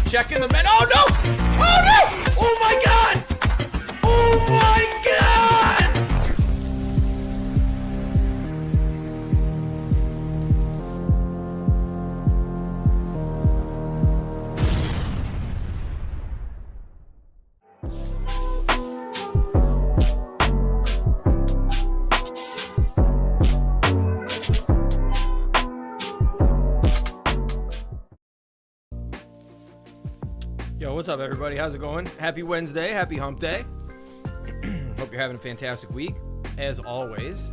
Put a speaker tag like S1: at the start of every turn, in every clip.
S1: Checking the men. Oh no! Oh no! Oh my god! Oh my god! Yo, what's up, everybody? How's it going? Happy Wednesday. Happy hump day. Hope you're having a fantastic week. As always,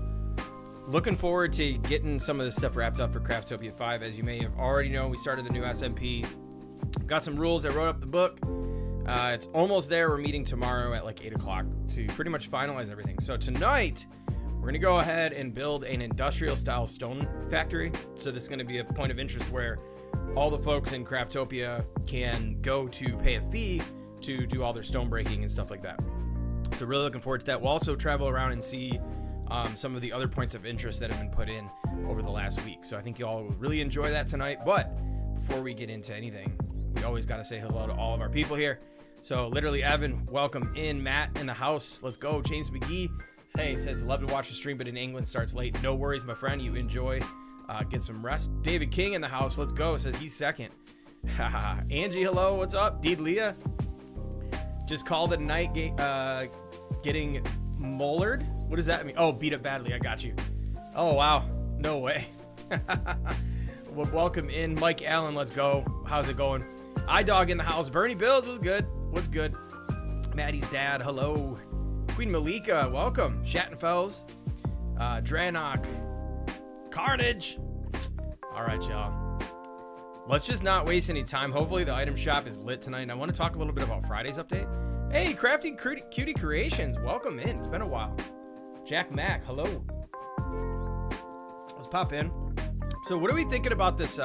S1: looking forward to getting some of this stuff wrapped up for Craftopia 5. As you may have already known, we started the new SMP. Got some rules. I wrote up the book. It's almost there. We're meeting tomorrow at like 8 o'clock to pretty much finalize everything. So tonight, we're going to go ahead and build an industrial-style stone factory. So this is going to be a point of interest where all the folks in Craftopia can go to pay a fee to do all their stone breaking and stuff like that. So really looking forward to that. We'll also travel around and see some of the other points of interest that have been put in over the last week. So I think you all will really enjoy that tonight. But before we get into anything, we always got to say hello to all of our people here. So literally, Evan, welcome in. Matt in the house. Let's go. James McGee, hey, says, love to watch the stream, but in England starts late. No worries, my friend. You enjoy. Get some rest. David King in the house. Let's go. Says he's second. Angie, hello. What's up? Deed Leah just called it a night. Getting mollered. What does that mean? Oh, beat up badly. I got you. Oh, wow. No way. Well, welcome in. Mike Allen. Let's go. How's it going? iDog in the house. Bernie Bills was good. What's good? Maddie's dad. Hello. Queen Malika. Welcome. Shattenfells. Dranok. Carnage. All right, y'all. Let's just not waste any time. Hopefully the item shop is lit tonight. And I want to talk a little bit about Friday's update. Hey, Crafty Cutie Creations. Welcome in. It's been a while. Jack Mack. Hello. Let's pop in. So what are we thinking about this?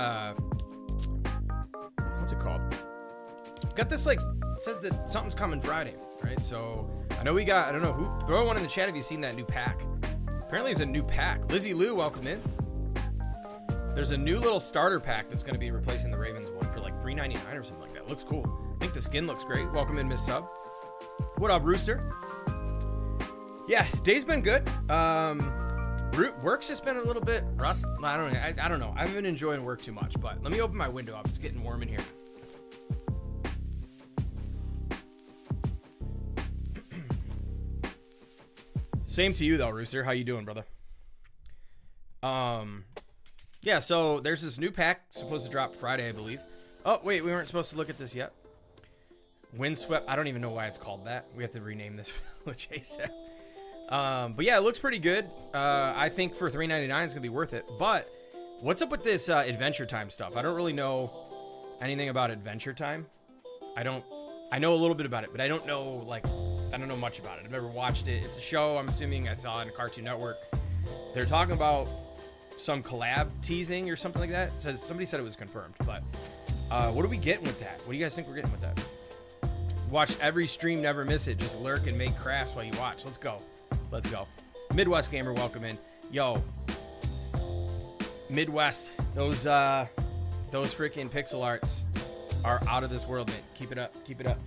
S1: What's it called? Got this, like, it says that something's coming Friday, right? So I know we got, I don't know who, throw one in the chat if you've seen that new pack. Apparently it's a new pack. Lizzie Lou, welcome in. There's a new little starter pack that's going to be replacing the Ravens one for like $3.99 or something like that. Looks cool. I think the skin looks great. Welcome in, Miss Sub. What up, Rooster? Yeah, day's been good. Work's just been a little bit rust. I don't know. I haven't been enjoying work too much, but let me open my window up. It's getting warm in here. Same to you though, Rooster. How you doing, brother? Yeah, so there's this new pack supposed to drop Friday, I believe. Oh, wait, we weren't supposed to look at this yet. Windswept. I don't even know why it's called that. We have to rename this village ASAP. But yeah, it looks pretty good. I think for $3.99 it's gonna be worth it. But what's up with this Adventure Time stuff? I don't really know anything about Adventure Time. I know a little bit about it, but I don't know much about it. I've never watched it. It's a show. I'm assuming I saw it on Cartoon Network. They're talking about some collab teasing or something like that. Somebody said it was confirmed, but what are we getting with that? What do you guys think we're getting with that? Watch every stream, never miss it. Just lurk and make crafts while you watch. Let's go. Let's go. Midwest Gamer, welcome in. Yo, Midwest, those freaking pixel arts are out of this world, man. Keep it up. Keep it up.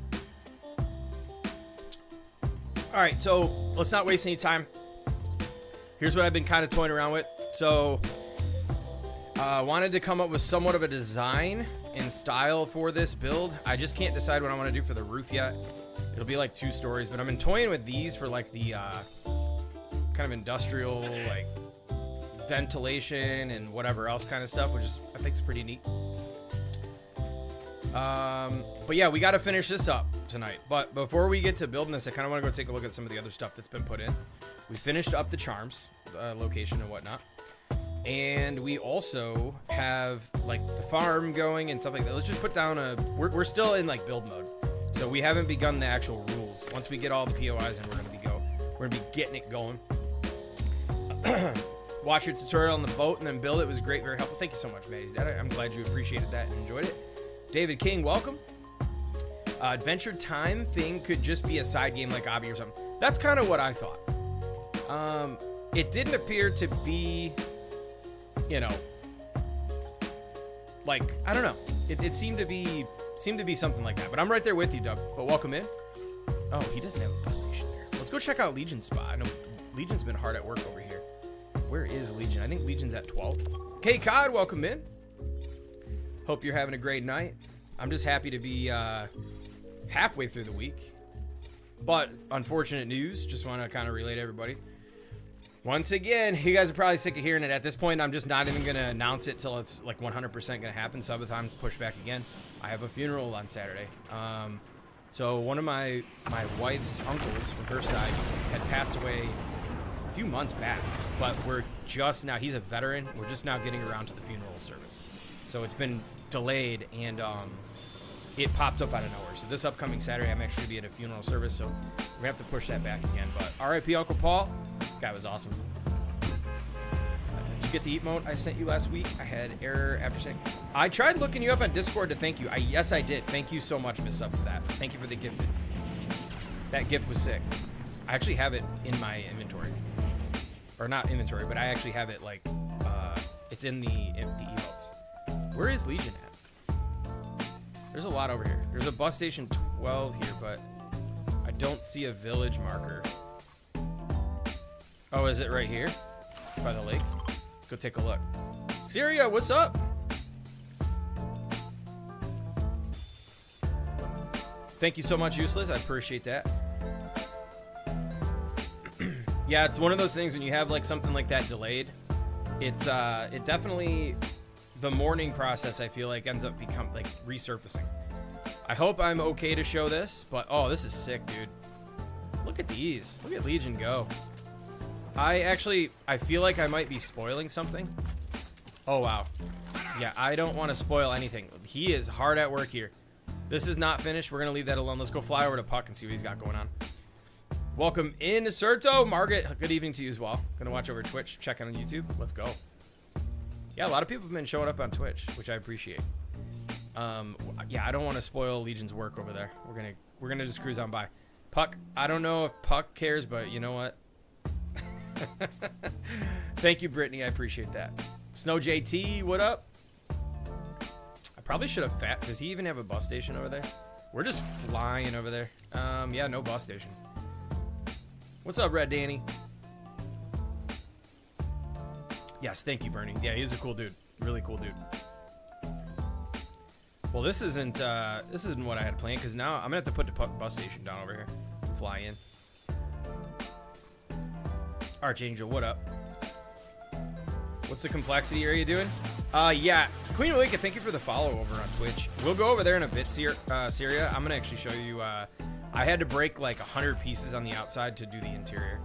S1: All right, so let's not waste any time. Here's what I've been kind of toying around with. So wanted to come up with somewhat of a design and style for this build. I just can't decide what I want to do for the roof yet. It'll be like 2 stories, but I've been toying with these for like the kind of industrial, like ventilation and whatever else kind of stuff, which is, I think, is pretty neat. But yeah, we got to finish this up tonight. But before we get to building this, I kind of want to go take a look at some of the other stuff that's been put in. We finished up the charms location and whatnot. And we also have like the farm going and stuff like that. Let's just put down we're still in like build mode. So we haven't begun the actual rules. Once we get all the POIs in, we're gonna be getting it going. Watch your tutorial on the boat and then build it. It was great, very helpful. Thank you so much, Maze. I'm glad you appreciated that and enjoyed it. David King, welcome. Adventure Time thing could just be a side game like Obby or something. That's kind of what I thought. It didn't appear to be, you know, like, I don't know. It seemed to be Seemed to be something like that. But I'm right there with you, Dub. But welcome in. Oh, he doesn't have a bus station there. Let's go check out Legion's spot. I know Legion's been hard at work over here. Where is Legion? I think Legion's at 12. Hey, Cod, welcome in. Hope you're having a great night. I'm just happy to be halfway through the week. But unfortunate news. Just want to kind of relay to everybody. Once again, you guys are probably sick of hearing it. At this point, I'm just not even going to announce it till it's like 100% going to happen. Sometimes push back again. I have a funeral on Saturday. So one of my wife's uncles from her side had passed away a few months back, but we're just now, he's a veteran, we're just now getting around to the funeral service. So it's been delayed, and it popped up out of nowhere. So this upcoming Saturday, I'm actually going to be at a funeral service, so we have to push that back again. But RIP Uncle Paul, guy was awesome. Did you get the emote I sent you last week? I had error after saying. I tried looking you up on Discord to thank you. Yes, I did. Thank you so much, Miss Sub, for that. Thank you for the gift. That gift was sick. I actually have it in my inventory. Or not inventory, but I actually have it like, it's in the emotes. Where is Legion at? There's a lot over here. There's a bus station 12 here, but I don't see a village marker. Oh, is it right here? By the lake? Let's go take a look. Syria, what's up? Thank you so much, Useless. I appreciate that. Yeah, it's one of those things when you have like something like that delayed. It definitely, the mourning process, I feel like ends up like resurfacing. I hope I'm okay to show this, but oh, this is sick, dude. Look at these. Look at Legion go. I feel like I might be spoiling something. Oh, wow. Yeah, I don't want to spoil anything. He is hard at work here. This is not finished. We're going to leave that alone. Let's go fly over to Puck and see what he's got going on. Welcome in, Serto. Margaret, good evening to you as well. Going to watch over Twitch, check on YouTube. Let's go. Yeah, a lot of people have been showing up on Twitch, which I appreciate. Yeah, I don't want to spoil Legion's work over there. We're gonna just cruise on by. Puck, I don't know if Puck cares, but you know what? Thank you, Brittany. I appreciate that. Snow JT, what up? I probably should have does he even have a bus station over there? We're just flying over there. Yeah, no bus station. What's up, Red Danny? Yes, thank you, Bernie. Yeah, he's a cool dude. Really cool dude. Well, this isn't what I had planned, because now I'm gonna have to put the bus station down over here. Fly in. Archangel, what up? What's the complexity area doing? Yeah, Queen Malika, thank you for the follow over on Twitch. We'll go over there in a bit, Syria. I'm gonna actually show you. I had to break like 100 pieces on the outside to do the interior.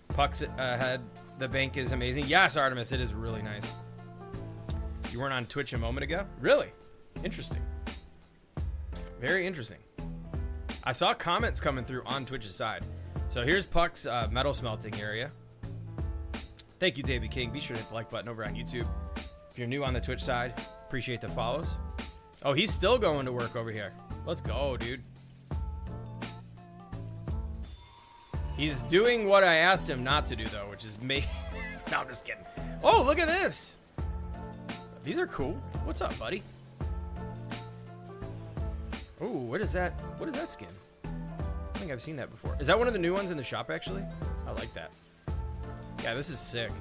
S1: Puck's head. The bank is amazing. Yes, Artemis, it is really nice. You weren't on Twitch a moment ago? Really? Interesting. Very interesting. I saw comments coming through on Twitch's side. So here's Puck's metal smelting area. Thank you, David King. Be sure to hit the like button over on YouTube. If you're new on the Twitch side, appreciate the follows. Oh, he's still going to work over here. Let's go, dude. He's doing what I asked him not to do, though, which is make... No, I'm just kidding. Oh, look at this. These are cool. What's up, buddy? Oh, what is that? What is that skin? I think I've seen that before. Is that one of the new ones in the shop, actually? I like that. Yeah, this is sick.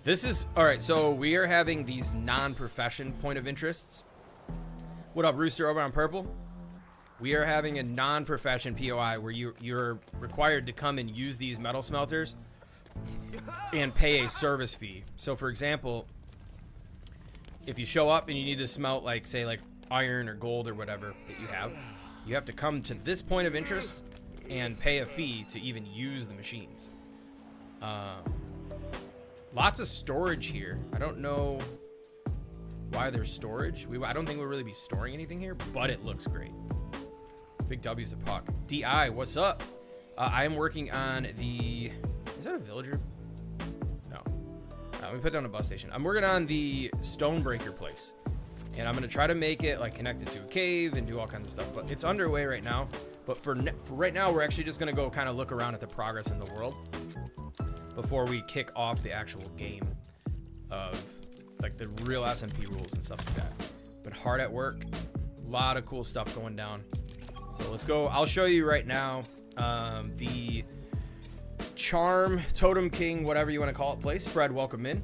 S1: This is... All right, so we are having these non-profession point of interests. What up, Rooster, over on Purple? We are having a non-profession POI where you're required to come and use these metal smelters and pay a service fee. So, for example, if you show up and you need to smelt, like, say, like iron or gold or whatever that you have to come to this point of interest and pay a fee to even use the machines. Lots of storage here. I don't know why there's storage. I don't think we'll really be storing anything here, but it looks great. Big W's to Puck. DI, what's up? I am working on the... Is that a villager? No. Let me put down a bus station. I'm working on the Stone Breaker place. And I'm going to try to make it like connected to a cave and do all kinds of stuff. But it's underway right now. But for right now, we're actually just going to go kind of look around at the progress in the world before we kick off the actual game of like the real SMP rules and stuff like that. But hard at work. A lot of cool stuff going down. So let's go. I'll show you right now the Charm, Totem King, whatever you want to call it place. Fred, welcome in.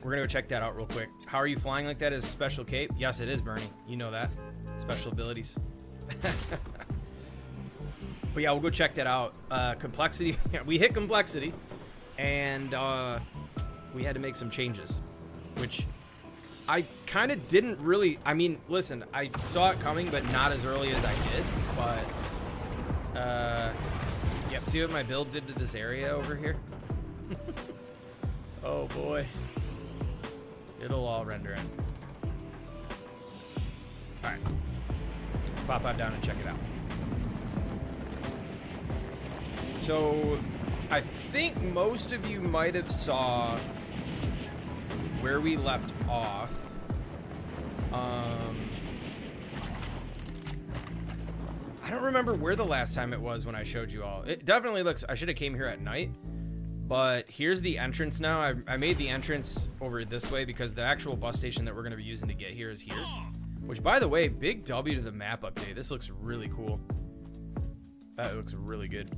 S1: We're going to go check that out real quick. How are you flying like that? Is special cape? Yes, it is, Bernie. You know that. Special abilities. But yeah, we'll go check that out. Complexity. We hit complexity. And we had to make some changes. Which I kind of didn't really... I mean, listen, I saw it coming, but not as early as I did. But... yep, see what my build did to this area over here? Oh, boy. It'll all render in. Alright. Pop out down and check it out. So, I think most of you might have saw where we left off. I don't remember where the last time it was when I showed you all. It definitely looks... I should have came here at night. But here's the entrance now. I made the entrance over this way because the actual bus station that we're going to be using to get here is here. Which, by the way, big W to the map update. This looks really cool. That looks really good.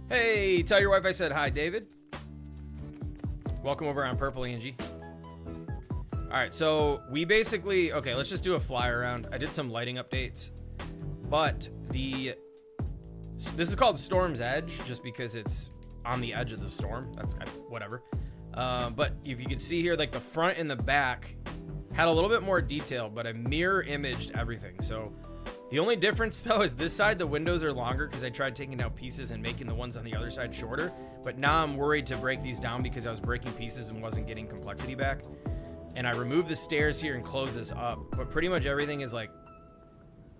S1: Hey, tell your wife I said hi, David. Welcome over on Purple, Angie. All right, so we basically... Okay, let's just do a fly around. I did some lighting updates. But this is called Storm's Edge, just because it's on the edge of the storm. That's whatever. But if you can see here, like the front and the back had a little bit more detail, but I mirror imaged everything. So the only difference though is this side, the windows are longer because I tried taking out pieces and making the ones on the other side shorter. But now I'm worried to break these down because I was breaking pieces and wasn't getting complexity back. And I removed the stairs here and closed this up. But pretty much everything is like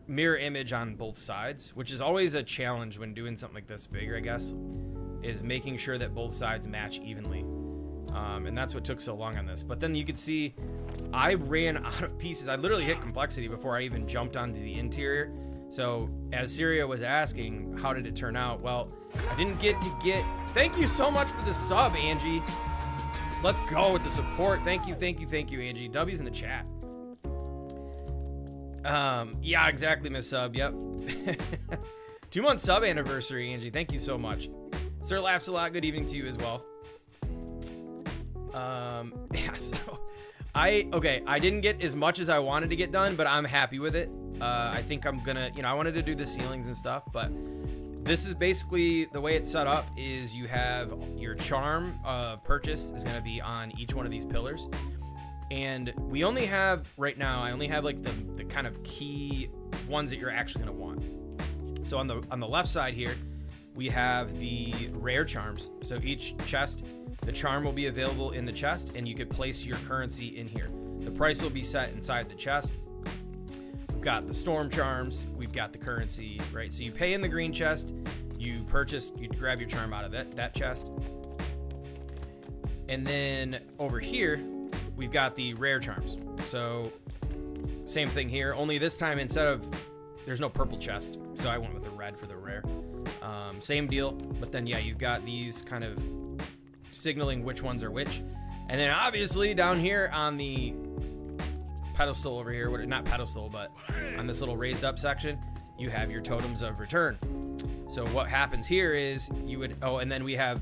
S1: mirror image on both sides, which is always a challenge when doing something like this bigger, I guess, is making sure that both sides match evenly. And that's what took so long on this. But then you could see I ran out of pieces. I literally hit complexity before I even jumped onto the interior. So as Syria was asking, how did it turn out? Well, I didn't get to get... Thank you so much for the sub, Angie. Let's go with the support. Thank you, thank you, thank you, Angie. W's in the chat. Yeah, exactly, Miss Sub. Yep. 2-month sub anniversary, Angie. Thank you so much. Sir Laughs a Lot. Good evening to you as well. Yeah, so I didn't get as much as I wanted to get done, but I'm happy with it. I think I'm gonna, I wanted to do the ceilings and stuff, but this is basically the way it's set up is you have your charm purchase is gonna be on each one of these pillars. And we only have, right now, I only have like the kind of key ones that you're actually gonna want. So on the left side here, we have the rare charms. So each chest, the charm will be available in the chest and you could place your currency in here. The price will be set inside the chest. We've got the storm charms, we've got the currency, right? So you pay in the green chest, you grab your charm out of that chest. And then over here, we've got the rare charms. So same thing here, only this time there's no purple chest. So I went with the red for the rare. Same deal, but then yeah, you've got these kind of signaling which ones are which. And then obviously down here on the pedestal over here, not pedestal, but on this little raised up section, you have your totems of return. So what happens here is and then we have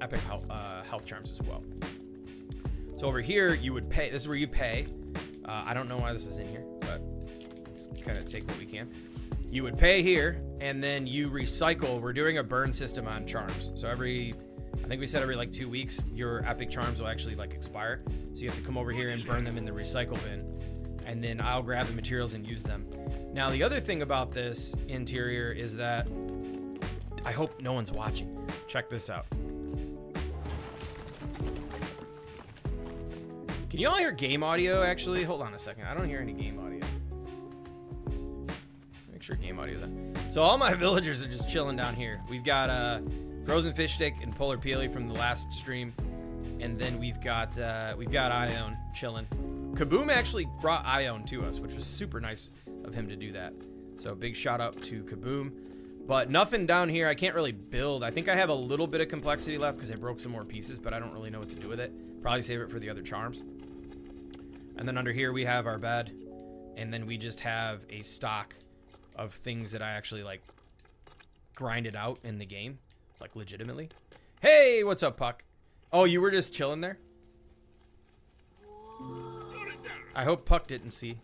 S1: epic health charms as well. So over here, you would pay. This is where you pay. I don't know why this is in here, but let's kind of take what we can. You would pay here, and then you recycle. We're doing a burn system on charms. So I think we said every like 2 weeks, your epic charms will actually like expire. So you have to come over here and burn them in the recycle bin. And then I'll grab the materials and use them. Now, the other thing about this interior is that I hope no one's watching. Check this out. Can you all hear game audio, actually? Hold on a second. I don't hear any game audio. Make sure game audio is on. So all my villagers are just chilling down here. We've got Frozen Fish Stick and Polar Peely from the last stream. And then we've got Ione chilling. Kaboom actually brought Ione to us, which was super nice of him to do that. So big shout out to Kaboom. But nothing down here. I can't really build. I think I have a little bit of complexity left because I broke some more pieces, but I don't really know what to do with it. Probably save it for the other charms. And then under here we have our bed. and then we just have a stock of things that I actually like grinded out in the game, like legitimately. Hey, what's up, Puck? Oh, you were just chilling there? I hope Puck didn't see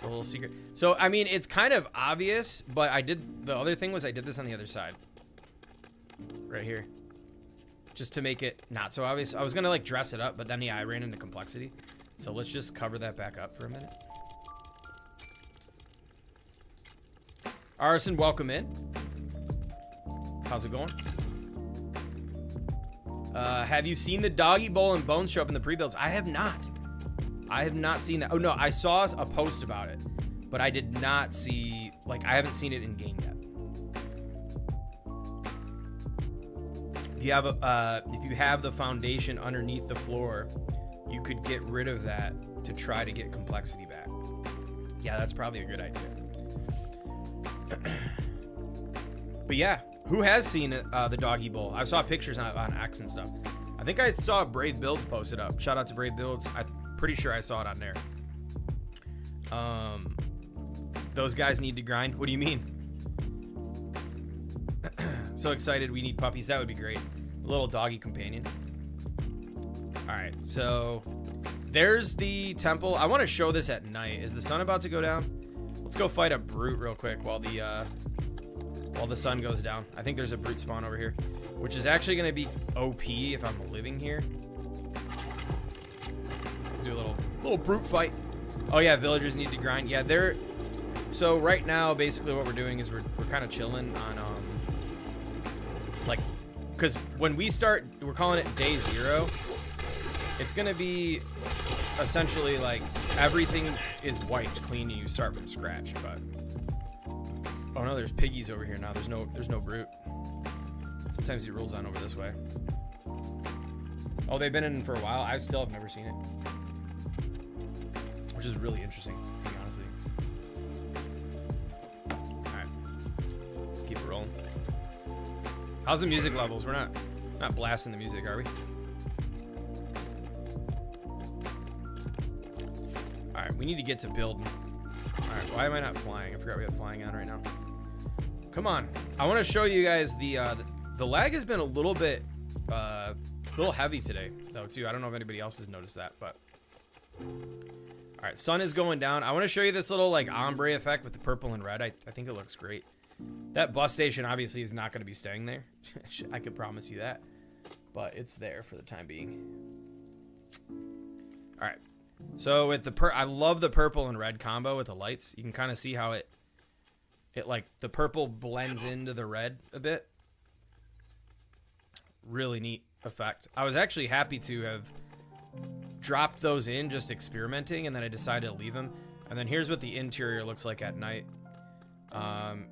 S1: a little secret. So, I mean, it's kind of obvious, but the other thing was I did this on the other side. Right here. Just to make it not so obvious. I was going to like dress it up, but then yeah, I ran into complexity. So let's just cover that back up for a minute. Arson, welcome in. How's it going? Have you seen the doggy bowl and bones show up in the pre-builds? I have not. I have not seen that. Oh no, I saw a post about it, but I did not see, like, I haven't seen it in game yet. If you have the foundation underneath the floor, you could get rid of that to try to get complexity back. Yeah, that's probably a good idea. But yeah, who has seen the doggy bowl? I saw pictures on X and stuff. I think I saw Brave Builds posted up. Shout out to Brave Builds. I'm pretty sure I saw it on there. Those guys need to grind. What do you mean? So excited we need puppies. That would be great. A little doggy companion. All right, so there's the temple. I want to show this at night. Is the sun about to go down? Let's go fight a brute real quick while the sun goes down. I think there's a brute spawn over here, which is actually going to be OP if I'm living here. Let's do a little brute fight. Oh yeah, villagers need to grind. Yeah, they're so right now basically what we're doing is we're kind of chilling on like, because when we start, we're calling it day 0. It's going to be essentially like everything is wiped clean and you start from scratch. But oh no, there's piggies over here now. There's no brute. Sometimes he rolls on over this way. Oh, they've been in for a while. I still have never seen it, which is really interesting, to be honest with you. All right, let's keep it rolling. How's the music levels? We're not blasting the music, are we? All right, we need to get to building. All right, why am I not flying? I forgot we had flying on right now. Come on, I want to show you guys the lag has been a little bit heavy today though too. I don't know if anybody else has noticed that, but all right, sun is going down. I want to show you this little like ombre effect with the purple and red. I think it looks great. That bus station obviously is not going to be staying there. I could promise you that, but it's there for the time being. All right, so with I love the purple and red combo with the lights. You can kind of see how it like the purple blends into the red a bit. Really neat effect. I was actually happy to have dropped those in just experimenting, and then I decided to leave them. And then here's what the interior looks like at night. I'm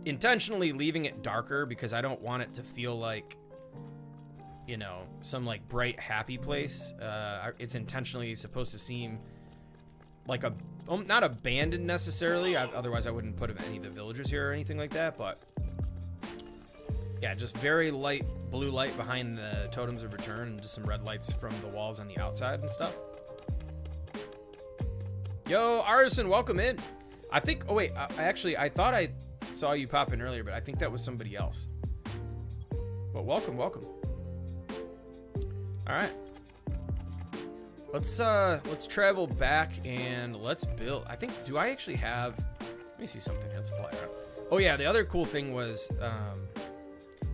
S1: intentionally leaving it darker because I don't want it to feel like, you know, some like bright happy place. It's intentionally supposed to seem like not abandoned necessarily. Otherwise I wouldn't put any of the villagers here or anything like that, but yeah, just very light blue light behind the totems of return and just some red lights from the walls on the outside and stuff. Yo, Arson, welcome in. I think, oh wait, I thought I saw you pop in earlier, but I think that was somebody else. But welcome. All right. Let's travel back and let's build. I think, do I actually have, let me see something. Let's fly around. Oh yeah, the other cool thing was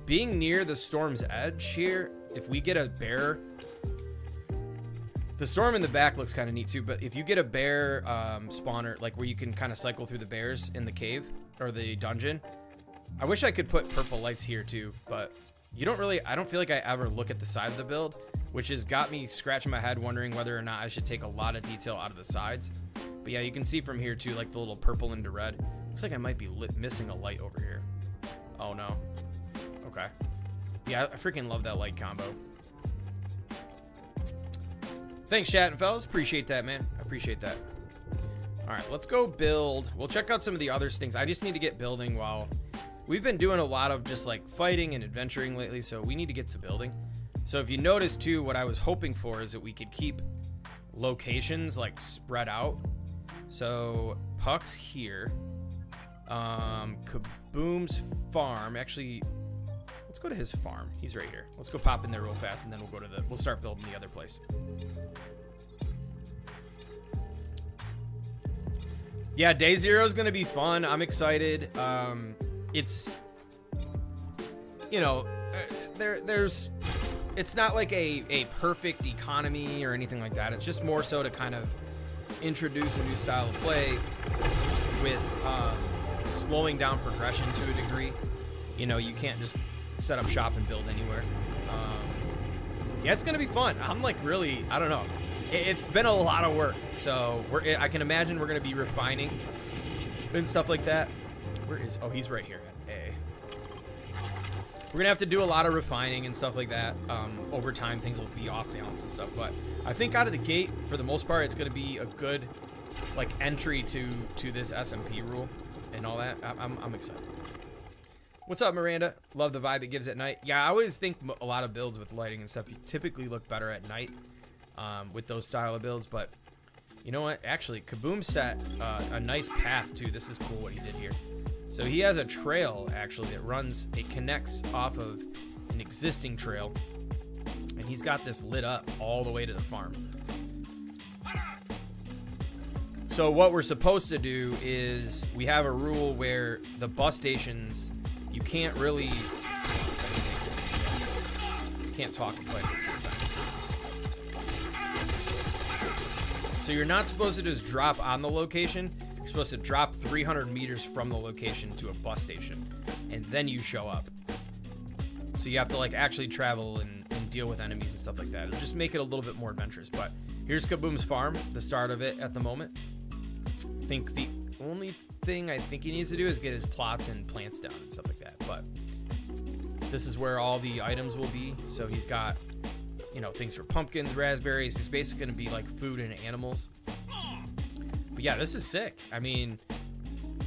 S1: being near the storm's edge here. If we get a bear, the storm in the back looks kind of neat too, but if you get a bear spawner, like where you can kind of cycle through the bears in the cave or the dungeon, I wish I could put purple lights here too, but you don't really, I don't feel like I ever look at the side of the build, which has got me scratching my head wondering whether or not I should take a lot of detail out of the sides. But yeah, you can see from here too, like the little purple into red. Looks like I might be missing a light over here. Oh no. Okay. Yeah, I freaking love that light combo. Thanks, chat and fellas. Appreciate that, man. I appreciate that. All right, let's go build. We'll check out some of the other things. I just need to get building while we've been doing a lot of just like fighting and adventuring lately, so we need to get to building. So if you notice too, what I was hoping for is that we could keep locations like spread out. So Puck's here. Kaboom's farm. Actually, let's go to his farm. He's right here. Let's go pop in there real fast, and then we'll start building the other place. Yeah, day 0 is gonna be fun. I'm excited. It's, you know, it's not like a perfect economy or anything like that. It's just more so to kind of introduce a new style of play with slowing down progression to a degree. You know, you can't just set up shop and build anywhere. Yeah, it's gonna be fun. I'm like really, I don't know. It's been a lot of work, so I can imagine we're gonna be refining and stuff like that. Oh, he's right here at A. We're gonna have to do a lot of refining and stuff like that. Over time, things will be off balance and stuff, but I think out of the gate, for the most part, it's gonna be a good like entry to this SMP rule and all that. I'm excited. What's up, Miranda? Love the vibe it gives at night. Yeah, I always think a lot of builds with lighting and stuff typically look better at night with those style of builds, but you know what? Actually, Kaboom set a nice path too. This is cool what he did here. So he has a trail actually that runs, it connects off of an existing trail, and he's got this lit up all the way to the farm. So what we're supposed to do is we have a rule where the bus stations, you can't really, you can't talk and play at the same time. So you're not supposed to just drop on the location. You're supposed to drop 300 meters from the location to a bus station, and then you show up. So you have to like actually travel and deal with enemies and stuff like that. It'll just make it a little bit more adventurous. But here's Kaboom's farm, the start of it at the moment. I think the only thing I think he needs to do is get his plots and plants down and stuff like that. But this is where all the items will be. So he's got, you know, things for pumpkins, raspberries. It's basically going to be like food and animals. But yeah, this is sick. I mean,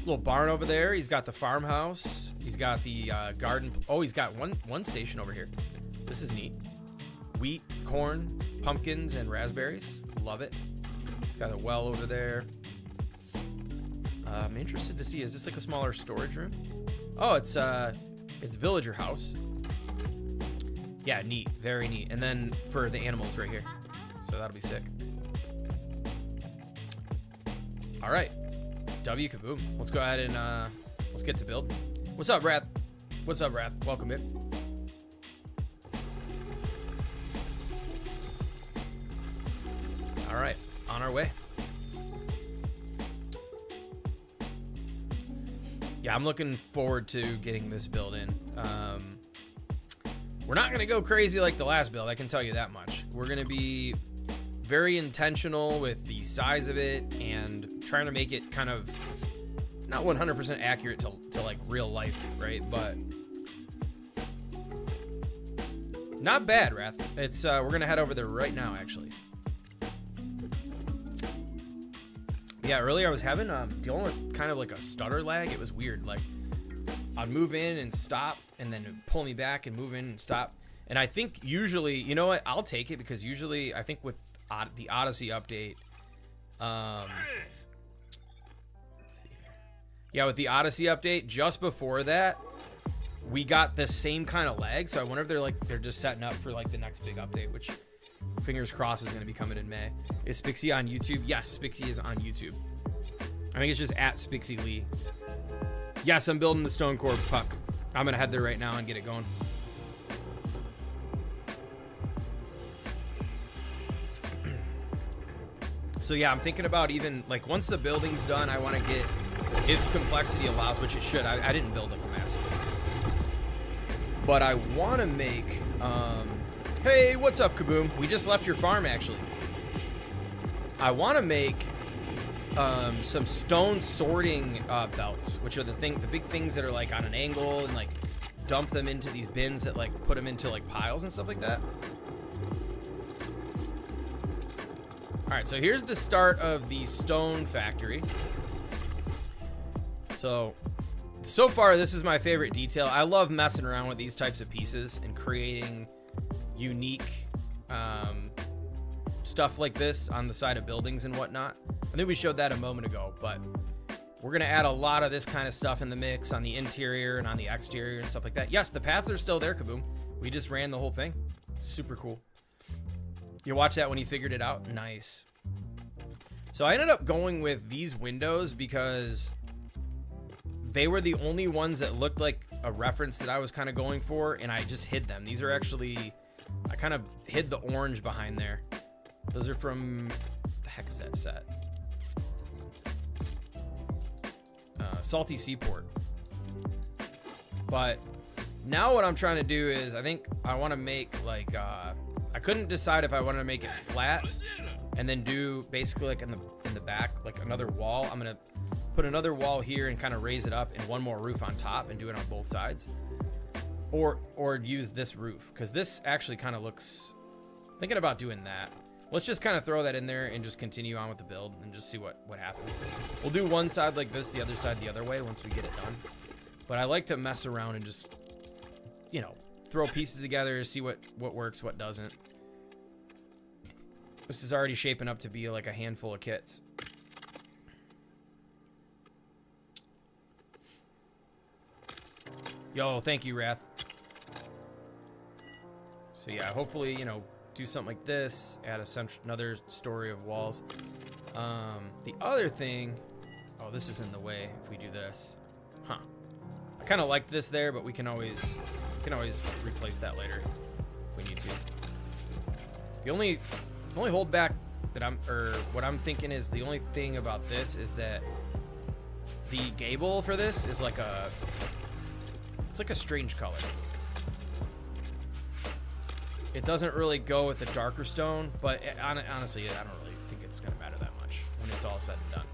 S1: little barn over there. He's got the farmhouse. He's got the garden. Oh, he's got one station over here. This is neat. Wheat, corn, pumpkins, and raspberries. Love it. He's got a well over there. I'm interested to see, is this like a smaller storage room? Oh, it's villager house. Yeah, neat, very neat. And then for the animals right here. So that'll be sick. All right, W Kaboom. Let's go ahead and let's get to build. What's up, Wrath? What's up, Wrath? Welcome in. All right, on our way. Yeah, I'm looking forward to getting this build in. We're not going to go crazy like the last build, I can tell you that much. We're going to be very intentional with the size of it and trying to make it kind of not 100% accurate to like real life, right? But not bad, Wrath. It's we're going to head over there right now, actually. Yeah, earlier I was having dealing with kind of like a stutter lag. It was weird. Like I'd move in and stop, and then it'd pull me back and move in and stop. And I think usually, you know what? I'll take it because usually I think with the Odyssey update, let's see here. Yeah, with the Odyssey update, just before that, we got the same kind of lag. So I wonder if they're just setting up for like the next big update, which fingers crossed is going to be coming in May. Is Spixie on YouTube? Yes, Spixie is on YouTube. I think it's just at Spixie Lee. Yes, I'm building the Stone Core Puck. I'm going to head there right now and get it going. So yeah, I'm thinking about even like once the building's done, I want to get, if complexity allows, which it should. I didn't build like a massive, but I want to make hey, what's up, Kaboom? We just left your farm, actually. I want to make some stone sorting belts, which are the big things that are like on an angle, and like dump them into these bins that like put them into like piles and stuff like that. All right, so here's the start of the stone factory. So far, this is my favorite detail. I love messing around with these types of pieces and creating unique stuff like this on the side of buildings and whatnot. I think we showed that a moment ago, but we're going to add a lot of this kind of stuff in the mix on the interior and on the exterior and stuff like that. Yes, the paths are still there, Kaboom. We just ran the whole thing. Super cool. You watch that when you figured it out? Nice. So I ended up going with these windows because they were the only ones that looked like a reference that I was kind of going for, and I just hid them. These are actually, I kind of hid the orange behind there. Those are from, the heck is that set? Salty Seaport. But now what I'm trying to do is, I think I want to make like, I couldn't decide if I wanted to make it flat and then do basically like in the back, like another wall. I'm going to put another wall here and kind of raise it up and one more roof on top and do it on both sides. Or use this roof, because this actually kind of looks, thinking about doing that. Let's just kind of throw that in there and just continue on with the build and just see what happens. We'll do one side like this, the other side the other way once we get it done. But I like to mess around and just, you know, throw pieces together, see what works, what doesn't. This is already shaping up to be like a handful of kits. Yo, thank you, Wrath. So yeah, hopefully, you know, do something like this, add another story of walls. The other thing, oh, this is in the way if we do this. Huh. I kind of like this there, but we can always replace that later if we need to. The only holdback that what I'm thinking is, the only thing about this is that the gable for this is like it's like a strange color. It doesn't really go with the darker stone, but honestly, I don't really think it's gonna matter that much when it's all said and done.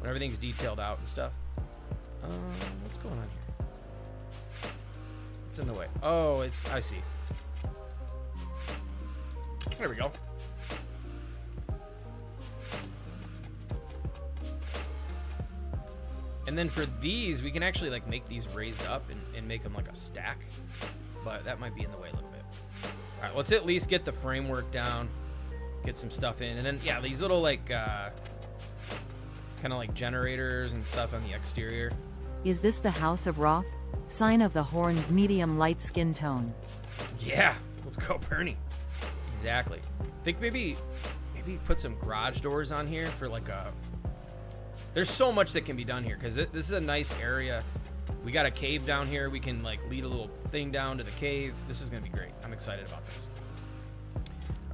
S1: When everything's detailed out and stuff. What's going on here? It's in the way. Oh, I see. There we go. And then for these, we can actually like make these raised up and make them like a stack, but that might be in the way a little bit. All right, let's at least get the framework down, get some stuff in, and then yeah, these little like kind of like generators and stuff on the exterior.
S2: Is this the House of Roth? Sign of the Horn's medium light skin tone.
S1: Yeah, let's go, Bernie. Exactly. I think maybe put some garage doors on here for like a. There's so much that can be done here because this is a nice area. We got a cave down here. We can like lead a little thing down to the cave. This is gonna be great. I'm excited about this.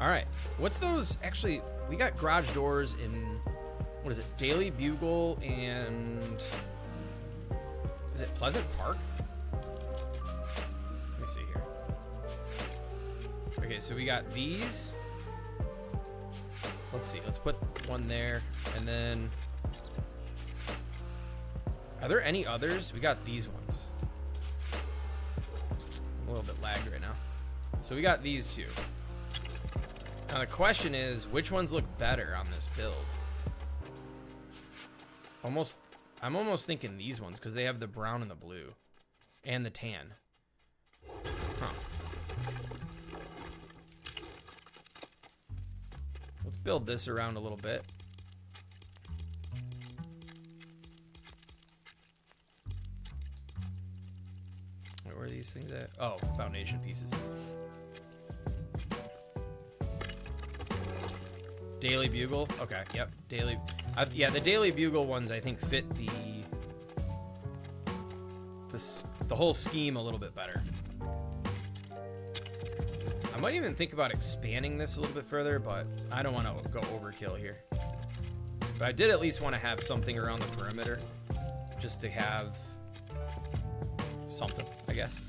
S1: All right, what's those? Actually, we got garage doors in, what is it? Daily Bugle and, is it Pleasant Park? Let me see here. Okay, so we got these. Let's see, let's put one there, and then, are there any others? We got these ones. I'm a little bit lagged right now. So we got these two. Now the question is, which ones look better on this build? I'm almost thinking these ones because they have the brown and the blue and the tan. Huh. Let's build this around a little bit. Where are these things at? Oh, foundation pieces. Daily Bugle. Okay, yep. Daily. Yeah, the Daily Bugle ones I think fit the whole scheme a little bit better. I might even think about expanding this a little bit further, but I don't want to go overkill here. But I did at least want to have something around the perimeter, just to have something, I guess.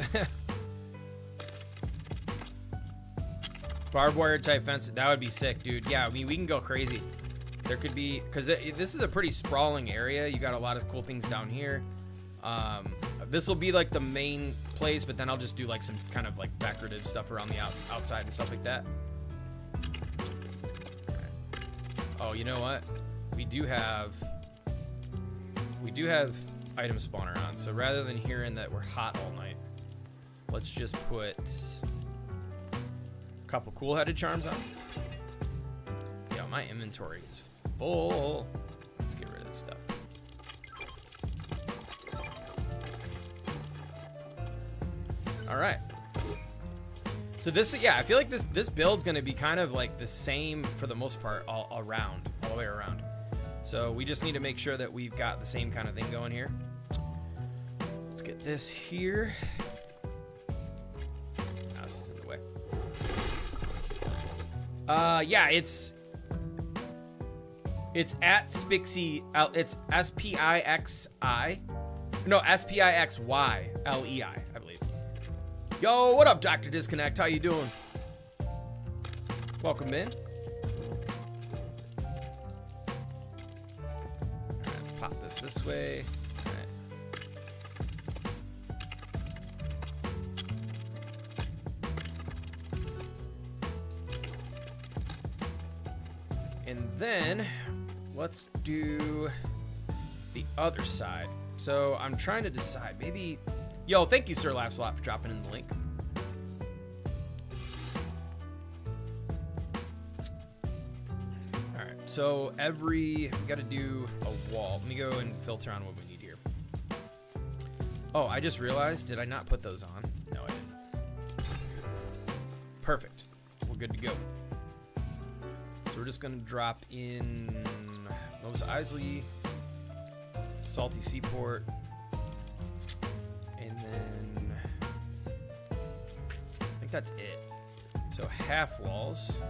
S1: Barbed wire type fence, that would be sick, dude. Yeah, I mean, we can go crazy. There could be, because this is a pretty sprawling area. You got a lot of cool things down here. This will be like the main place, but then I'll just do like some kind of like decorative stuff around the outside and stuff like that. Oh, you know what? We do have item spawner on, so rather than hearing that we're hot all night, let's just put a couple cool headed charms on. my inventory is full. Let's get rid of this stuff. All right. So this, yeah, I feel like this build's gonna be kind of like the same for the most part all the way around. So we just need to make sure that we've got the same kind of thing going here. Let's get this here. Oh, this is in the way. Yeah, it's at Spixy. It's S-P-I-X-I. No, S-P-I-X-Y-L-E-I, I believe. Yo, what up, Dr. Disconnect? How you doing? Welcome in. All right, let's pop this way. All right. And then let's do the other side. So I'm trying to decide, maybe, yo, thank you, Sir Laughs a lot, for dropping in the link. All right, so we got to do a wall. Let me go and filter on what we need here. Oh, I just realized, did I not put those on? No, I didn't. Perfect. We're good to go. So we're just gonna drop in Mos Eisley, Salty Seaport, and then I think that's it. So half walls.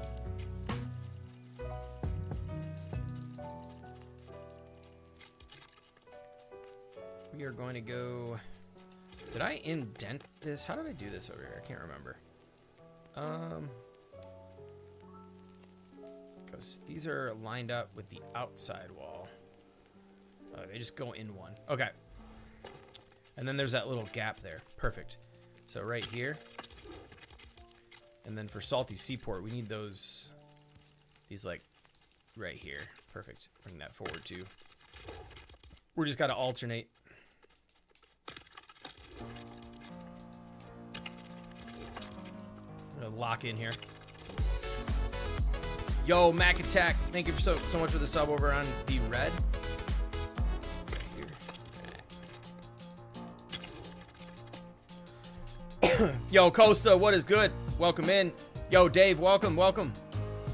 S1: We are going to go. Did I indent this? How did I do this over here? I can't remember. Because these are lined up with the outside wall. They just go in one. Okay. And then there's that little gap there. Perfect. So right here. And then for Salty Seaport, we need these like right here. Perfect. Bring that forward too. We're just got to alternate. I'm gonna lock in here. Yo, Mac Attack, thank you for so much for the sub over on the red. Yo, Costa, what is good? Welcome in. Yo, Dave, welcome.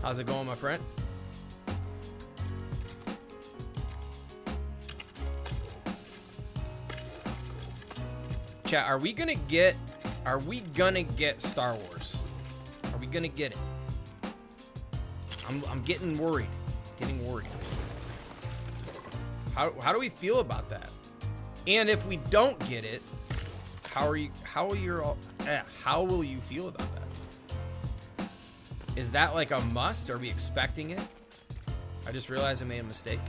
S1: How's it going, my friend? Chat, are we gonna get Star Wars? Are we gonna get it? I'm getting worried. How do we feel about that? And if we don't get it, how will you feel about that? Is that like a must? Are we expecting it? I just realized I made a mistake.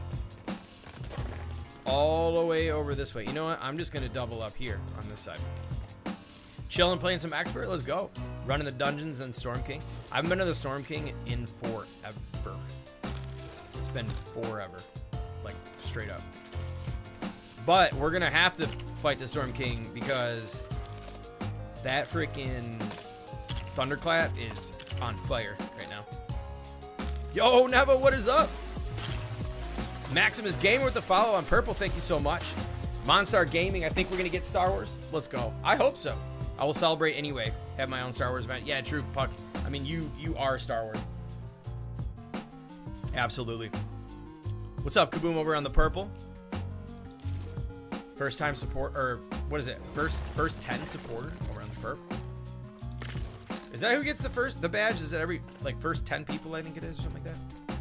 S1: All the way over this way. You know what? I'm just gonna double up here on this side. Chilling, playing some Expert. Let's go. Running the dungeons and Storm King. I haven't been to the Storm King in forever. It's been forever. Like, straight up. But we're going to have to fight the Storm King because that freaking Thunderclap is on fire right now. Yo, Neva, what is up? Maximus Gamer with the follow on purple. Thank you so much. Monstar Gaming. I think we're going to get Star Wars. Let's go. I hope so. I will celebrate anyway. Have my own Star Wars event. Yeah, true, Puck. I mean, you are Star Wars. Absolutely. What's up, Kaboom, over on the purple? First time support, or what is it? First 10 supporter over on the purple. Is that who gets the badge? Is it every, like, first 10 people, I think it is, or something like that?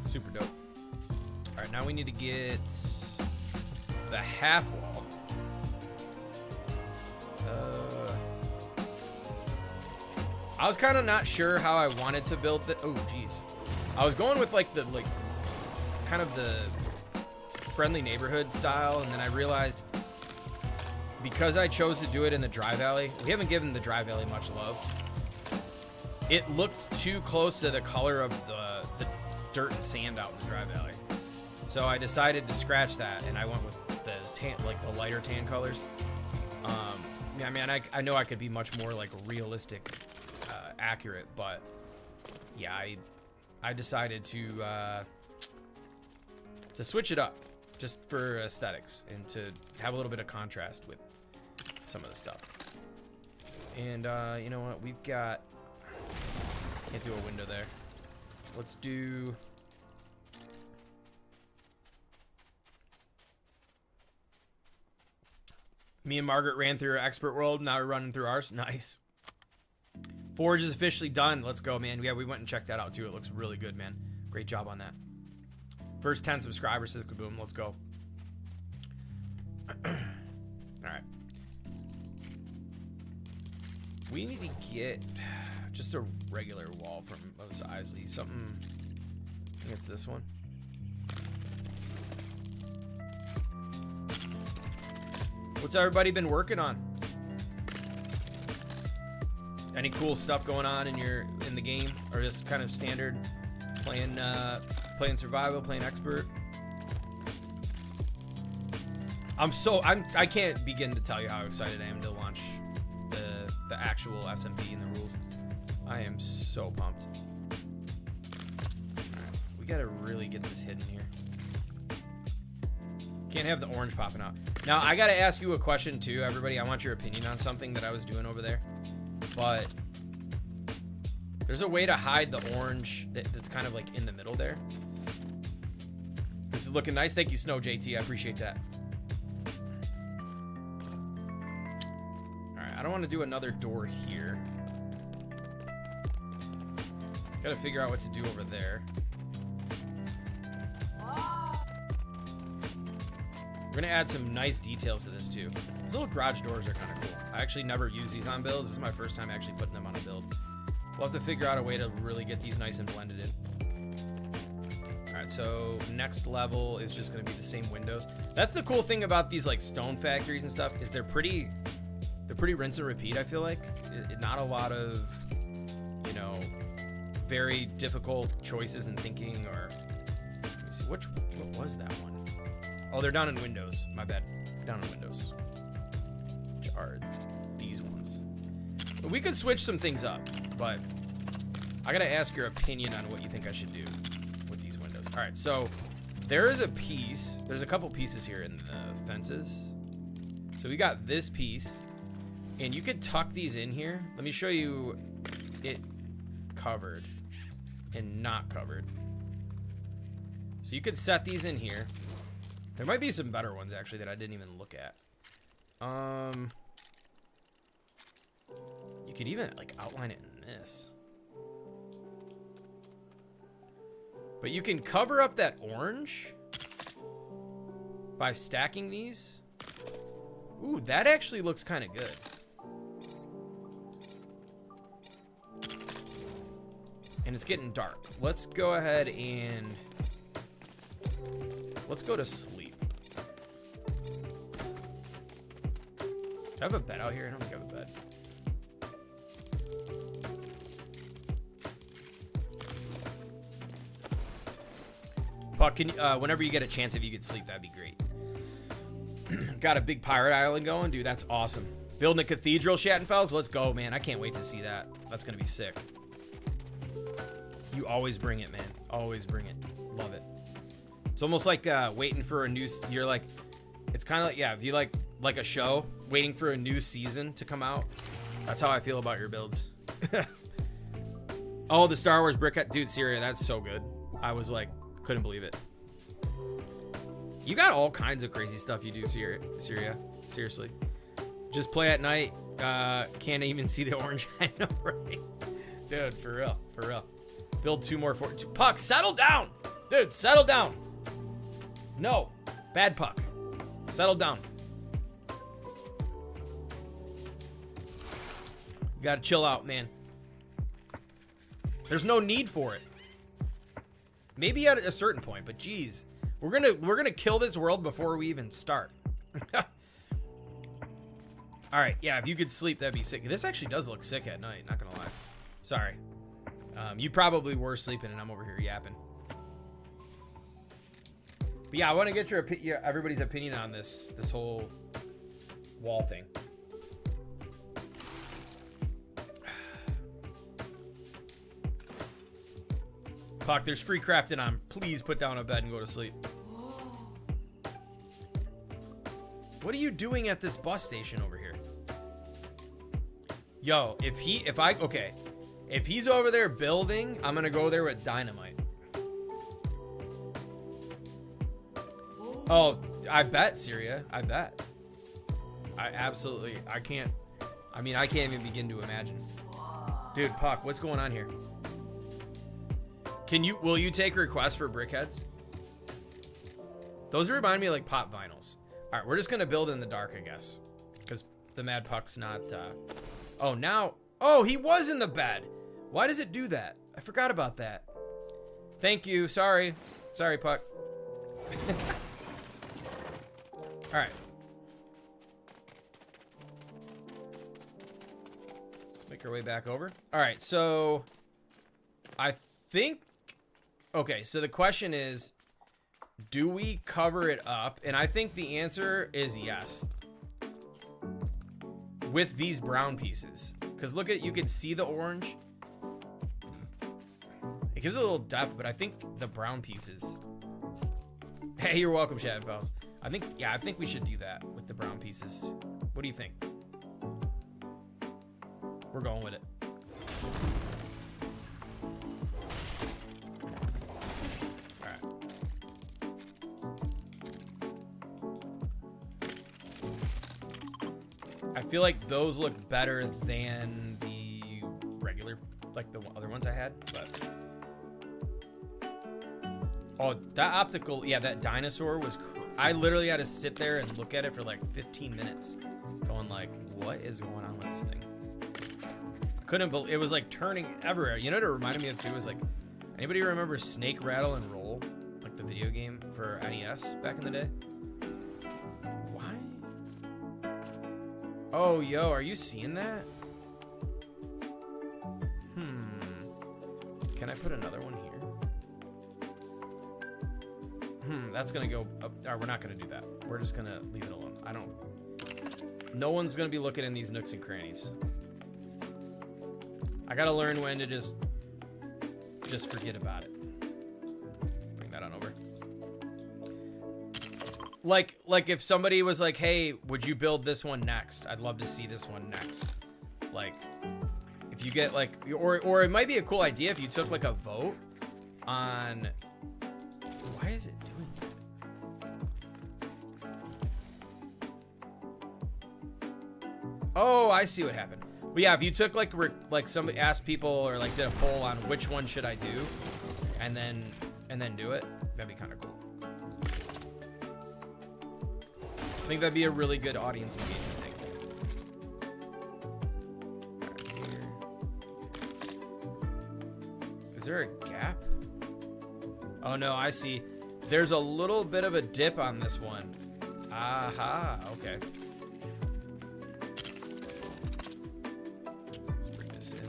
S1: Super dope. All right, now we need to get the half wall. I was kind of not sure how I wanted to build it. Oh, geez. I was going with like kind of the friendly neighborhood style, and then I realized because I chose to do it in the Dry Valley, we haven't given the Dry Valley much love. It looked too close to the color of the dirt and sand out in the Dry Valley. So I decided to scratch that, and I went with the tan, like the lighter tan colors. I mean, I know I could be much more like realistic, accurate, but yeah, I I decided to switch it up just for aesthetics and to have a little bit of contrast with some of the stuff. And you know what? We've got... Can't do a window there. Let's do... Me and Margaret ran through our expert world. Now we're running through ours. Nice. Forge is officially done. Let's go, man. Yeah, we went and checked that out, too. It looks really good, man. Great job on that. First 10 subscribers, says Kaboom. Let's go. All right. We need to get just a regular wall from Mos Eisley. Something... I think it's this one. What's everybody been working on? Any cool stuff going on in the game, or just kind of standard playing survival, playing expert? I can't begin to tell you how excited I am to launch the actual SMP and the rules. I am so pumped. All right, we gotta really get this hidden here. Can't have the orange popping out. Now, I gotta ask you a question too, everybody. I want your opinion on something that I was doing over there. But there's a way to hide the orange that's kind of like in the middle there. This is looking nice. Thank you, Snow JT. I appreciate that. All right, I don't want to do another door here. Gotta figure out what to do over there. We're gonna add some nice details to this too. These little garage doors are kind of cool. I actually never use these on builds. This is my first time actually putting them on a build. We'll have to figure out a way to really get these nice and blended in. All right, so next level is just gonna be the same windows. That's the cool thing about these like stone factories and stuff, is they're pretty rinse and repeat. I feel like not a lot of, you know, very difficult choices and thinking. Or let me see, what was that one? Oh, they're down in Windows. My bad. Down in Windows. Which are these ones. But we could switch some things up, but I gotta ask your opinion on what you think I should do with these windows. All right, so there is a piece. There's a couple pieces here in the fences. So we got this piece, and you could tuck these in here. Let me show you it covered and not covered. So you could set these in here. There might be some better ones actually that I didn't even look at. You could even like outline it in this. But you can cover up that orange by stacking these. Ooh, that actually looks kind of good. And it's getting dark. Let's go ahead and let's go to sleep. Do I have a bed out here? I don't think I have a bed. Puck, can you, whenever you get a chance, if you could sleep, that'd be great. Got a big pirate island going? Dude, that's awesome. Building a cathedral, Shattenfells? Let's go, man. I can't wait to see that. That's going to be sick. You always bring it, man. Always bring it. Love it. It's almost like waiting for a new... You're like... It's kind of like... Yeah, if you like a show, waiting for a new season to come out. That's how I feel about your builds. Oh, the Star Wars brick... Dude, Syria, that's so good. I was like... Couldn't believe it. You got all kinds of crazy stuff you do, Syria. Seriously. Just play at night. Can't even see the orange. I know, right? Dude, for real. For real. Build 2 more fort. Puck, settle down! Dude, settle down! No. Bad Puck. Settle down. You gotta chill out, man. There's no need for it. Maybe at a certain point, but geez. We're gonna kill this world before we even start. Alright, yeah, if you could sleep, that'd be sick. This actually does look sick at night, not gonna lie. Sorry. You probably were sleeping and I'm over here yapping. But yeah, I want to get your everybody's opinion on this whole wall thing. Puck, there's free crafting on. Please put down a bed and go to sleep. What are you doing at this bus station over here? Yo, if he's over there building, I'm gonna go there with dynamite. Oh, I bet, Syria. I bet. I can't even begin to imagine. Dude, Puck, what's going on here? Will you take requests for brickheads? Those remind me of like pop vinyls. All right, we're just gonna build in the dark, I guess. Because the Mad Puck's not, oh, he was in the bed. Why does it do that? I forgot about that. Thank you, sorry. Sorry, Puck. All right. Let's make our way back over. All right, so I think, okay, so the question is, do we cover it up? And I think the answer is yes. With these brown pieces. Because look at, you can see the orange. It gives it a little depth, but I think the brown pieces. Hey, you're welcome, Shadow Pals. I think we should do that with the brown pieces. What do you think? We're going with it. All right. I feel like those look better than the regular, like the other ones I had, but. Oh, that optical, yeah, that dinosaur was, I literally had to sit there and look at it for like 15 minutes. Going like, what is going on with this thing? Couldn't believe, it was like turning everywhere. You know what it reminded me of too? Was like, anybody remember Snake, Rattle, and Roll? Like the video game for NES back in the day? Why? Oh, yo, are you seeing that? Can I put another one here? That's gonna go up. We're not gonna do that. We're just gonna leave it alone. No one's gonna be looking in these nooks and crannies. I gotta learn when to just forget about it. Bring that on over. Like if somebody was like, hey, would you build this one next? I'd love to see this one next. Like, if you get like, or it might be a cool idea if you took like a vote on, why is it doing that? Oh, I see what happened. But yeah, if you took like somebody asked people or like did a poll on which one should I do, and then do it, that'd be kind of cool. I think that'd be a really good audience engagement thing. Right here. Is there a gap? Oh no, I see. There's a little bit of a dip on this one. Aha, okay. Let's bring this in.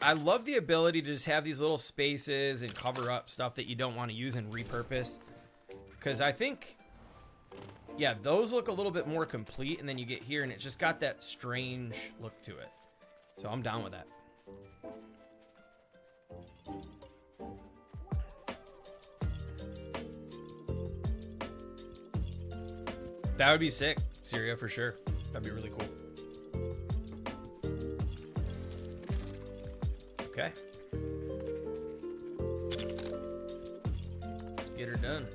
S1: I love the ability to just have these little spaces and cover up stuff that you don't want to use and repurpose. Because I think, yeah, those look a little bit more complete, and then you get here and it's just got that strange look to it. So I'm down with that. That would be sick, Syria, for sure. That'd be really cool. Okay. Let's get her done.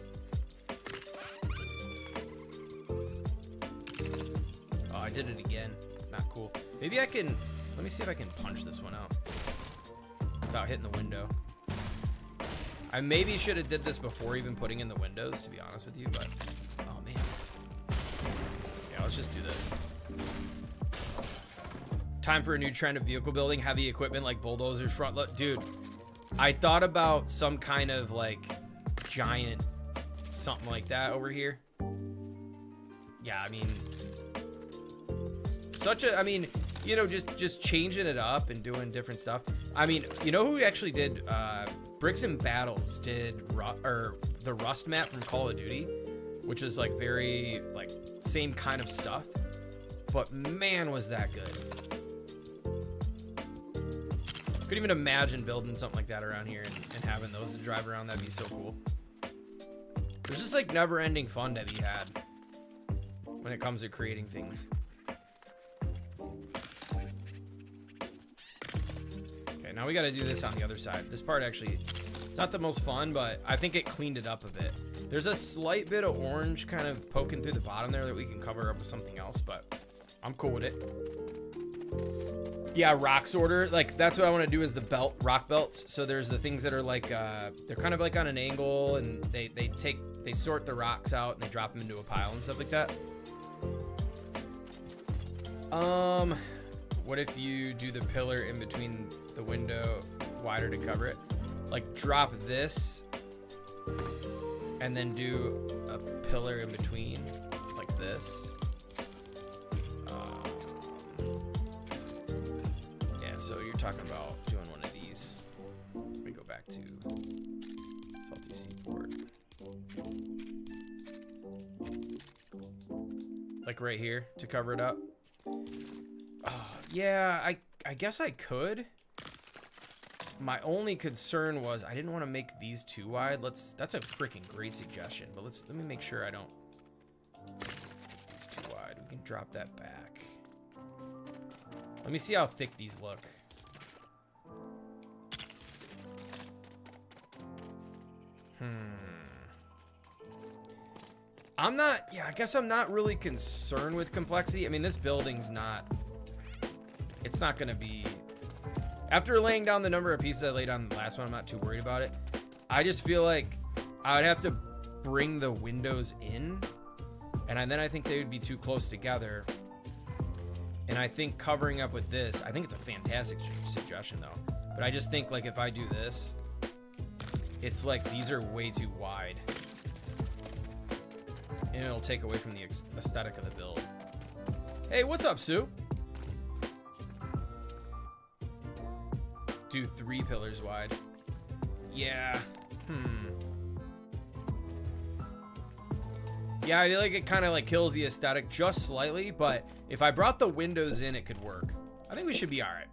S1: Oh, I did it again. Not cool. Maybe I can, let me see if I can punch this one out without hitting the window. I maybe should have did this before even putting in the windows, to be honest with you, but oh man. Yeah, let's just do this. Time for a new trend of vehicle building, heavy equipment like bulldozers, front load. Dude, I thought about some kind of like giant something like that over here. Yeah, I mean, you know, just changing it up and doing different stuff. I mean, you know who actually did Bricks and Battles did the Rust map from Call of Duty, which is like very like same kind of stuff, but man, was that good. Couldn't even imagine building something like that around here and having those to drive around. That'd be so cool. There's just like never ending fun to be had when it comes to creating things. Okay, now we got to do this on the other side. This part actually, it's not the most fun, but I think it cleaned it up a bit. There's a slight bit of orange kind of poking through the bottom there that we can cover up with something else, but I'm cool with it. Yeah, rock sorter. Like, that's what I want to do is the rock belts. So there's the things that are like, they're kind of like on an angle, and they sort the rocks out and they drop them into a pile and stuff like that. What if you do the pillar in between the window wider to cover it? Like, drop this and then do a pillar in between like this. Yeah, so you're talking about doing one of these. Let me go back to Salty Seaport. Like right here to cover it up. Yeah, I guess I could. My only concern was I didn't want to make these too wide. That's a freaking great suggestion, but let me make sure I don't make these too wide. We can drop that back. Let me see how thick these look. I guess I'm not really concerned with complexity. I mean, this building's not, it's not gonna be, after laying down the number of pieces I laid on the last one, I'm not too worried about it. I just feel like I would have to bring the windows in, and then I think they would be too close together. And I think covering up with this, I think it's a fantastic suggestion though. But I just think like if I do this, it's like these are way too wide. And it'll take away from the aesthetic of the build. Hey, what's up, Sue? Do 3 pillars wide. Yeah. Yeah, I feel like it kind of like kills the aesthetic just slightly, but if I brought the windows in, it could work. I think we should be all right.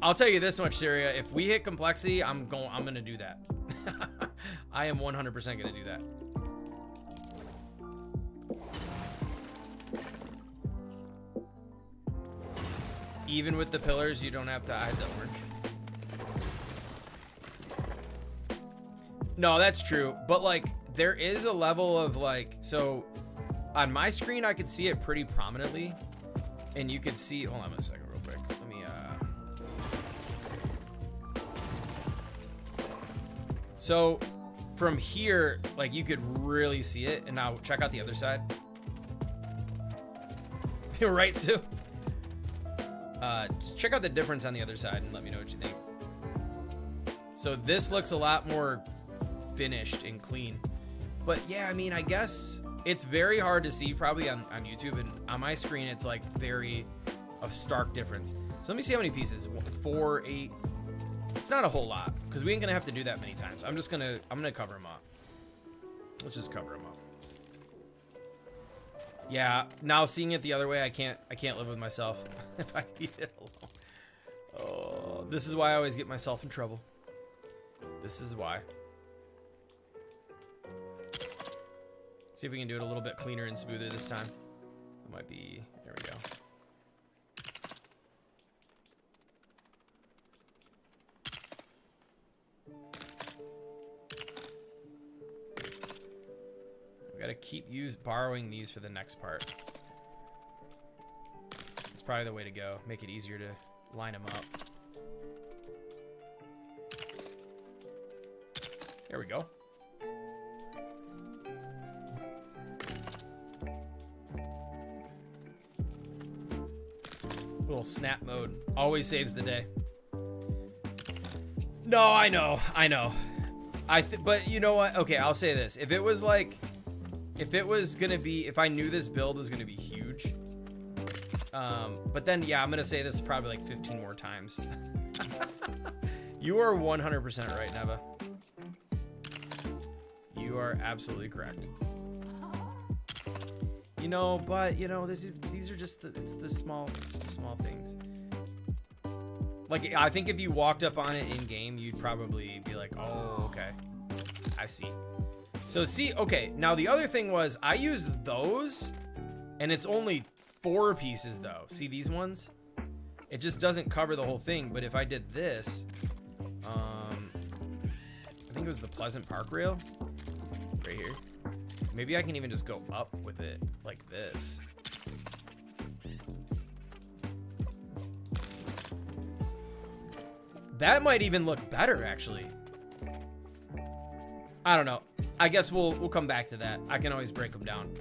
S1: I'll tell you this much, Syria. If we hit complexity, I'm gonna do that. I am 100% gonna do that. Even with the pillars, you don't have to hide the orange. No, that's true. But like, there is a level of like, so on my screen, I could see it pretty prominently. And you could see, hold on a second real quick. Let me, so from here, like you could really see it. And now check out the other side. You're right, Sue. Just check out the difference on the other side and let me know what you think. So this looks a lot more finished and clean. But yeah, I mean, I guess it's very hard to see probably on YouTube, and on my screen it's like very a stark difference. So let me see how many pieces. 4, 8. It's not a whole lot because we ain't gonna have to do that many times. I'm gonna cover them up. Let's just cover them up. Yeah, now seeing it the other way, I can't live with myself if I leave it alone. Oh, this is why I always get myself in trouble. This is why. See if we can do it a little bit cleaner and smoother this time. It might be, there we go. We gotta keep borrowing these for the next part. It's probably the way to go. Make it easier to line them up. There we go. Little snap mode always saves the day. No, I know. But you know what? Okay, I'll say this. If it was like, if I knew this build was gonna be huge, But then, yeah, I'm going to say this probably like 15 more times. You are 100% right, Neva. You are absolutely correct. You know, but, you know, these are just it's the small things. Like, I think if you walked up on it in game, you'd probably be like, oh, okay. I see. So see, okay, now the other thing was I used those and it's only 4 pieces though. See these ones? It just doesn't cover the whole thing. But if I did this, I think it was the Pleasant Park rail right here. Maybe I can even just go up with it like this. That might even look better, actually. I don't know. I guess we'll come back to that. I can always break them down.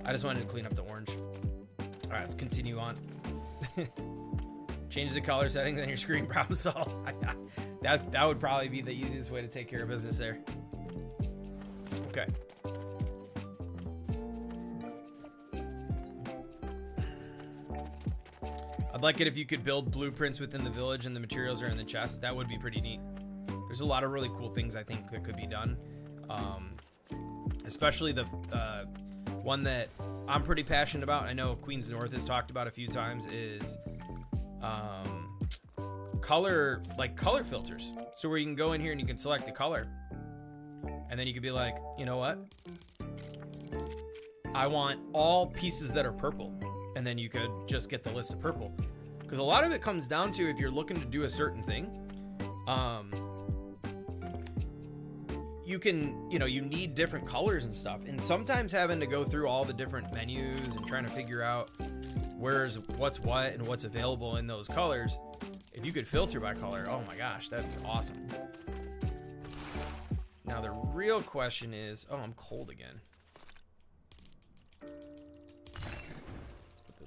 S1: I just wanted to clean up the orange. All right, let's continue on. Change the color settings on your screen, problem solved. That would probably be the easiest way to take care of business there. Okay. I'd like it if you could build blueprints within the village and the materials are in the chest. That would be pretty neat. There's a lot of really cool things I think that could be done. Especially the one that I'm pretty passionate about. I know Queens North has talked about a few times is color filters. So where you can go in here and you can select a color. And then you could be like, you know what? I want all pieces that are purple. And then you could just get the list of purple. Because a lot of it comes down to if you're looking to do a certain thing, you can, you know, you need different colors and stuff. And sometimes having to go through all the different menus and trying to figure out what's what and what's available in those colors. If you could filter by color, oh my gosh, that'd be awesome. Now the real question is, oh, I'm cold again.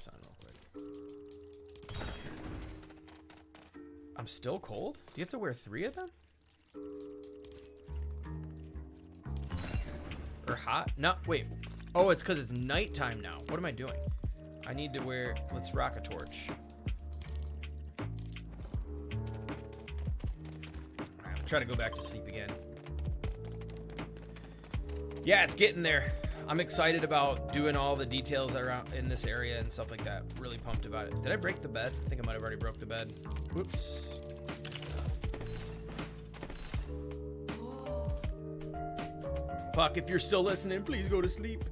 S1: On real quick. I'm still cold? Do you have to wear 3 of them? Or hot? No, wait. Oh, it's because it's nighttime now. What am I doing? I need to wear... Let's rock a torch. Alright, I'll try to go back to sleep again. Yeah, it's getting there. I'm excited about doing all the details around in this area and stuff like that. Really pumped about it. Did I break the bed? I think I might have already broke the bed. Whoops. Puck, if you're still listening, please go to sleep.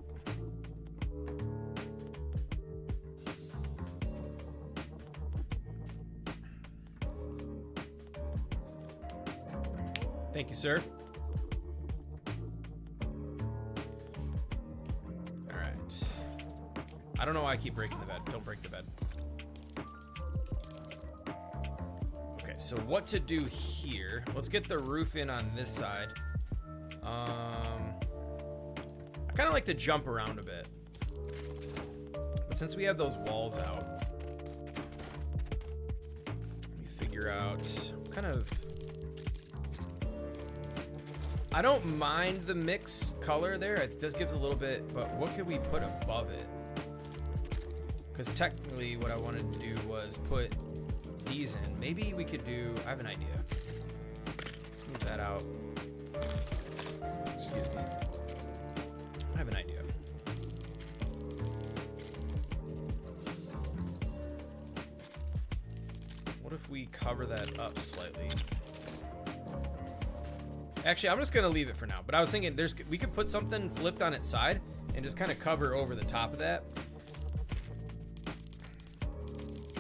S1: Thank you, sir. I don't know why I keep breaking the bed. Don't break the bed. Okay, so what to do here? Let's get the roof in on this side. I kind of like to jump around a bit. But since we have those walls out, let me figure out kind of... I don't mind the mix color there. It just gives a little bit, but what could we put above it? Because technically what I wanted to do was put these in. Maybe we could do, I have an idea. Let's move that out. Excuse me. I have an idea. What if we cover that up slightly? Actually, I'm just gonna leave it for now. But I was thinking we could put something flipped on its side and just kind of cover over the top of that.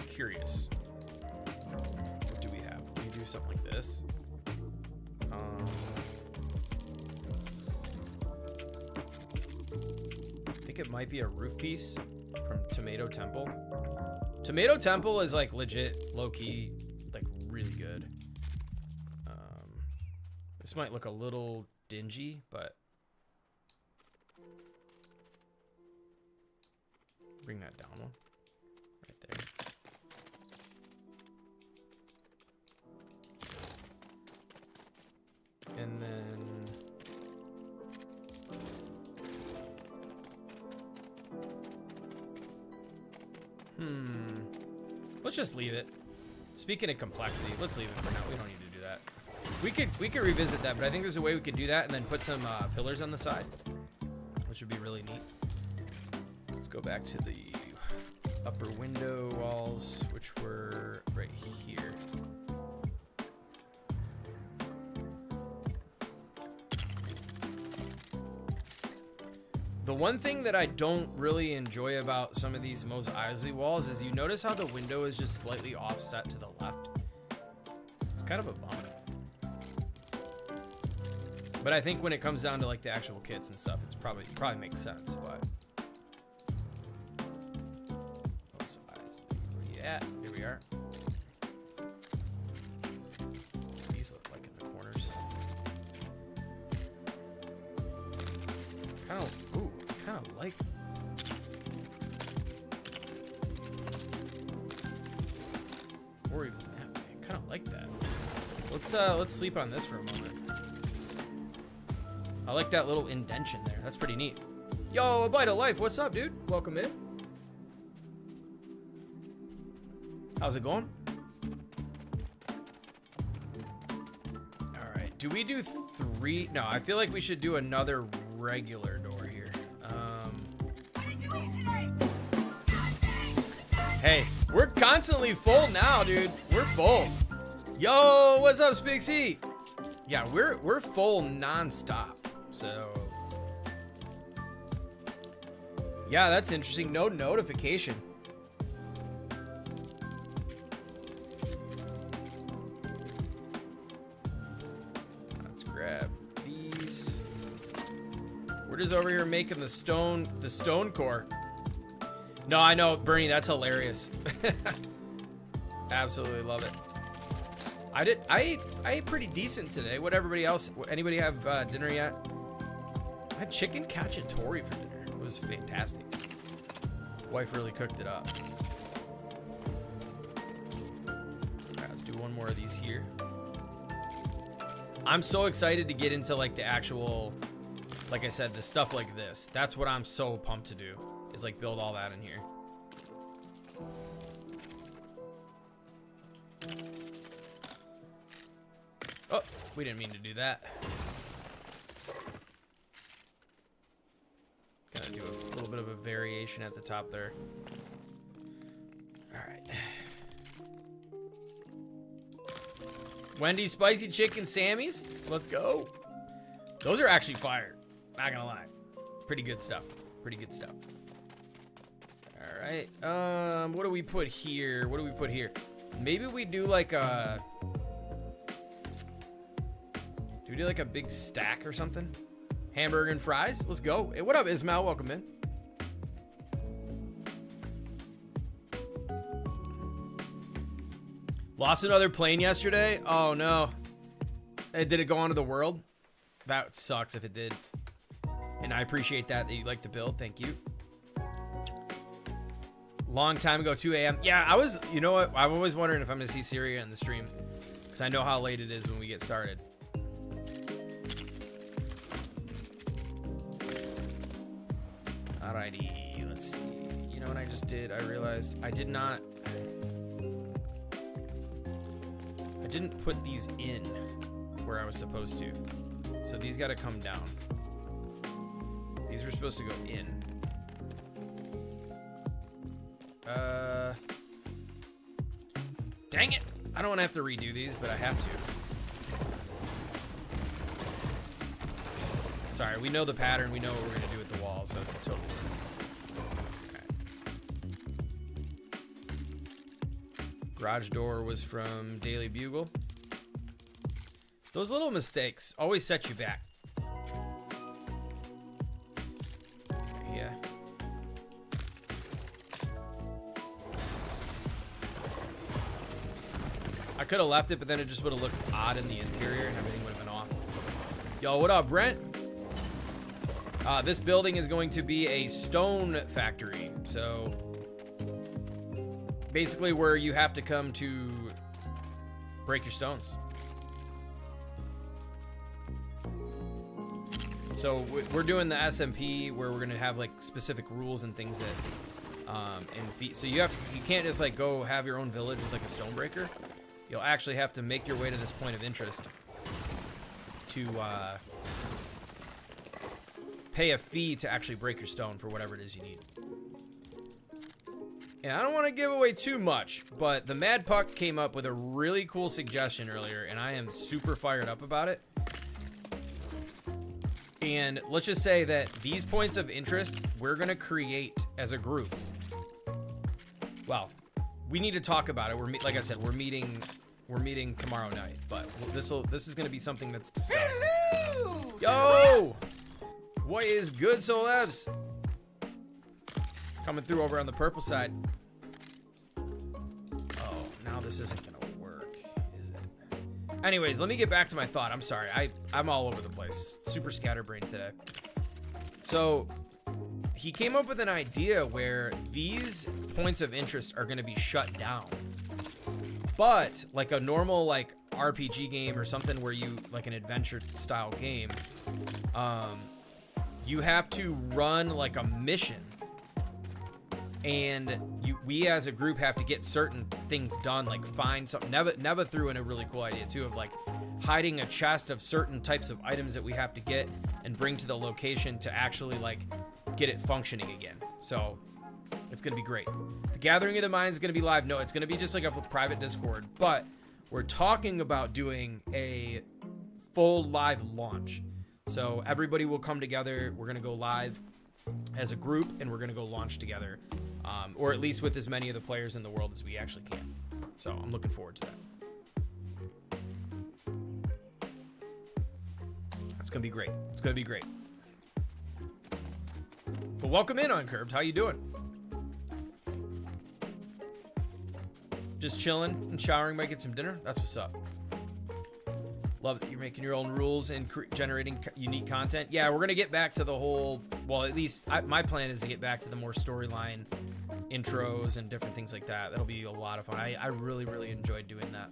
S1: Curious. What do we have? Can we do something like this? I think it might be a roof piece from Tomato Temple. Tomato Temple is like legit, low-key, like really good. This might look a little dingy, but bring that down one right there. And then Let's just leave it. Speaking of complexity, let's leave it for now. We don't need to do that. We could revisit that, but I think there's a way we could do that and then put some pillars on the side, which would be really neat. Let's go back to the upper window walls, which were right here. The one thing that I don't really enjoy about some of these Mos Eisley walls is you notice how the window is just slightly offset to the left. It's kind of a bummer. But I think when it comes down to like the actual kits and stuff, it's probably makes sense. But Mos Eisley, where you at? Here we are. These look like in the corners. Kind of like. Or even that way. Kind of like that. Let's sleep on this for a moment. I like that little indention there. That's pretty neat. Yo, a bite of life. What's up, dude? Welcome in. How's it going? All right. Do we do 3? No, I feel like we should do another regular door here. Hey, we're constantly full now, dude. We're full. Yo, what's up, Spixie? Yeah, we're full nonstop. So, yeah, that's interesting. No notification. Let's grab these. We're just over here making the stone core. No, I know, Bernie, that's hilarious. Absolutely love it. I ate pretty decent today. What everybody else? Anybody have dinner yet? I had chicken cacciatore for dinner. It was fantastic. Wife really cooked it up. All right, let's do one more of these here. I'm so excited to get into like the actual, like I said, the stuff like this. That's what I'm so pumped to do. Is like build all that in here. Oh, we didn't mean to do that. Gotta do a little bit of a variation at the top there. All right. Wendy's spicy chicken Sammy's. Let's go. Those are actually fire. Not gonna lie. Pretty good stuff. Pretty good stuff. All right. What do we put here? What do we put here? Maybe we do like a... Do we do like a big stack or something? Hamburger and fries? Let's go. Hey, what up, Ismail? Welcome in. Lost another plane yesterday? Oh, no. Did it go onto the world? That sucks if it did. And I appreciate that you like the build. Thank you. Long time ago, 2 a.m. Yeah, I was, you know what? I'm always wondering if I'm going to see Syria in the stream. Because I know how late it is when we get started. Alrighty, let's see. You know what I just did? I realized I didn't put these in where I was supposed to. So these got to come down. These were supposed to go in. Dang it! I don't want to have to redo these, but I have to. Sorry, we know the pattern. We know what we're going to do with the wall, so it's a total. Okay. Garage door was from Daily Bugle. Those little mistakes always set you back. Yeah. I could have left it, but then it just would have looked odd in the interior and everything would have been off. Yo, what up, Brent? This building is going to be a stone factory. So basically where you have to come to break your stones. So we're doing the SMP where we're going to have like specific rules and things that So you can't just like go have your own village with like a Stone Breaker. You'll actually have to make your way to this point of interest to pay a fee to actually break your stone for whatever it is you need. And I don't want to give away too much, but the Mad Puck came up with a really cool suggestion earlier, and I am super fired up about it. And let's just say that these points of interest we're going to create as a group. Well, we need to talk about it. Like I said, we're meeting tomorrow night, but this is going to be something that's discussed. Yo! What is good, Solebs? Coming through over on the purple side. Oh, now this isn't going to work, is it? Anyways, let me get back to my thought. I'm sorry. I'm all over the place. Super scatterbrained today. So he came up with an idea where these points of interest are going to be shut down. But like a normal like RPG game or something where you like an adventure style game, you have to run like a mission, and we as a group have to get certain things done, like find something. Neva threw in a really cool idea too of like hiding a chest of certain types of items that we have to get and bring to the location to actually like get it functioning again. So it's gonna be great. The Gathering of the Mind is gonna be live. No, it's gonna be just like a private Discord, but we're talking about doing a full live launch. So everybody will come together. We're gonna go live as a group, and we're gonna go launch together, or at least with as many of the players in the world as we actually can. So I'm looking forward to that. It's gonna be great. It's gonna be great. But welcome in, Uncurbed. How you doing? Just chilling and showering, might get some dinner. That's what's up. Love that you're making your own rules and generating unique content. Yeah, we're gonna get back to the whole. Well, at least my plan is to get back to the more storyline intros and different things like that. That'll be a lot of fun. I really enjoyed doing that.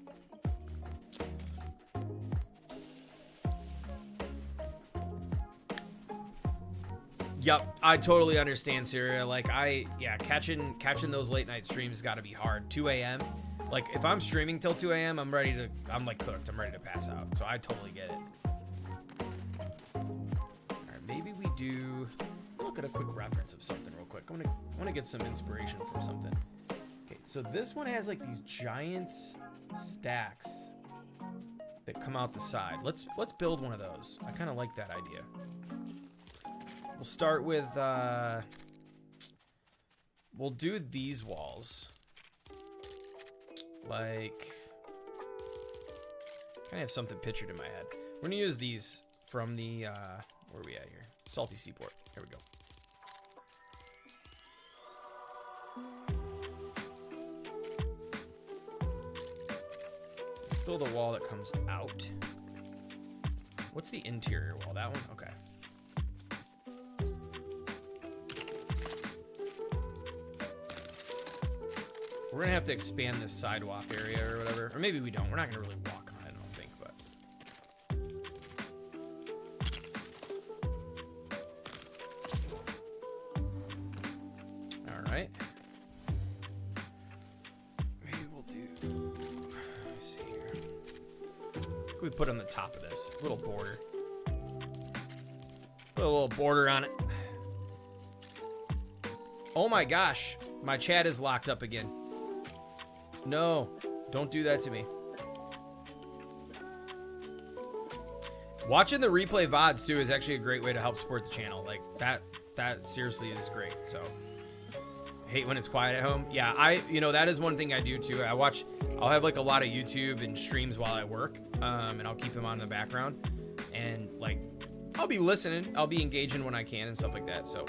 S1: Yep, I totally understand, Syria. Like catching those late night streams got to be hard. 2 a.m. Like if I'm streaming till 2 a.m., I'm like cooked. I'm ready to pass out. So I totally get it. All right, maybe we do. Look at a quick reference of something real quick. I want to get some inspiration from something. Okay, so this one has like these giant stacks that come out the side. Let's build one of those. I kind of like that idea. We'll start with, we'll do these walls. Like, kind of have something pictured in my head. We're gonna use these from the, where are we at here? Salty Seaport. Here we go. Let's build a wall that comes out. What's the interior wall? That one? Okay. We're gonna have to expand this sidewalk area or whatever. Or maybe we don't. We're not gonna really walk on it, I don't think, but. Alright. Maybe we'll do. Let me see here. What can we put on the top of this? A little border. Put a little border on it. Oh my gosh. My chat is locked up again. No, don't do that to me. Watching the replay VODs too is actually a great way to help support the channel. Like that seriously is great. So hate when it's quiet at home. Yeah, that is one thing I do too. I'll have like a lot of YouTube and streams while I work, and I'll keep them on in the background, and like I'll be listening, I'll be engaging when I can and stuff like that. So.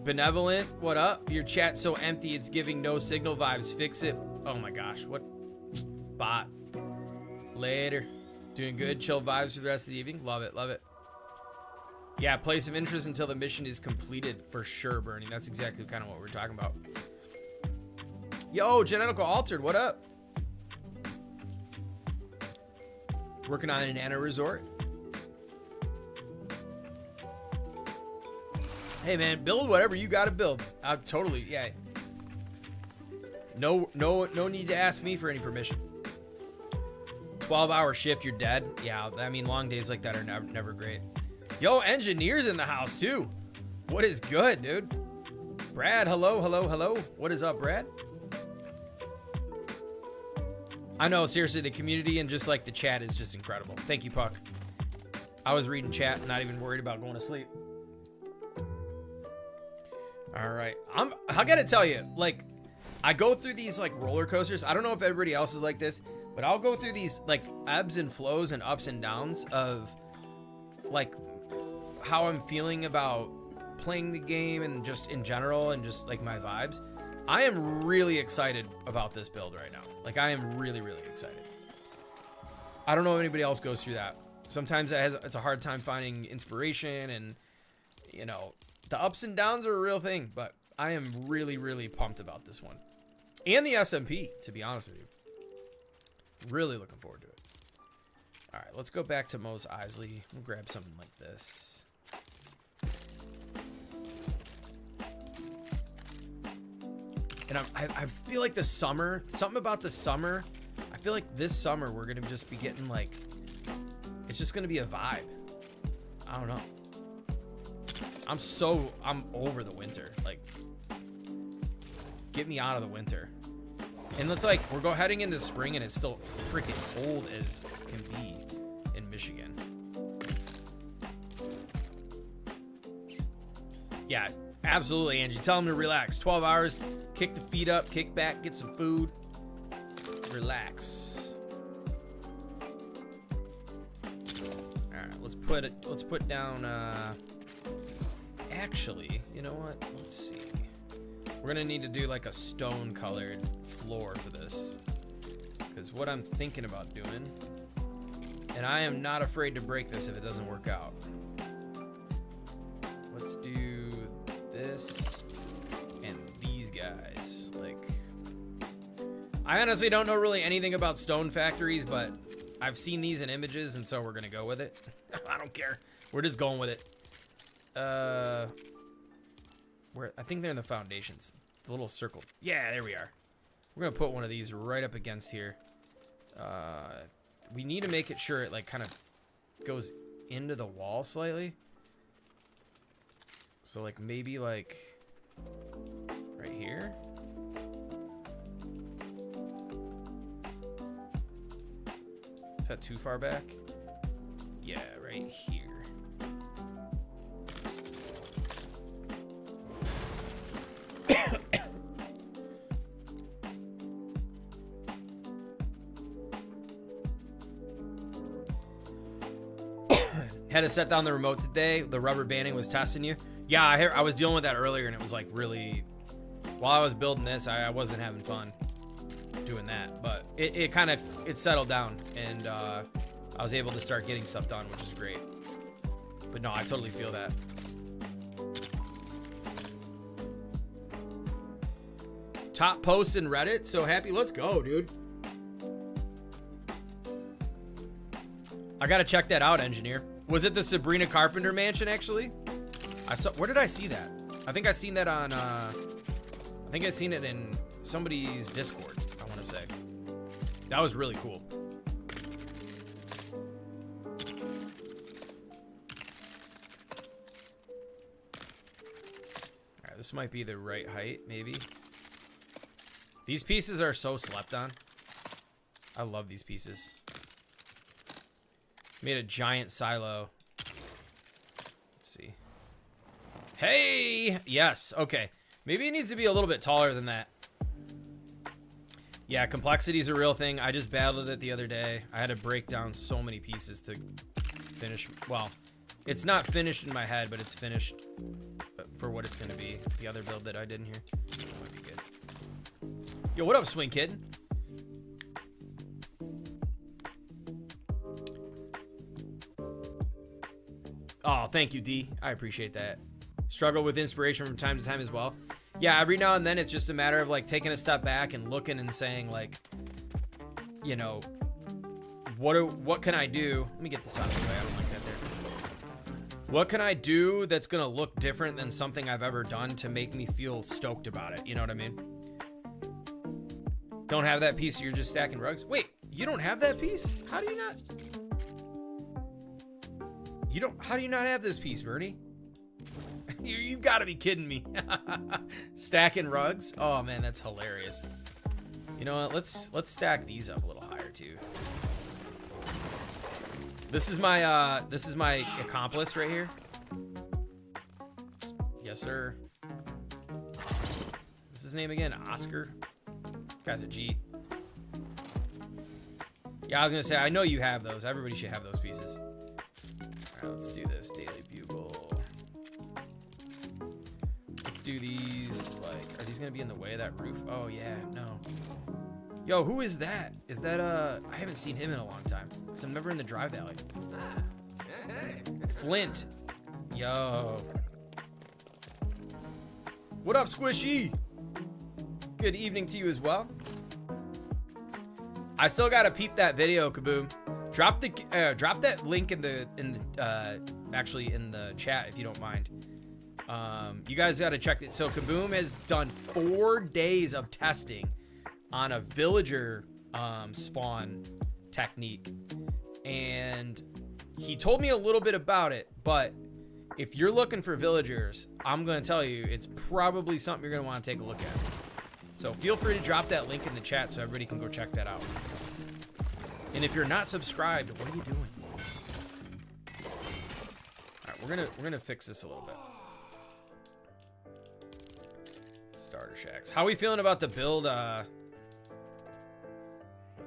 S1: Benevolent, what up? Your chat's so empty, it's giving no signal vibes. Fix it. Oh my gosh, what? Bot. Later. Doing good, chill vibes for the rest of the evening. Love it, love it. Yeah, place of interest until the mission is completed for sure, Bernie. That's exactly kind of what we're talking about. Yo, Genetical Altered, what up? Working on an Nano Resort. Hey man, build whatever you gotta build. Totally, yeah. No need to ask me for any permission. 12-hour shift, you're dead. Yeah, I mean, long days like that are never great. Yo, engineers in the house too. What is good, dude? Brad, hello. What is up, Brad? I know, seriously, the community and just like the chat is just incredible. Thank you, Puck. I was reading chat, not even worried about going to sleep. All right, I gotta tell you, like, I go through these like roller coasters. I don't know if everybody else is like this, but I'll go through these like ebbs and flows and ups and downs of like how I'm feeling about playing the game and just in general and just like my vibes. I am really excited about this build right now. Like, I am really excited. I don't know if anybody else goes through that. Sometimes it's a hard time finding inspiration, and you know, the ups and downs are a real thing, but I am really pumped about this one. And the SMP, to be honest with you. Really looking forward to it. All right, let's go back to Mos Eisley. We'll grab something like this. And I feel like the summer, something about the summer, I feel like this summer we're going to just be getting like, it's just going to be a vibe. I don't know. I'm over the winter. Like, get me out of the winter. And it's like, we're heading into spring and it's still freaking cold as can be in Michigan. Yeah, absolutely, Angie. Tell them to relax. 12 hours, kick the feet up, kick back, get some food. Relax. All right, let's put down, actually, you know what? Let's see. We're gonna need to do like a stone colored floor for this, because what I'm thinking about doing, and I am not afraid to break this if it doesn't work out. Let's do this and these guys. Like, I honestly don't know really anything about stone factories, but I've seen these in images, and so we're gonna go with it. I don't care. We're just going with it. Where I think they're in the foundations, the little circle. Yeah, there we are. We're gonna put one of these right up against here. We need to make it sure it like kind of goes into the wall slightly. So like maybe like right here. Is that too far back? Yeah, right here. Had to set down the remote today. The rubber banding was testing you. Yeah, I was dealing with that earlier, and it was like really, while I was building this, I wasn't having fun doing that, but it kind of settled down, and I was able to start getting stuff done, which is great. But no, I totally feel that. Top posts in Reddit, so happy. Let's go, dude. I gotta check that out, engineer. Was it the Sabrina Carpenter mansion, actually? Where did I see that? I think I seen that on, I think I seen it in somebody's Discord, I want to say. That was really cool. All right, this might be the right height, maybe. These pieces are so slept on. I love these pieces. Made a giant silo. Let's see. Hey! Yes, okay. Maybe it needs to be a little bit taller than that. Yeah, complexity is a real thing. I just battled it the other day. I had to break down so many pieces to finish. Well, it's not finished in my head, but it's finished for what it's going to be. The other build that I did in here. That might be good. Yo, what up, Swing Kid? Oh, thank you, D. I appreciate that. Struggle with inspiration from time to time as well. Yeah, every now and then it's just a matter of like taking a step back and looking and saying like, you know, what can I do? Let me get this out of the way. I don't like that there. What can I do that's gonna look different than something I've ever done to make me feel stoked about it? You know what I mean? Don't have that piece, you're just stacking rugs? Wait, you don't have that piece? How do you not? How do you not have this piece, Bernie? You've got to be kidding me. Stacking rugs? Oh man, that's hilarious. You know what? Let's stack these up a little higher too. This is my accomplice right here. Yes, sir. What's his name again? Oscar. Guy's a G. Yeah, I was gonna say, I know you have those. Everybody should have those pieces. All right, let's do this. Daily Bugle. Let's do these. Like, are these gonna be in the way of that roof? Oh yeah, no. Yo, who is that? Is that I haven't seen him in a long time because I'm never in the drive alley. Flint. Yo. What up, Squishy? Good evening to you as well. I still gotta peep that video, Kaboom. Drop that link in the actually in the chat if you don't mind. You guys gotta check it. So Kaboom has done 4 days of testing on a villager spawn technique, and he told me a little bit about it, but if you're looking for villagers, I'm gonna tell you it's probably something you're gonna want to take a look at. So feel free to drop that link in the chat so everybody can go check that out. And if you're not subscribed, what are you doing? All right, we're gonna fix this a little bit. Starter shacks. How are we feeling about the build? Let's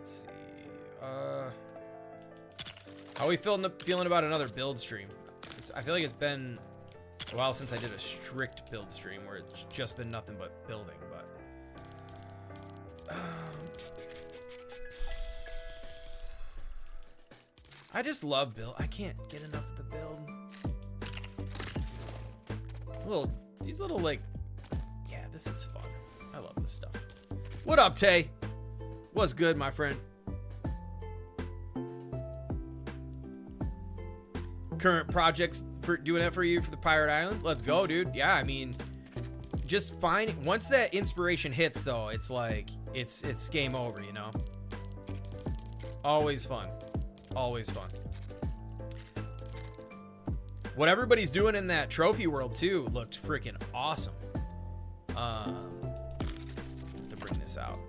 S1: see. How are we feeling about another build stream? I feel like it's been a while since I did a strict build stream where it's just been nothing but building, but. I just love build. I can't get enough of the build. These little like, yeah, this is fun. I love this stuff. What up, Tay? What's good, my friend? Current projects for doing that for you for the Pirate Island. Let's go, dude. Yeah, I mean, just find once that inspiration hits, though, it's like it's game over, you know. Always fun. Always fun. What everybody's doing in that trophy world too looked freaking awesome. To bring this out,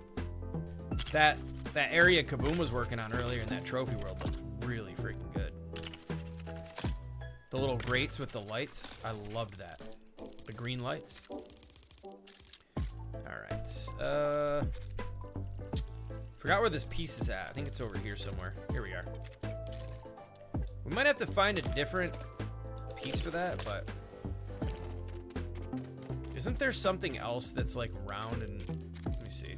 S1: that area Kaboom was working on earlier in that trophy world looked really freaking good. The little grates with the lights, I loved that. The green lights. All right. Forgot where this piece is at. I think it's over here somewhere. Here we are. We might have to find a different piece for that, but isn't there something else that's like round and let me see.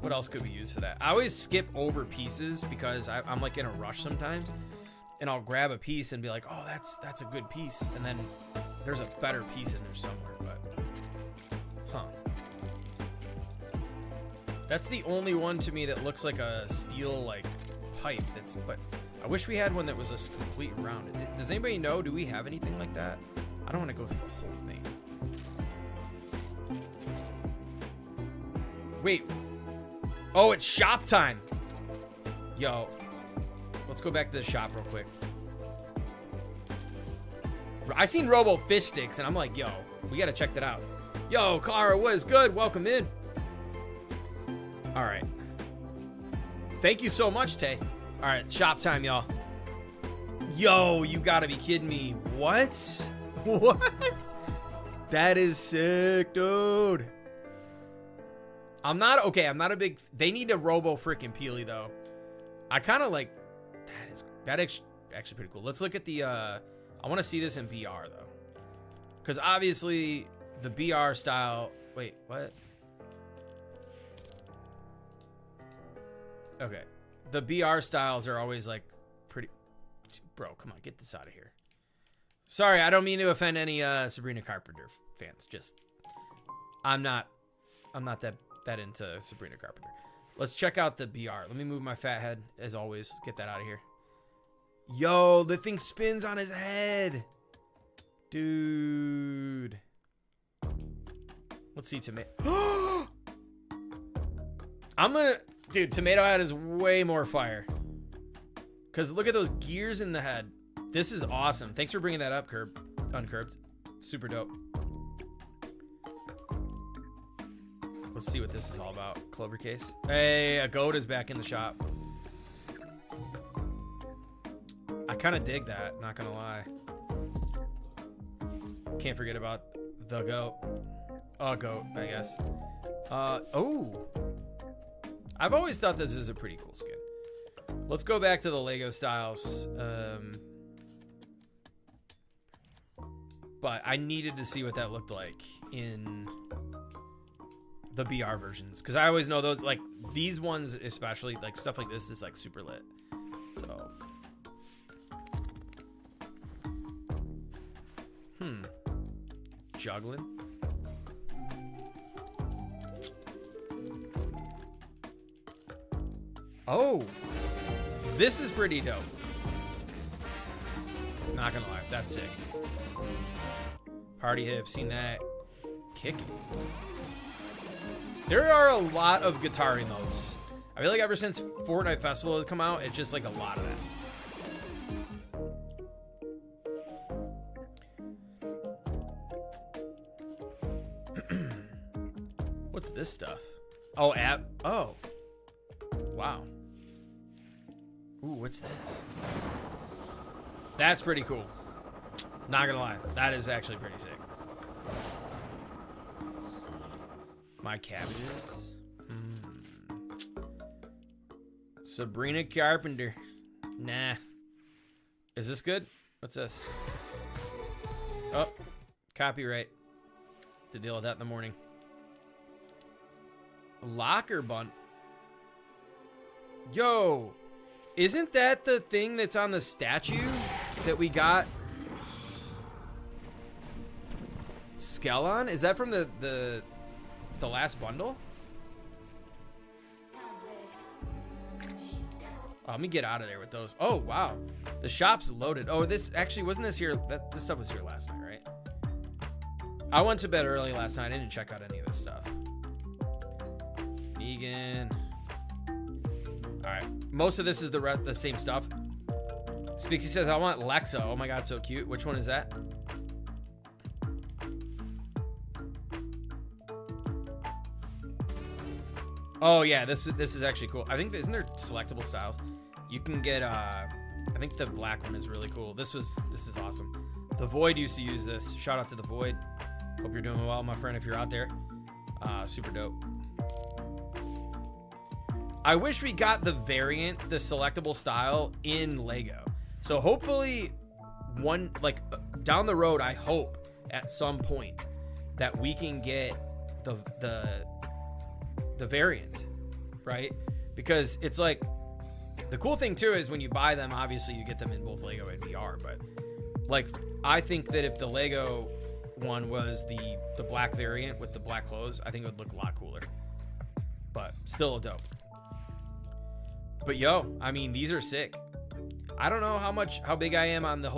S1: What else could we use for that? I always skip over pieces because I'm like in a rush sometimes, and I'll grab a piece and be like, oh, that's a good piece, and then there's a better piece in there somewhere, but that's the only one to me that looks like a steel like pipe. But I wish we had one that was a complete round. Does anybody know? Do we have anything like that? I don't want to go through the whole thing. Wait. Oh, it's shop time. Yo, let's go back to the shop real quick. I seen Robo Fish Sticks, and I'm like, yo, we got to check that out. Yo, Clara, what is good? Welcome in. All right. Thank you so much, Tay. All right, shop time, y'all. Yo, you gotta be kidding me. What? What? That is sick, dude. I'm not a big, they need a Robo freaking Peely though. I kind of like, that is actually pretty cool. Let's look at the, I want to see this in BR though. Because obviously the BR style, wait, what? Okay. The BR styles are always like pretty, bro, come on, get this out of here. Sorry, I don't mean to offend any Sabrina Carpenter fans. Just, I'm not that into Sabrina Carpenter. Let's check out the BR. Let me move my fat head as always. Get that out of here. Yo, the thing spins on his head. Dude. Let's see tomato. Dude, tomato head is way more fire. Because look at those gears in the head. This is awesome. Thanks for bringing that up, Uncurbed. Super dope. Let's see what this is all about. Clover case. Hey, a goat is back in the shop. I kind of dig that, not gonna lie. Can't forget about the goat. Oh, goat, I guess. Oh. I've always thought this is a pretty cool skin. Let's go back to the Lego styles. But I needed to see what that looked like in the BR versions. Because I always know those, like, these ones especially, like, stuff like this is, like, super lit. So. Juggling. Oh. This is pretty dope. Not gonna lie, that's sick. Party hip, seen that. Kicking. There are a lot of guitar emotes. I feel like ever since Fortnite Festival has come out, it's just like a lot of that. What's this stuff? Oh, oh. Wow. Ooh, what's this? That's pretty cool. Not gonna lie, that is actually pretty sick. My cabbages. Sabrina Carpenter. Nah. Is this good? What's this? Oh, copyright. To deal with that in the morning. Locker bun. Yo, isn't that the thing that's on the statue that we got Skell on? Is that from the last bundle? Oh, let me get out of there with those. Oh, wow. The shop's loaded. Oh, this actually wasn't this here. This stuff was here last night, right? I went to bed early last night. I didn't check out any of this stuff. Negan. All right. Most of this is the same stuff. Spixie says, I want Lexa. Oh my God, so cute. Which one is that? Oh yeah, this is actually cool. I think, isn't there selectable styles? You can get I think the black one is really cool. This is awesome. The Void used to use this. Shout out to the Void. Hope you're doing well, my friend, if you're out there. Super dope. I wish we got the variant, the selectable style in Lego. So hopefully down the road, I hope at some point that we can get the variant, right? Because it's like, the cool thing too is when you buy them, obviously you get them in both Lego and VR, but like, I think that if the Lego one was the black variant with the black clothes, I think it would look a lot cooler, but still a dope. But yo, I mean, these are sick. I don't know how big I am on the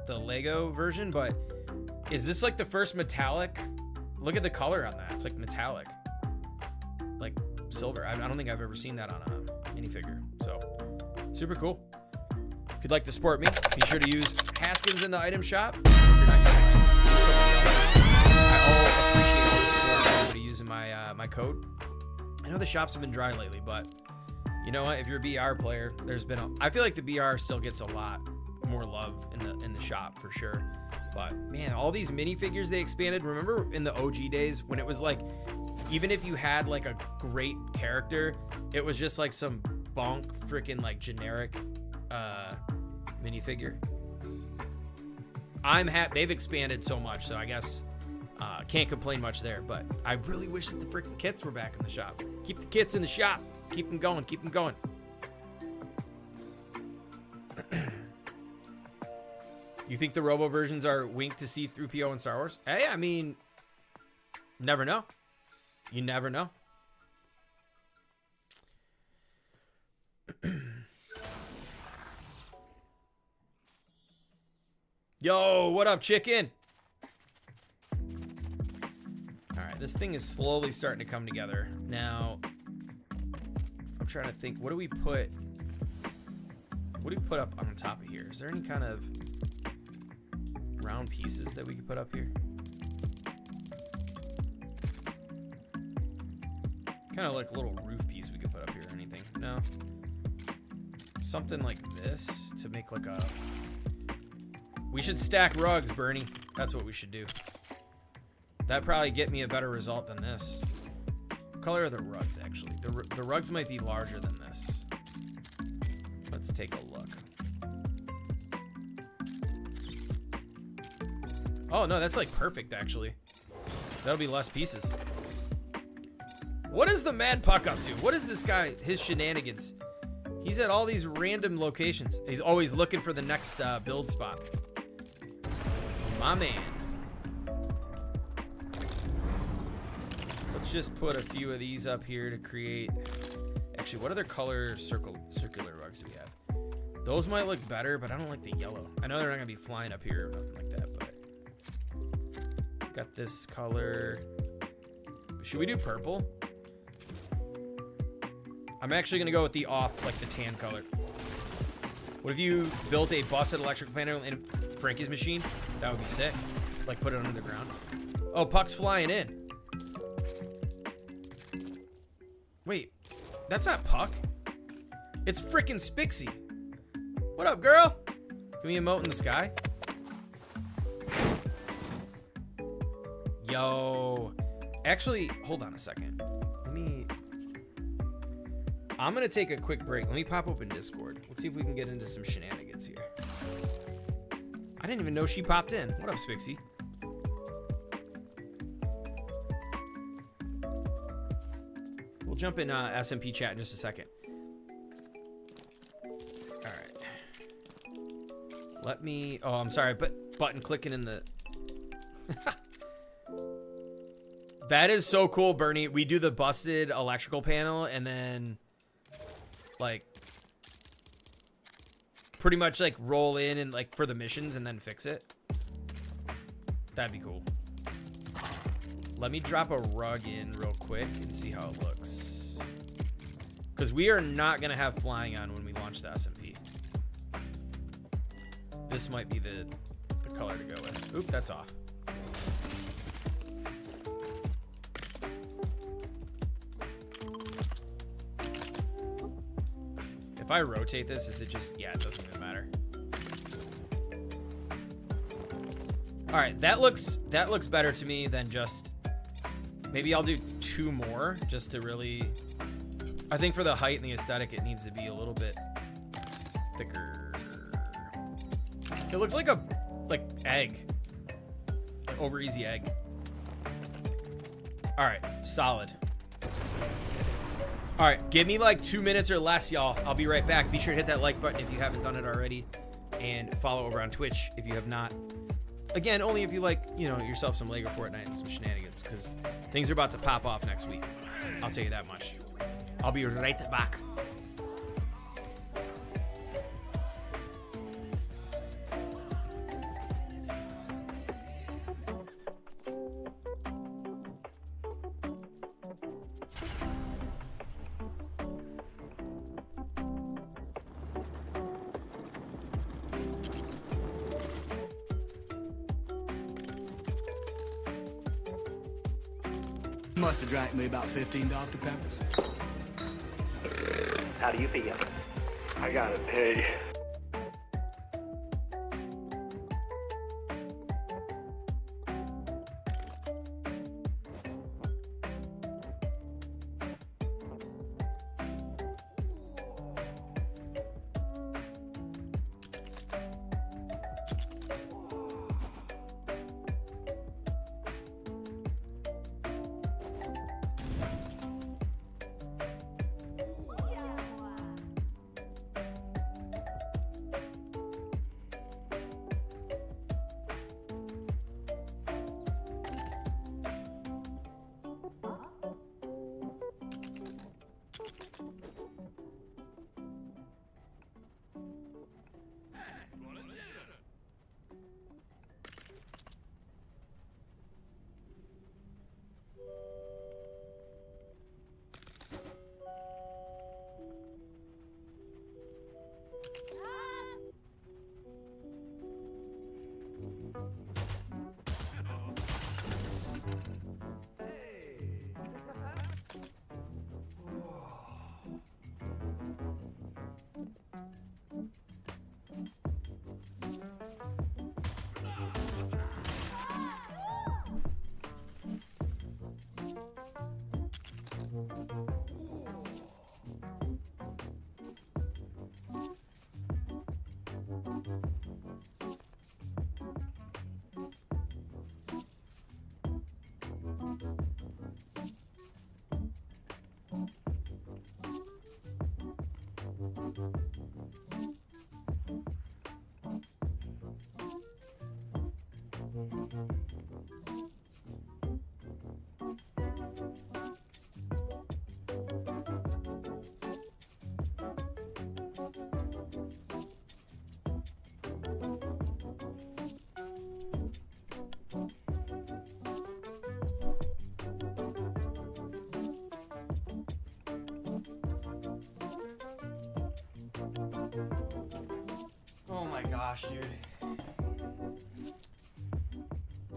S1: Lego version, but is this like the first metallic? Look at the color on that. It's like metallic, like silver. I don't think I've ever seen that on a minifigure. So super cool. If you'd like to support me, be sure to use Haskins in the item shop. If you're not using I appreciate all the support. Everybody using my code. I know the shops have been dry lately, but you know what? If you're a BR player, I feel like the BR still gets a lot more love in the shop for sure. But man, all these minifigures they expanded. Remember in the OG days when it was like, even if you had like a great character, it was just like some bonk freaking like generic minifigure. I'm happy they've expanded so much, so I guess can't complain much there. But I really wish that the freaking kits were back in the shop. Keep the kits in the shop. Keep them going. Keep them going. You think the Robo versions are wink to C-3PO in Star Wars? Hey, I mean, never know. You never know. Yo, what up, chicken? All right, this thing is slowly starting to come together. Now, I'm trying to think, what do we put up on top of here? Is there any kind of round pieces that we could put up here? Kind of like a little roof piece we could put up here or anything. No? Something like this to make like a... We should stack rugs, Bernie. That's what we should do. That'd probably get me a better result than this. What color are the rugs, actually? The rugs might be larger than this. Let's take a look. Oh, no, that's like perfect, actually. That'll be less pieces. What is the Mad Puck up to? What is this guy, his shenanigans? He's at all these random locations. He's always looking for the next build spot. My man. Let's just put a few of these up here to create... Actually, what other color circular rugs do we have? Those might look better, but I don't like the yellow. I know they're not going to be flying up here or nothing like that, but... Got this color. Should we do purple? I'm actually going to go with the off, like the tan color. What if you built a busted electrical panel in Frankie's machine? That would be sick. Like put it under the ground. Oh, Puck's flying in. Wait, that's not Puck. It's freaking Spixie. What up, girl? Can we emote in the sky? Yo. Actually, hold on a second. I'm going to take a quick break. Let me pop open Discord. Let's see if we can get into some shenanigans here. I didn't even know she popped in. What up, Spixie? We'll jump in SMP chat in just a second. All right. Let me... Oh, I'm sorry. But button clicking in the... That is so cool, Bernie. We do the busted electrical panel and then... like pretty much like roll in and like for the missions and then fix it. That'd be cool. Let me drop a rug in real quick and see how it looks, because we are not gonna have flying on when we launch the SMP. This might be the color to go with. Oop, that's off. If I rotate this, is it just... Yeah, it doesn't even matter. All right, that looks better to me than just... Maybe I'll do 2 more just to really... I think for the height and the aesthetic, it needs to be a little bit thicker. It looks like a egg. Like over easy egg. All right, solid. All right, give me like 2 minutes or less, y'all. I'll be right back. Be sure to hit that like button if you haven't done it already, and follow over on Twitch if you have not. Again, only if you like, you know, yourself some Lego Fortnite and some shenanigans, because things are about to pop off next week. I'll tell you that much. I'll be right back.
S3: Must have drank me about 15 Dr. Peppers.
S4: How do you feel?
S5: I gotta pee.
S1: gosh, dude.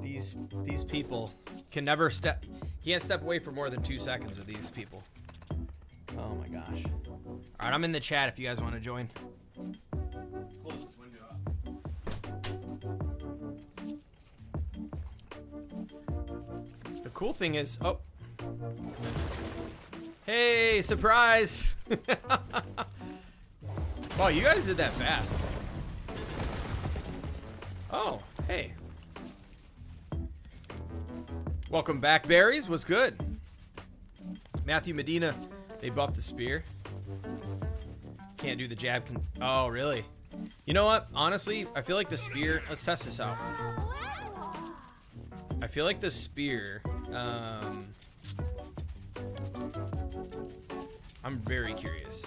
S1: These people can never can't step away for more than 2 seconds with these people. Oh my gosh. All right, I'm in the chat if you guys want to join. Close this window up. The cool thing is, oh. Hey, surprise. Wow, you guys did that fast. Oh, hey. Welcome back, Berries. What's good? Matthew Medina, they buffed the spear. Can't do the jab. Oh, really? You know what? Honestly, I feel like the spear... Let's test this out. I feel like the spear... I'm very curious.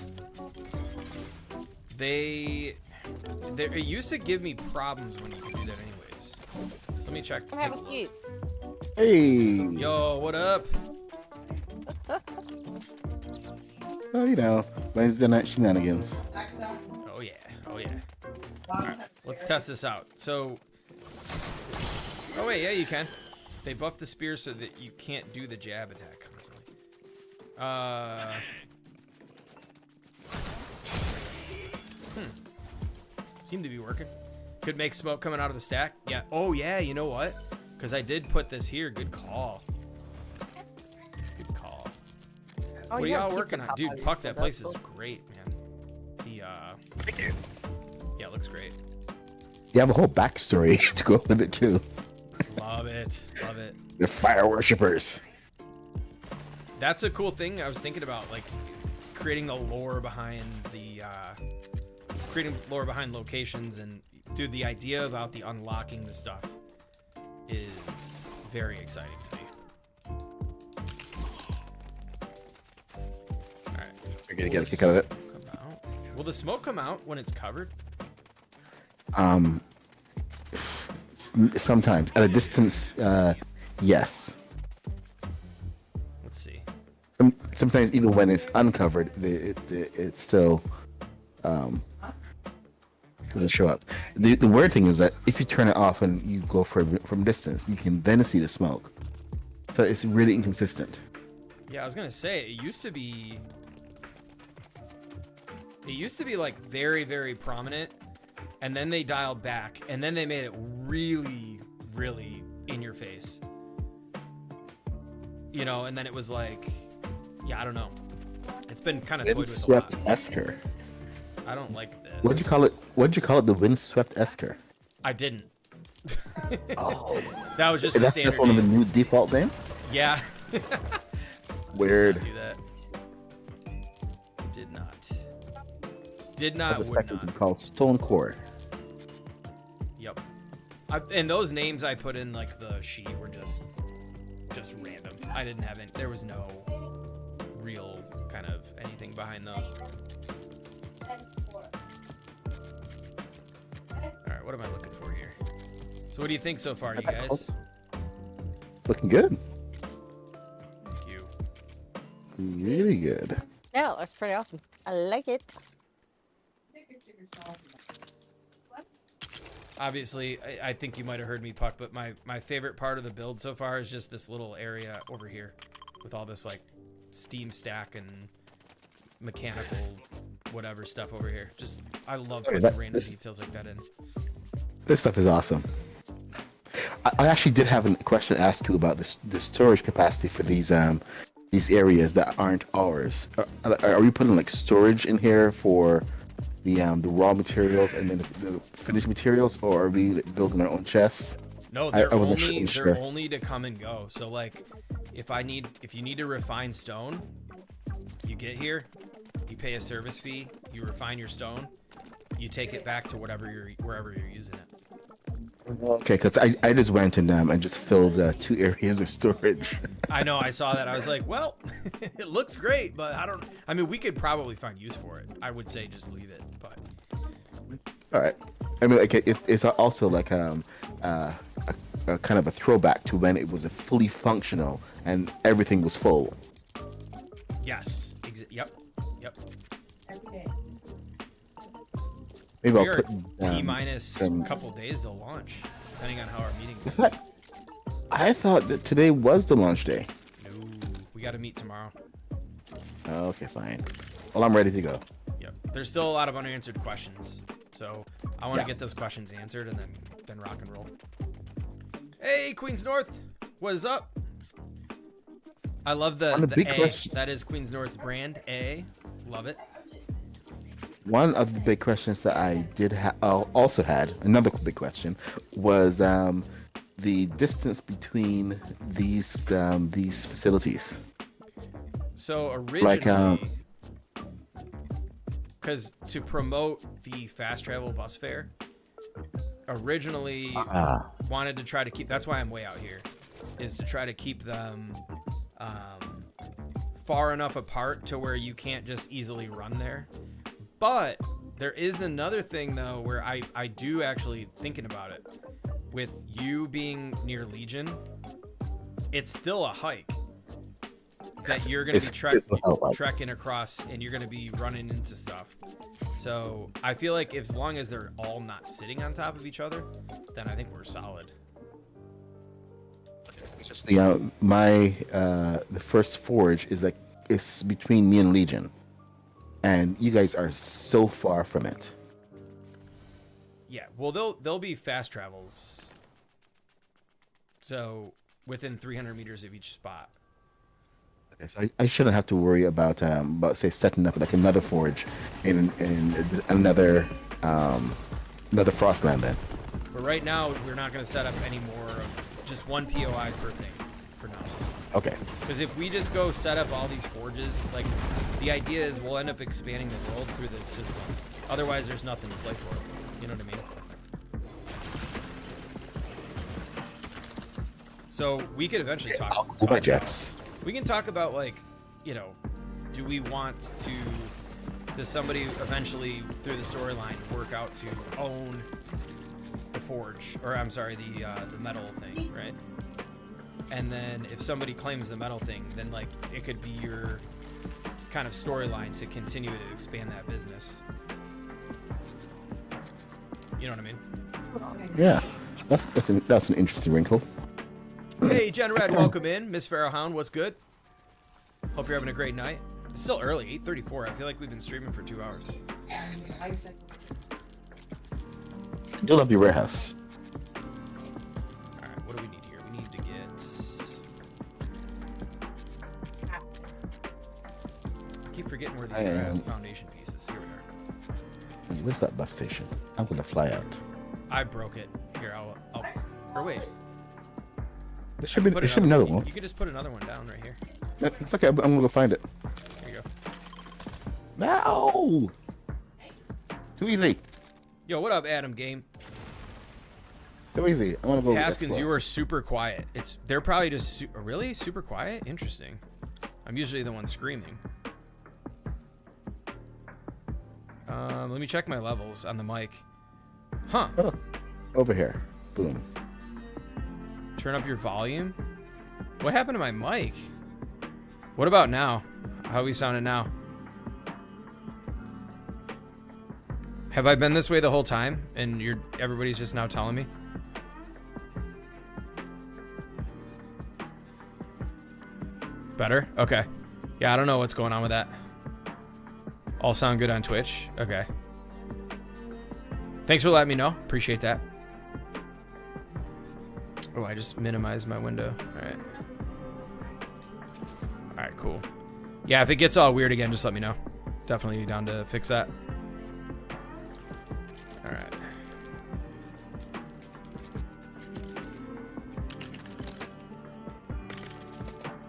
S1: It used to give me problems when you could do that anyways. So let me check.
S6: I'm having cute.
S7: Hey.
S1: Yo, what up?
S7: Oh, you know, Wednesday night shenanigans.
S1: Oh yeah, oh yeah. All right, let's test this out. So, oh wait, yeah, you can. They buffed the spear so that you can't do the jab attack constantly. Seemed to be working. Could make smoke coming out of the stack. Yeah. Oh yeah, you know what? Because I did put this here. Good call. Good call.
S6: Oh,
S1: What are y'all working on? Dude, Puck, that place is great, man.
S7: Thank you.
S1: Yeah, it looks great.
S7: You have a whole backstory to go with it too.
S1: Love it. Love it.
S7: They're fire worshippers.
S1: That's a cool thing I was thinking about, like creating the lore behind locations, and dude, the idea about the unlocking the stuff is very exciting to me. All right,
S7: You're gonna get a kick out of it.
S1: Will the smoke come out when it's covered?
S7: Sometimes at a distance, yes.
S1: Let's see.
S7: Sometimes even when it's uncovered, it still doesn't show up. The weird thing is that if you turn it off and you go from distance, you can then see the smoke. So it's really inconsistent.
S1: Yeah, I was gonna say it used to be like very, very prominent, and then they dialed back, and then they made it really, really in your face. You know, and then it was like, yeah, I don't know. It's been kind of toyed with a lot.
S7: Windswept Esker.
S1: I don't like this.
S7: What'd you call it? What'd you call it? The windswept Esker.
S1: I didn't.
S7: Oh,
S1: That was just a
S7: that's
S1: standard
S7: one of the
S1: name.
S7: new default name.
S1: Yeah.
S7: Weird.
S1: Do that. Did not. Did
S7: I
S1: not.
S7: was
S1: Would
S7: expecting to
S1: not.
S7: be called Stone Core.
S1: Yep. And those names I put in like the sheet were just random. I didn't have any. There was no real kind of anything behind those. All right, what am I looking for here? So what do you think so far, you guys?
S7: It's looking good.
S1: Thank you.
S7: Really good.
S6: Yeah, that's pretty awesome. I like it.
S1: Obviously, I think you might have heard me, Puck, but my favorite part of the build so far is just this little area over here with all this like steam stack and mechanical whatever stuff over here. Just, I love putting random details like that in.
S7: This stuff is awesome. I actually did have a question to ask you about the storage capacity for these areas that aren't ours. Are we putting like storage in here for the raw materials and then the finished materials, or are we building our own chests?
S1: No, they're
S7: I wasn't
S1: only
S7: sure.
S1: they're only to come and go. So like, if you need to refine stone, you get here, you pay a service fee, you refine your stone, you take it back to wherever you're using it.
S7: Okay, because I just went and just filled 2 areas with storage.
S1: I know, I saw that. I was like, well, it looks great, but I mean, we could probably find use for it. I would say just leave it, but.
S7: All right. I mean, like it's also like a kind of a throwback to when it was a fully functional and everything was full.
S1: Yes. Yep.
S7: Maybe
S1: We
S7: I'll
S1: are
S7: put
S1: T minus
S7: some.
S1: a couple days to launch, depending on how our meeting goes.
S7: I thought that today was the launch day.
S1: No, we got to meet tomorrow.
S7: Okay, fine. Well, I'm ready to go.
S1: Yep. There's still a lot of unanswered questions, so I want to
S7: Yeah.
S1: get those questions answered and then rock and roll. Hey, Queens North, what is up? I love
S7: On
S1: the
S7: the big
S1: A.
S7: question-
S1: That is Queens North's brand. A, love it.
S7: One of the big questions that I also had, another big question, was the distance between these facilities.
S1: So
S7: Like,
S1: originally, because to promote the fast travel bus fare, originally wanted to try to keep. That's why I'm way out here, is to try to keep them far enough apart to where you can't just easily run there. But there is another thing though where I do actually thinking about it. With you being near Legion, it's still a hike that you're going to be trekking across, and you're going to be running into stuff. So I feel like as long as they're all not sitting on top of each other, then I think we're solid.
S7: It's just the the first forge is like it's between me and Legion, and you guys are so far from it.
S1: Yeah, well, they'll be fast travels. So within 300 meters of each spot.
S7: Okay, so I shouldn't have to worry about say setting up like another forge in another Frostland then.
S1: But right now, we're not going to set up any more of just one POI per thing for now.
S7: Okay.
S1: Because if we just go set up all these forges, like the idea is we'll end up expanding the world through the system. Otherwise, there's nothing to play for. You know what I mean? So we could eventually talk.
S7: My jets.
S1: We can talk about, like, you know, do we want to? Does somebody eventually through the storyline work out to own the forge, or I'm sorry, the metal thing, right? And then if somebody claims the metal thing, then like it could be your kind of storyline to continue to expand that business. You know what I mean?
S7: Yeah, that's an interesting wrinkle.
S1: Hey, Jen Red, welcome in. Miss Pharaohhound, what's good? Hope you're having a great night. It's still early, 8:34. I feel like we've been streaming for 2 hours.
S7: Do love your warehouse.
S1: All right, what do we need here? We need to get. I keep forgetting where these are foundation pieces. Here we are.
S7: Where's that bus station? I'm gonna fly out.
S1: I broke it. Here, I'll. Or wait.
S7: There should be another one.
S1: You could just put another one down right here.
S7: It's okay. I'm gonna go find it.
S1: Here you go.
S7: No. Too easy.
S1: Yo, what up, Adam Game?
S7: Too easy. I wanna go.
S1: Haskins, you are super quiet. They're probably just really super quiet. Interesting. I'm usually the one screaming. Let me check my levels on the mic. Huh.
S7: Oh, over here. Boom.
S1: Turn up your volume. What happened to my mic? What about now? How are we sounding now? Have I been this way the whole time and everybody's just now telling me? Better? Okay. Yeah, I don't know what's going on with that. All sound good on Twitch? Okay. Thanks for letting me know. Appreciate that. Oh, I just minimized my window. Alright. Alright, cool. Yeah, if it gets all weird again, just let me know. Definitely down to fix that. Alright.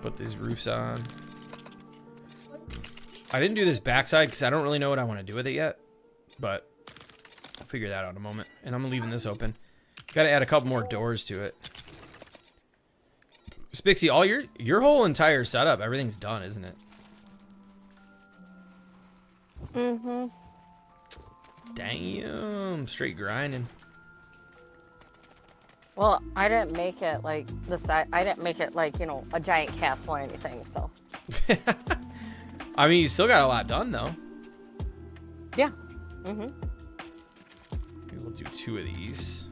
S1: Put these roofs on. I didn't do this backside because I don't really know what I want to do with it yet. But I'll figure that out in a moment. And I'm leaving this open. Gotta add a couple more doors to it. Spixie, all your whole entire setup, everything's done, isn't it?
S6: Mm-hmm.
S1: Damn, straight grinding.
S6: Well, I didn't make it like the side. I didn't make it like, you know, a giant castle or anything. So.
S1: I mean, you still got a lot done though.
S6: Yeah. Mm-hmm.
S1: do 2 of these.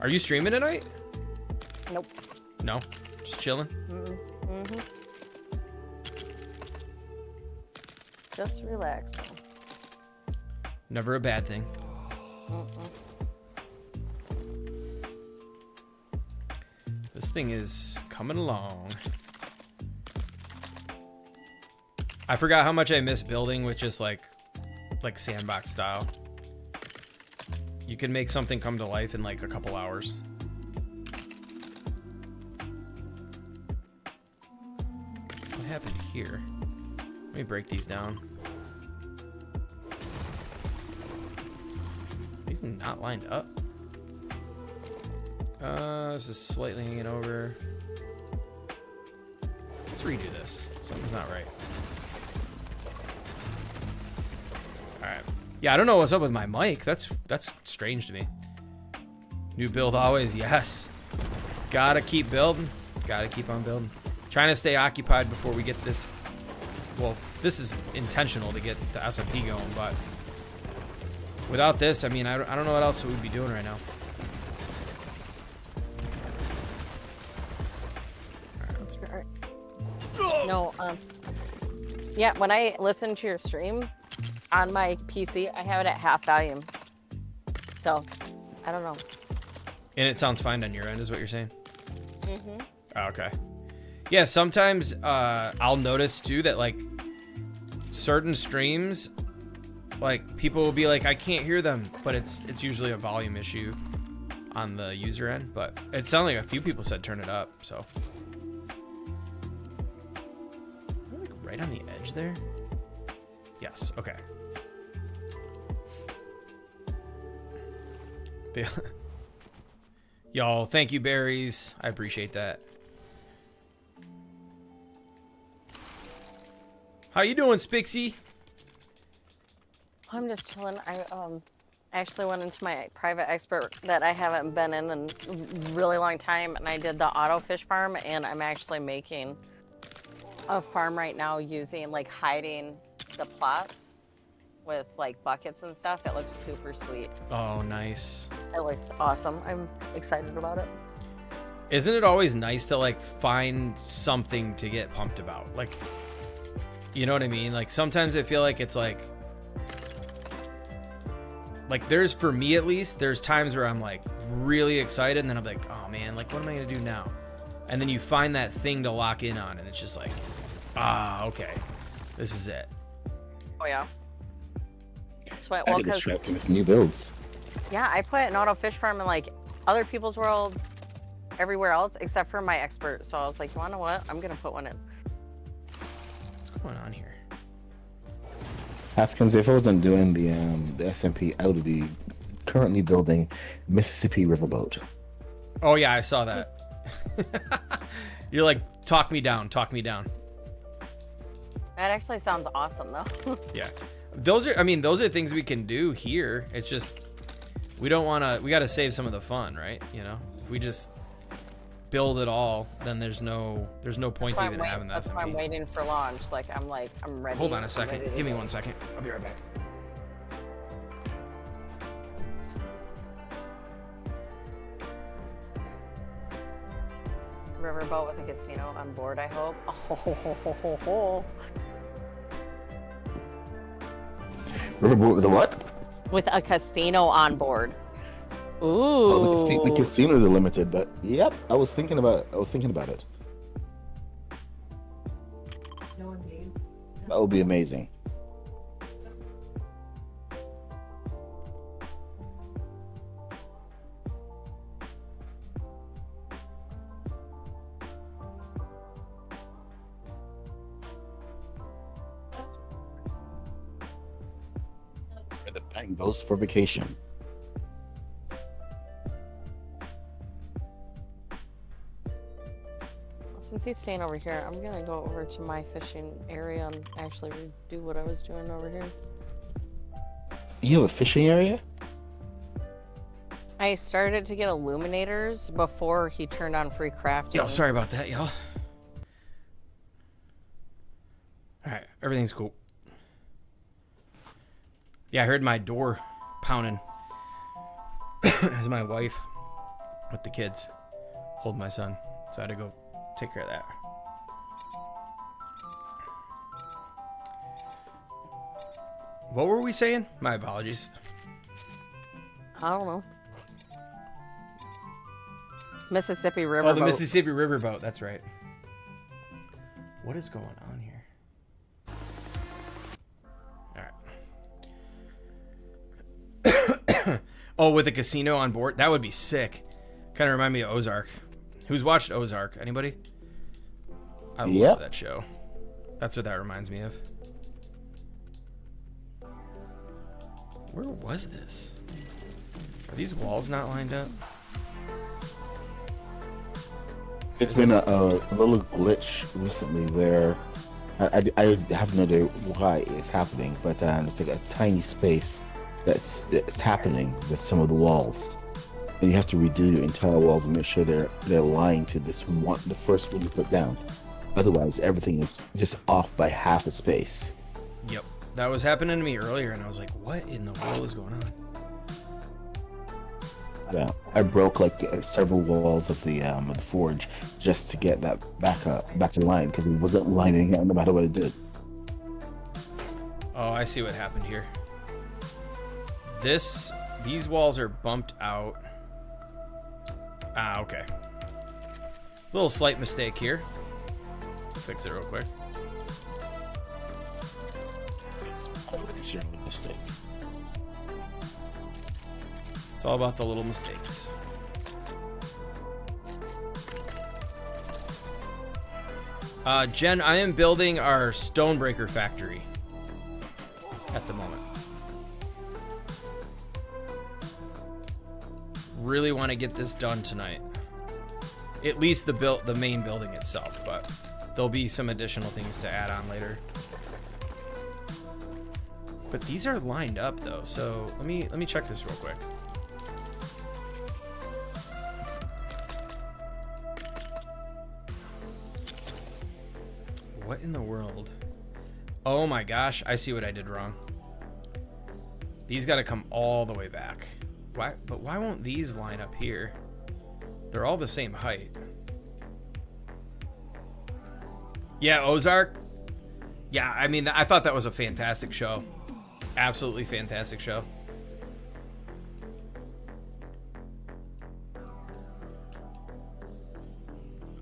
S1: Are you streaming tonight?
S6: Nope.
S1: No, just chilling.
S6: Mm-hmm. Just relaxing.
S1: Never a bad thing. This thing is coming along. I forgot how much I miss building with just like sandbox style. You can make something come to life in like a couple hours. What happened here? Let me break these down. These are not lined up. This is slightly hanging over. Let's redo this. Something's not right. Alright. Yeah, I don't know what's up with my mic. That's strange to me. New build always, yes. Gotta keep building. Gotta keep on building. Trying to stay occupied before we get this. Well, this is intentional to get the SMP going, but without this, I mean, I don't know what else we'd be doing right now.
S6: No, yeah, when I listen to your stream on my PC, I have it at half volume. So, I don't know.
S1: And it sounds fine on your end, is what you're saying? Mm-hmm. Oh, okay. Yeah, sometimes I'll notice too that like certain streams, like people will be like, I can't hear them, but it's usually a volume issue on the user end. But it sounded like a few people said turn it up, so. Like right on the edge there? Yes, okay. Y'all, thank you, berries. I appreciate that. How you doing, Spixie?
S6: I'm just chilling. I actually went into my private expert that I haven't been in a really long time, and I did the auto fish farm, and I'm actually making a farm right now using like hiding the plots with like buckets and stuff. It looks super sweet.
S1: Oh, nice.
S6: It looks awesome. I'm excited about it.
S1: Isn't it always nice to like find something to get pumped about? Like, you know what I mean? Like sometimes I feel like it's like there's, for me at least, there's times where I'm like really excited and then I'm like, oh man, like what am I gonna do now? And then you find that thing to lock in on and it's just like, okay, this is it.
S6: Oh yeah. That's why.
S7: I get distracted with new builds.
S6: Yeah, I put an auto fish farm in like other people's worlds, everywhere else except for my expert. So I was like, you wanna know what? I'm gonna put one in.
S1: What's going on here?
S7: Haskins, if I wasn't doing the SMP, I would be currently building Mississippi Riverboat.
S1: Oh yeah, I saw that. You're like, talk me down, talk me down.
S6: That actually sounds awesome though.
S1: Yeah. Those are things we can do here. It's just, we don't want to, we got to save some of the fun, right? You know, if we just build it all, then there's no point to even having that.
S6: That's why I'm waiting for launch. I'm ready.
S1: Hold on a second. Give me 1 second. I'll be right back.
S6: Riverboat with a casino on board, I hope. Oh.
S7: Riverboat with a what?
S6: With a casino on board. Ooh.
S7: Oh, the casinos are limited, but yep, I was thinking about it. That would be amazing. Where the bank goes for vacation.
S6: Since he's staying over here, I'm gonna go over to my fishing area and actually do what I was doing over here.
S7: You have a fishing area?
S6: I started to get illuminators before he turned on free crafting.
S1: Yo, sorry about that, y'all. Alright, everything's cool. Yeah, I heard my door pounding. as my wife with the kids hold my son. So I had to go take care of that. What were we saying? My apologies.
S6: I don't know. Mississippi River.
S1: Oh, the Mississippi Riverboat. That's right. What is going on here? All right. Oh, with a casino on board? That would be sick. Kind of remind me of Ozark. Who's watched Ozark? Anybody? I love that show. That's what that reminds me of. Where was this? Are these walls not lined up?
S7: It's been a little glitch recently where I have no idea why it's happening, but it's like a tiny space that's happening with some of the walls, and you have to redo your entire walls and make sure they're aligned to this one, the first one you put down. Otherwise, everything is just off by half a space.
S1: Yep, that was happening to me earlier, and I was like, "What in the world is going on?"
S7: Yeah, I broke like several walls of the forge just to get that back in line because it wasn't lining up no matter what it did.
S1: Oh, I see what happened here. These walls are bumped out. Ah, okay. Little slight mistake here. Fix it real quick.
S7: It's always your own mistake.
S1: It's all about the little mistakes. Jen, I am building our Stone Breaker factory at the moment. Really want to get this done tonight. At least the main building itself, but there'll be some additional things to add on later. But these are lined up though, so let me check this real quick. What in the world? Oh my gosh, I see what I did wrong. These got to come all the way back. Why? But why won't these line up here? They're all the same height. Yeah, Ozark. Yeah, I mean, I thought that was a fantastic show. Absolutely fantastic show.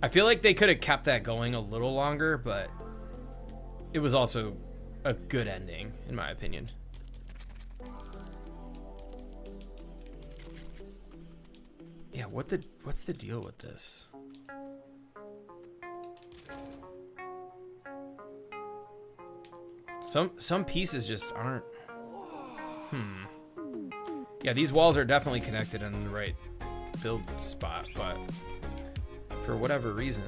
S1: I feel like they could have kept that going a little longer, but it was also a good ending, in my opinion. Yeah, what's the deal with this? Some pieces just aren't. Yeah, these walls are definitely connected in the right build spot, but for whatever reason,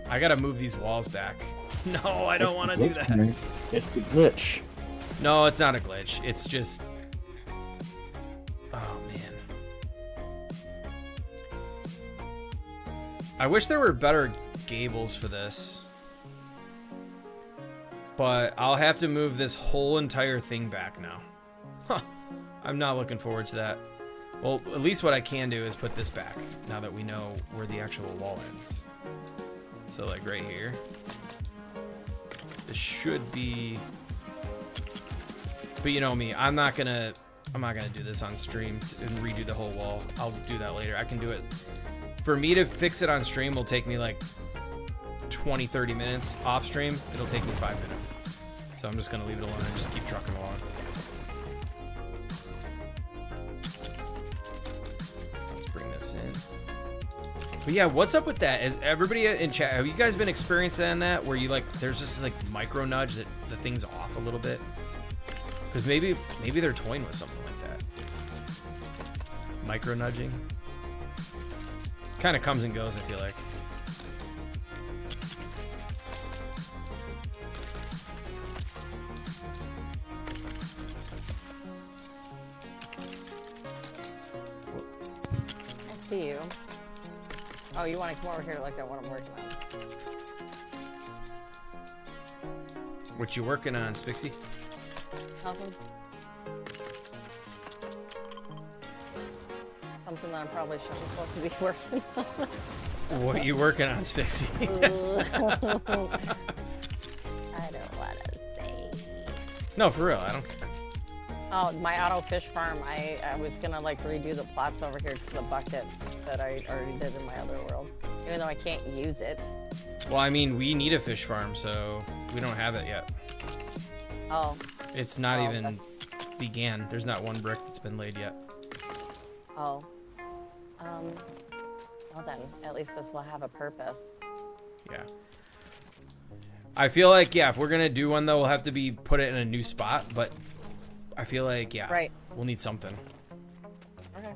S1: I gotta move these walls back. No, I don't want to do that.
S7: Man. It's the glitch.
S1: No, it's not a glitch. It's just... Oh, man. I wish there were better gables for this. But I'll have to move this whole entire thing back now. Huh. I'm not looking forward to that. Well, at least what I can do is put this back, now that we know where the actual wall ends. So, like, right here. This should be... But you know me, I'm not gonna do this on stream and redo the whole wall. I'll do that later. I can do it. For me to fix it on stream will take me like 20-30 minutes. Off stream, it'll take me 5 minutes. So I'm just gonna leave it alone and just keep trucking along. Let's bring this in. But yeah, what's up with that? Is everybody in chat, have you guys been experiencing that where you like, there's just like micro nudge that the thing's off a little bit? Because maybe they're toying with something like that. Micro nudging. Kind of comes and goes, I feel like.
S6: I see you. Oh, you want to come over here to look at what I'm working on?
S1: What you working on, Spixie?
S6: Nothing. something that I'm probably supposed to be working on.
S1: What are you working on, Spixie?
S6: I don't want to say.
S1: No, for real, I don't care.
S6: Oh, my auto fish farm. I was gonna like redo the plots over here to the bucket that I already did in my other world, even though I can't use it.
S1: Well, I mean, we need a fish farm, so we don't have it yet.
S6: Oh.
S1: It's not even
S6: okay.
S1: began. There's not one brick that's been laid yet.
S6: Oh. Well then, at least this will have a purpose.
S1: Yeah. I feel like, yeah, if we're gonna do one though, we'll have to put it in a new spot, but I feel like, yeah,
S6: right.
S1: We'll need something.
S6: Okay.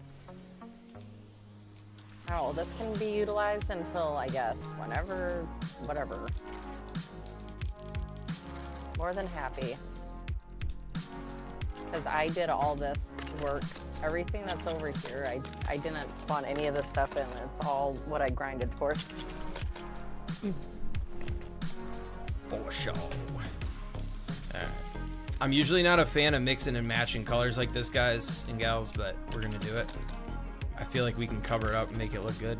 S6: Oh, well, this can be utilized until, I guess, whenever, whatever. More than happy. Because I did all this work. Everything that's over here, I didn't spawn any of this stuff in. It's all what I grinded for.
S1: For sure. Alright. I'm usually not a fan of mixing and matching colors like this, guys and gals, but we're gonna do it. I feel like we can cover it up and make it look good.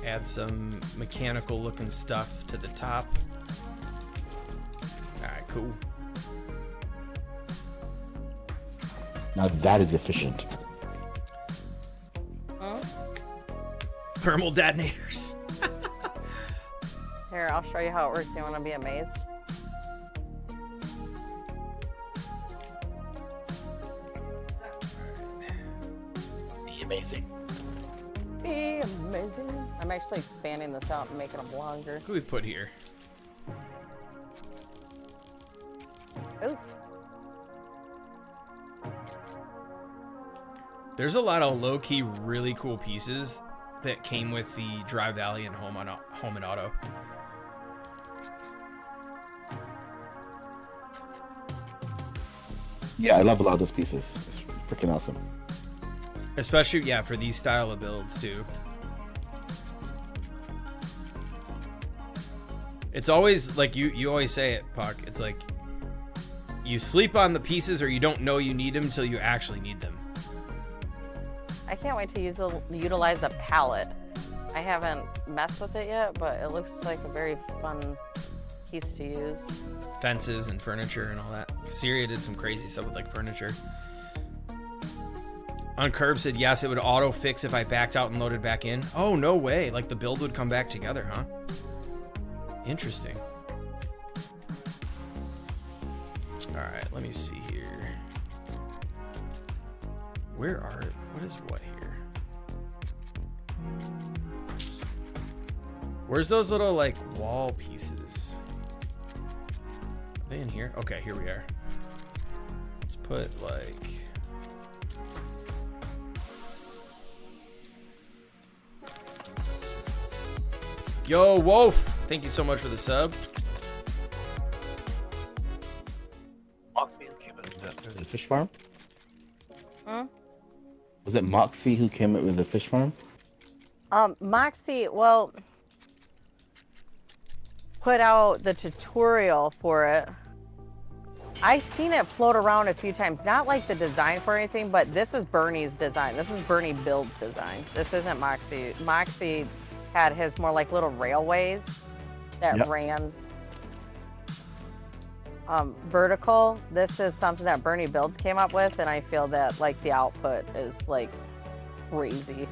S1: Add some mechanical looking stuff to the top. Alright, cool.
S7: Now that is efficient.
S6: Hmm?
S1: Thermal detonators.
S6: Here, I'll show you how it works. You want to be amazed?
S7: Be amazing.
S6: Be amazing. I'm actually expanding this out and making them longer.
S1: What do we put here?
S6: Ooh.
S1: There's a lot of low-key, really cool pieces that came with the Dry Valley and Home and Auto.
S7: Yeah, I love a lot of those pieces. It's freaking awesome.
S1: Especially, yeah, for these style of builds, too. It's always, like, you always say it, Puck. It's like, you sleep on the pieces or you don't know you need them until you actually need them.
S6: I can't wait to utilize a palette. I haven't messed with it yet, but it looks like a very fun piece to use.
S1: Fences and furniture and all that. Syria did some crazy stuff with like furniture. On Curb said yes, it would auto fix if I backed out and loaded back in. Oh, no way. Like the build would come back together, huh? Interesting. All right, let me see here. What is what here? Where's those little like wall pieces? Are they in here? Okay, here we are. Let's put like... Yo, Wolf! Thank you so much for the sub.
S7: Moxie who came with the fish farm?
S6: Hmm?
S7: Was it Moxie who came up with the fish farm?
S6: Moxie, well, put out the tutorial for it. I've seen it float around a few times. Not like the design for anything, but this is Bernie's design. This is Bernie Build's design. This isn't Moxie. Moxie had his more like little railways that ran vertical. This is something that Bernie Builds came up with, and I feel that like the output is like crazy.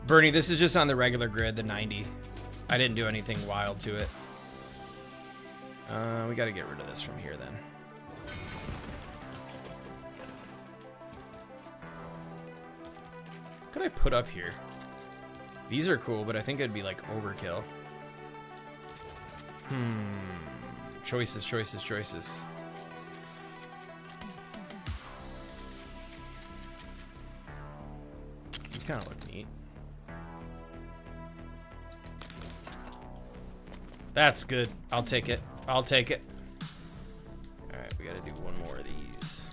S1: Bernie, this is just on the regular grid, the 90. I didn't do anything wild to it. We got to get rid of this from here then. What could I put up here? These are cool, but I think it'd be like overkill. Choices, choices, choices. These kind of look neat. That's good. I'll take it. I'll take it. Alright, we gotta do one more of these.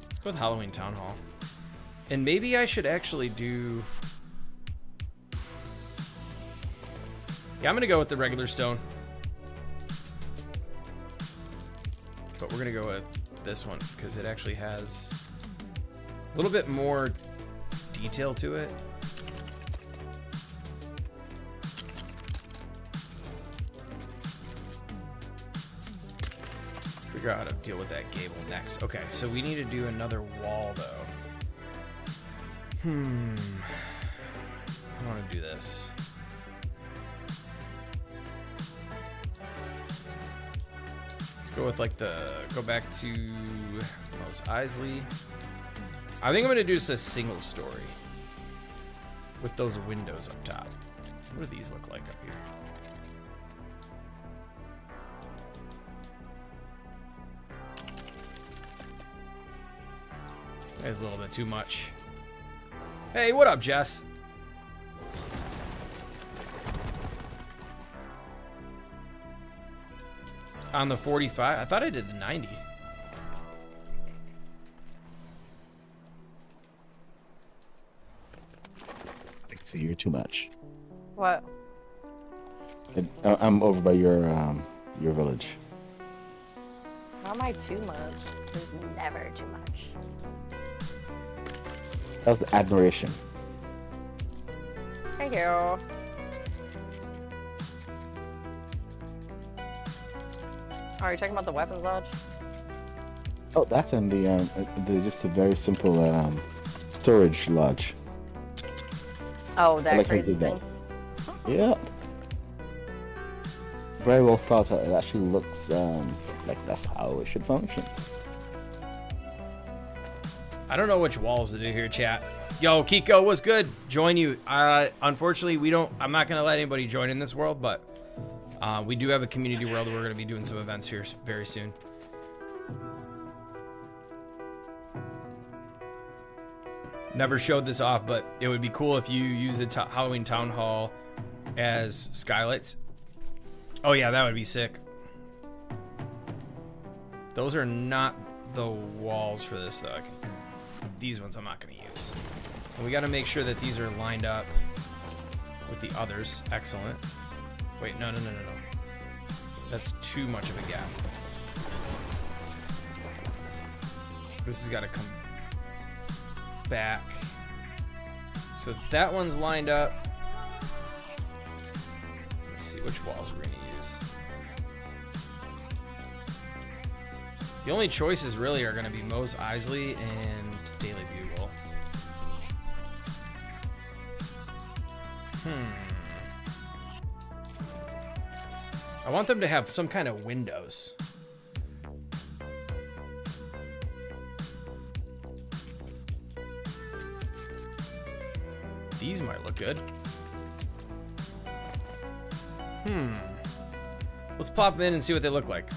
S1: Let's go with Halloween Town Hall. And maybe I should actually do... Yeah, I'm gonna go with the regular stone. But we're gonna go with with this one because it actually has a little bit more detail to it. Figure out how to deal with that gable next. Okay, so we need to do another wall though. I want to do this. Let's go with like go back to Mos Eisley. I think I'm gonna do just a single story with those windows up top. What do these look like up here? That's a little bit too much. Hey, what up, Jess? On the 45? I thought I did the 90.
S7: See, you're too much.
S6: What?
S7: I'm over by your village.
S6: How am I too much? There's never too much.
S7: That was admiration.
S6: Thank you. Are you talking about the weapons lodge?
S7: Oh, that's in the just a very simple storage lodge.
S6: Oh,
S7: I
S6: that
S7: like how you
S6: crazy
S7: did
S6: thing.
S7: that. Yep. Very well thought out. It actually looks like that's how it should function.
S1: I don't know which walls to do here, chat. Yo, Kiko, what's good? Join you. Unfortunately, I'm not gonna let anybody join in this world, but we do have a community world where we're gonna be doing some events here very soon. Never showed this off, but it would be cool if you use the Halloween Town Hall as skylights. Oh yeah, that would be sick. Those are not the walls for this though. These ones I'm not gonna use. And we gotta make sure that these are lined up with the others. Excellent. Wait, no. That's too much of a gap. This has gotta come back. So that one's lined up. Let's see which walls we're gonna use. The only choices really are gonna be Mos Eisley and Daily Bugle. I want them to have some kind of windows. These might look good. Let's pop them in and see what they look like.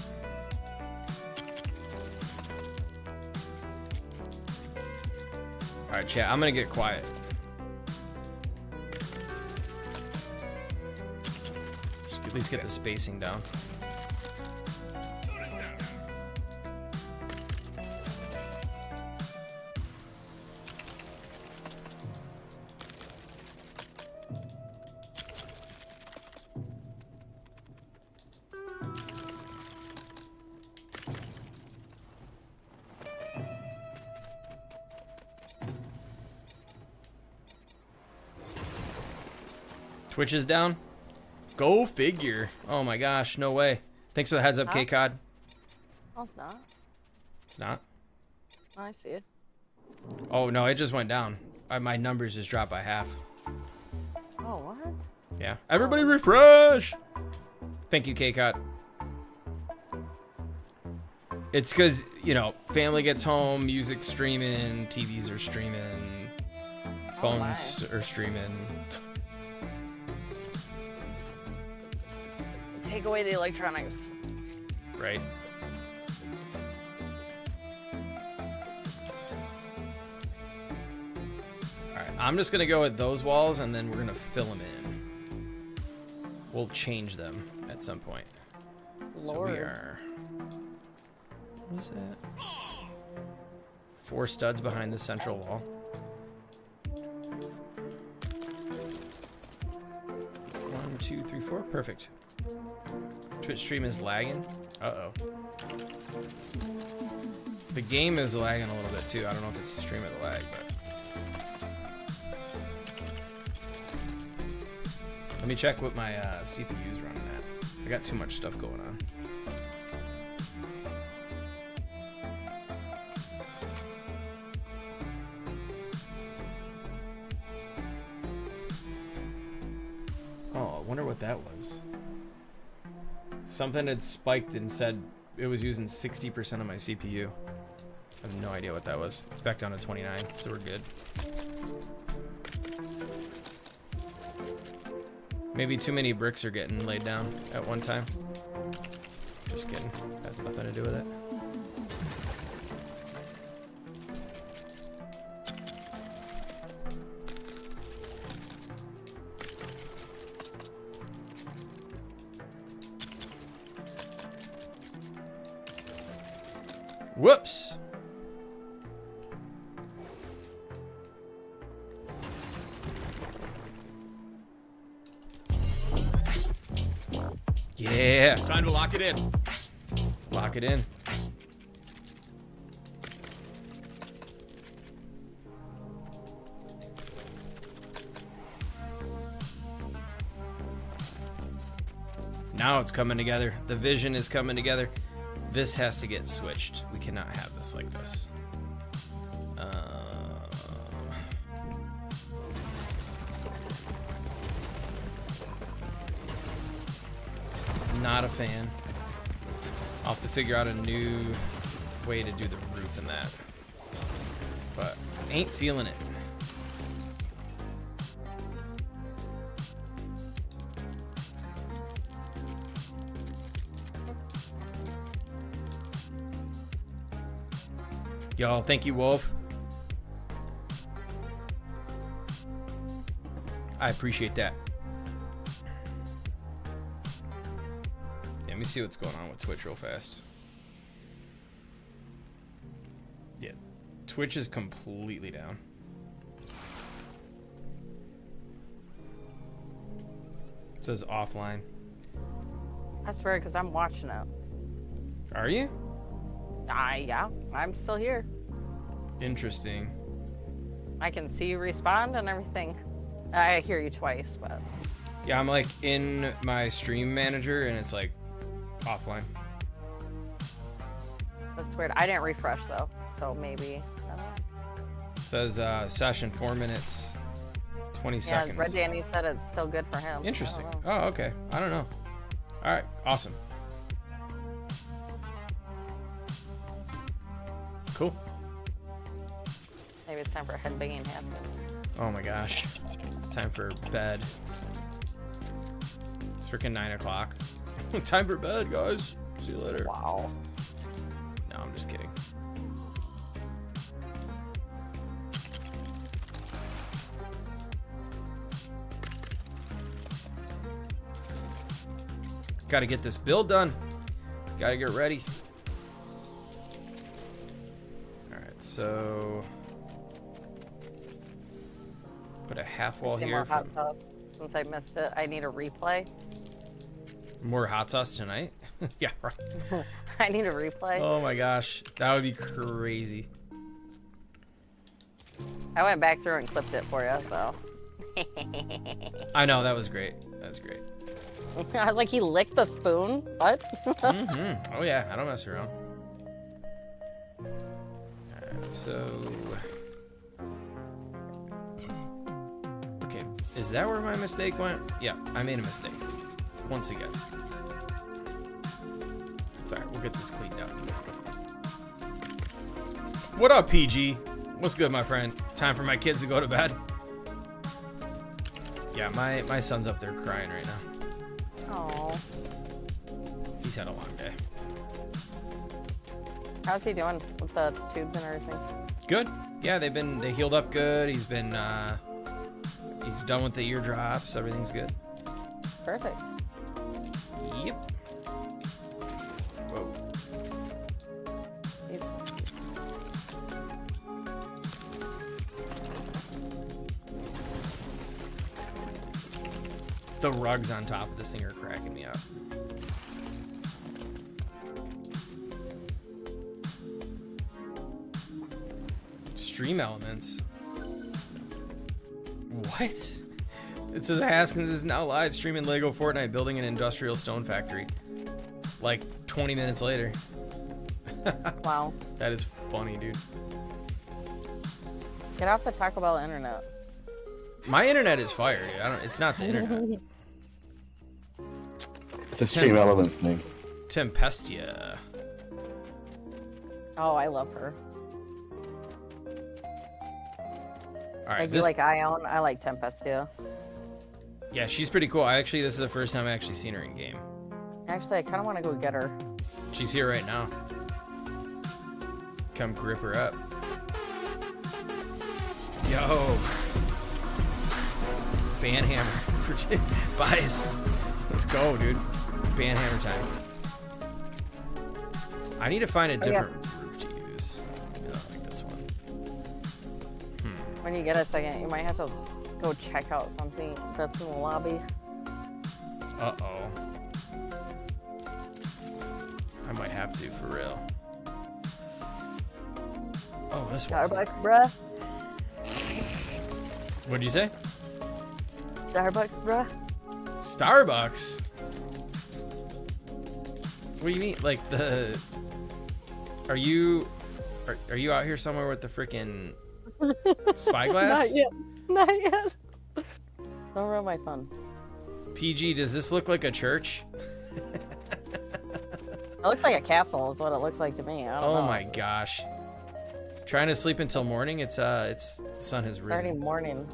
S1: Alright, chat, I'm gonna get quiet. Just at least get the spacing down. Twitch is down? Go figure. Oh my gosh, no way. Thanks for the heads up, K-Cod.
S6: Oh, it's not.
S1: It's not?
S6: Oh, I see it.
S1: Oh no, it just went down. My numbers just dropped by half.
S6: Oh, what?
S1: Yeah. Everybody refresh! Thank you, K-Cod. It's because, you know, family gets home, music streaming, TVs are streaming, phones are streaming.
S6: Take away the electronics.
S1: Right. Alright, I'm just gonna go with those walls and then we're gonna fill them in. We'll change them at some point.
S6: Lord.
S1: So we are... What is that? 4 studs behind the central wall. 1, 2, 3, 4. Perfect. Twitch stream is lagging. Uh-oh. The game is lagging a little bit too. I don't know if it's the stream or the lag, but let me check what my CPU's running at. I got too much stuff going on. Oh, I wonder what that was. Something had spiked and said it was using 60% of my CPU. I have no idea what that was. It's back down to 29, so we're good. Maybe too many bricks are getting laid down at one time. Just kidding. Has nothing to do with it. Whoops. Yeah.
S8: Time to lock it in.
S1: Lock it in. Now it's coming together. The vision is coming together. This has to get switched. We cannot have this like this. Not a fan. I'll have to figure out a new way to do the roof in that. But ain't feeling it. Y'all, thank you, Wolf. I appreciate that. Yeah, let me see what's going on with Twitch real fast. Yeah, Twitch is completely down. It says offline.
S6: That's weird because I'm watching it.
S1: Are you?
S6: Yeah, I'm still here.
S1: Interesting.
S6: I can see you respond and everything. I hear you twice, but
S1: Yeah, I'm like in my stream manager and it's like offline.
S6: that's weird. I didn't refresh though, so maybe. I don't know.
S1: It says session 4 minutes 20
S6: Yeah,
S1: seconds.
S6: Red Danny said it's still good for him.
S1: Interesting.
S6: I don't know.
S1: Oh, okay. I don't know. All right, awesome. Cool.
S6: Maybe it's time for a headbanging Hassan.
S1: Oh my gosh. It's time for bed. It's freaking 9 o'clock. Time for bed, guys. See you later.
S6: Wow.
S1: No, I'm just kidding. Gotta get this build done. Gotta get ready. Alright, so put a half wall
S6: See
S1: here.
S6: more hot sauce. Since I missed it, I need a replay.
S1: More hot sauce tonight? Yeah, right.
S6: I need a replay.
S1: Oh my gosh. That would be crazy.
S6: I went back through and clipped it for you, so.
S1: I know, that was great. That's great.
S6: I was like, he licked the spoon? What?
S1: Mm-hmm. Oh yeah, I don't mess around. Alright, so okay, is that where my mistake went? Yeah, I made a mistake. Once again. It's alright, we'll get this cleaned up. What up, PG? What's good, my friend? Time for my kids to go to bed. Yeah, my son's up there crying right now.
S6: Oh.
S1: He's had a long day.
S6: How's he doing with the tubes and everything?
S1: Good. Yeah, they healed up good. He's been he's done with the eardrops. Everything's good.
S6: Perfect.
S1: Yep. Whoa.
S6: He's...
S1: The rugs on top of this thing are cracking me up. stream elements. What? It says Haskins is now live streaming Lego Fortnite building an industrial stone factory. Like 20 minutes later.
S6: Wow.
S1: That is funny, dude.
S6: Get off the Taco Bell internet.
S1: My internet is fire, dude. It's not the internet.
S7: It's a stream elements thing.
S1: Tempestia.
S6: Oh, I love her.
S1: All right,
S6: Like you like Ion, I like Tempestia.
S1: Yeah, she's pretty cool. This is the first time I actually seen her in game.
S6: Actually, I kind of want to go get her.
S1: She's here right now. Come grip her up. Yo. Banhammer for buys. Let's go, dude. Banhammer time. I need to find a different roof to use. I don't like this one.
S6: When you get a second, you might have to go check out something that's in the lobby.
S1: Uh-oh. I might have to, for real. Oh, this one's
S6: Starbucks, bruh.
S1: What'd you say?
S6: Starbucks, bruh.
S1: Starbucks? What do you mean? Like the... Are you out here somewhere with the freaking spyglass?
S6: Not yet. Not yet. Don't ruin my fun.
S1: PG, does this look like a church?
S6: It looks like a castle is what it looks like to me. I don't know.
S1: Oh my gosh. Trying to sleep until morning? It's the sun has risen.
S6: Starting morning.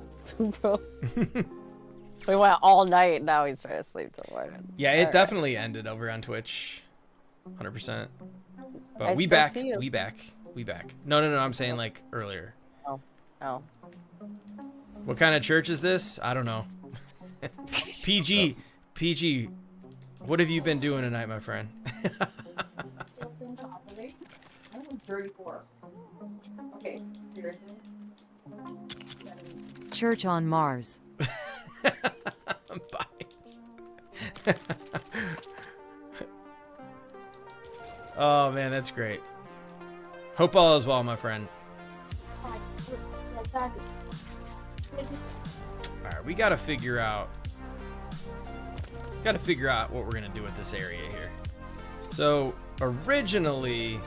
S6: Bro. We went all night, now he's trying to sleep till morning.
S1: Yeah, it definitely ended over on Twitch. 100%. But
S6: I
S1: we
S6: still
S1: back.
S6: see you.
S1: We back. We back. No, I'm saying like earlier.
S6: Oh.
S1: What kind of church is this? I don't know. PG, what have you been doing tonight, my friend?
S8: I'm 34. Okay, here.
S2: Church on Mars.
S1: Bias. Oh man, that's great. Hope all is well, my friend. Alright, we gotta figure out what we're gonna do with this area here. So originally,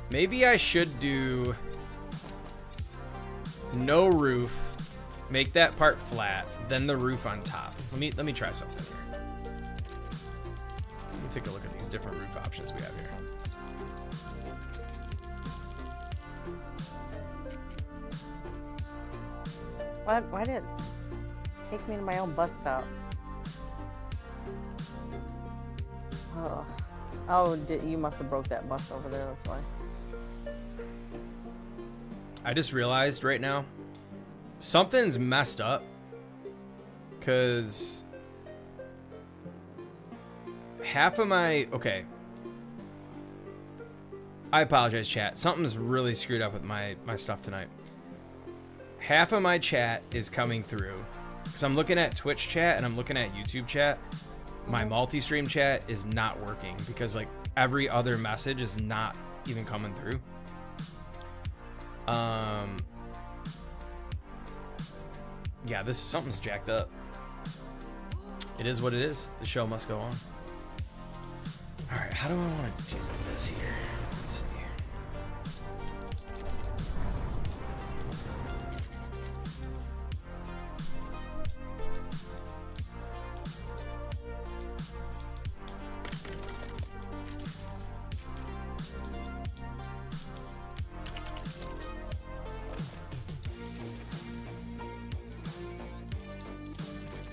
S1: maybe I should do no roof, make that part flat, then the roof on top. Let me try something here. Let me take a look at these different roof options we have here.
S6: Why did it take me to my own bus stop? Oh, you must have broke that bus over there, that's why.
S1: I just realized right now something's messed up because half of my I apologize, chat. Something's really screwed up with my stuff tonight. Half of my chat is coming through because I'm looking at Twitch chat and I'm looking at YouTube chat. My multi-stream chat is not working because like every other message is not even coming through. Yeah, something's jacked up. It is what it is. The show must go on. All right, how do I want to deal with this here? Let's see.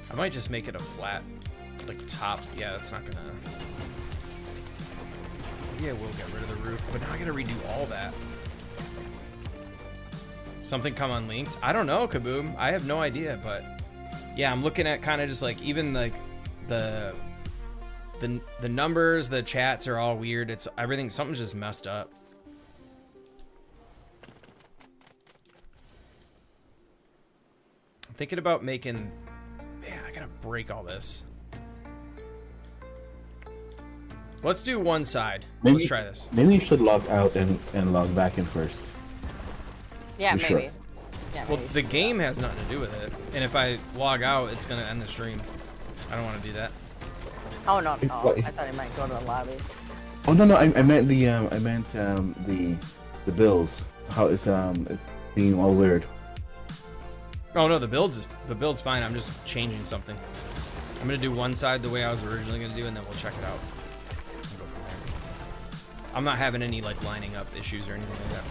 S1: I might just make it a flat, like top. Yeah, that's not gonna. Yeah, we'll get rid of the roof, but now I gotta redo all that. Something come unlinked? I don't know, Kaboom. I have no idea, but yeah, I'm looking at kind of just like even like the numbers, the chats are all weird. It's everything. Something's just messed up. I'm thinking about making. Man, I gotta break all this. Let's do one side. Let's try this.
S7: Maybe you should log out and log back in first.
S6: Yeah,
S7: For
S6: maybe.
S7: sure.
S6: Yeah,
S1: Well,
S6: maybe.
S1: the game has nothing to do with it. And if I log out, it's gonna end the stream. I don't want to do that.
S6: Oh no!
S7: It-
S6: Oh,
S7: what-
S6: I thought he might go to the lobby.
S7: Oh no, I meant the bills. How it's being all weird.
S1: Oh no, the build's fine. I'm just changing something. I'm gonna do one side the way I was originally gonna do, and then we'll check it out. We'll go from there. I'm not having any like lining up issues or anything like that.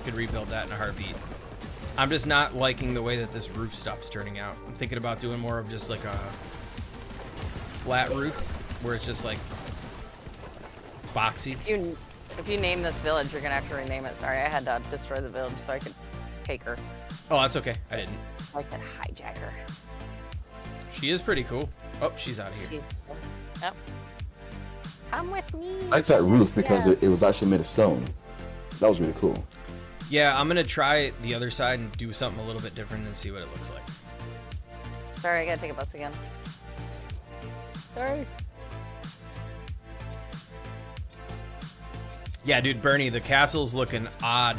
S1: Could rebuild that in a heartbeat. I'm just not liking the way that this roof stuff's turning out. I'm thinking about doing more of just like a flat roof where it's just like boxy.
S6: If you name this village, you're gonna have to rename it. Sorry, I had to destroy the village so I could take her.
S1: Oh, that's okay. I didn't.
S6: I could hijack her.
S1: She is pretty cool. Oh, she's out of here.
S6: Yep. Come with me.
S7: I like that roof because
S6: Yeah.
S7: it was actually made of stone. That was really cool.
S1: Yeah, I'm gonna try the other side and do something a little bit different and see what it looks like.
S6: Sorry, I gotta take a bus again. Sorry.
S1: Yeah, dude, Bernie, the castle's looking odd.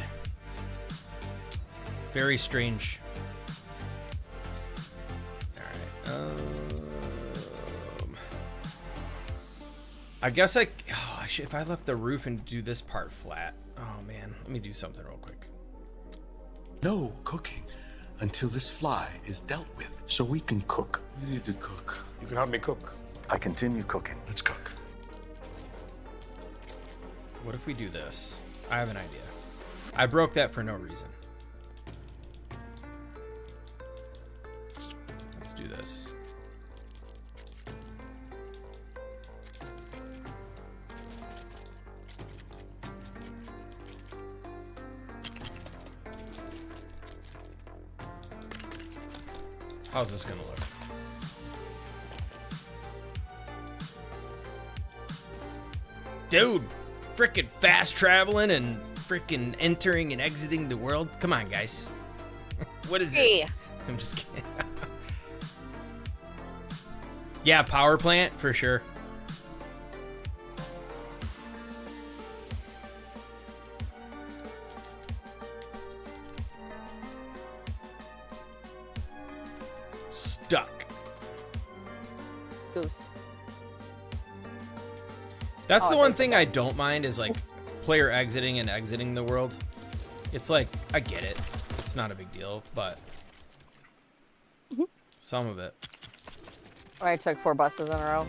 S1: Very strange. Alright. I guess if I left the roof and do this part flat. Oh man, let me do something real quick.
S9: No cooking until this fly is dealt with.
S5: So we can cook.
S9: We need to cook.
S5: You can help me cook.
S9: I continue cooking. Let's cook.
S1: What if we do this? I have an idea. I broke that for no reason. Let's do this. How's this gonna look? Dude, frickin' fast traveling and frickin' entering and exiting the world. Come on, guys. What is
S6: Hey.
S1: this? I'm just kidding. Yeah, power plant for sure. Stuck.
S6: Goose.
S1: That's
S6: Oh,
S1: the
S6: I
S1: one
S6: think
S1: thing I don't mind is like player exiting and exiting the world. It's like, I get it. It's not a big deal, but some of it.
S6: I took 4 buses in a row.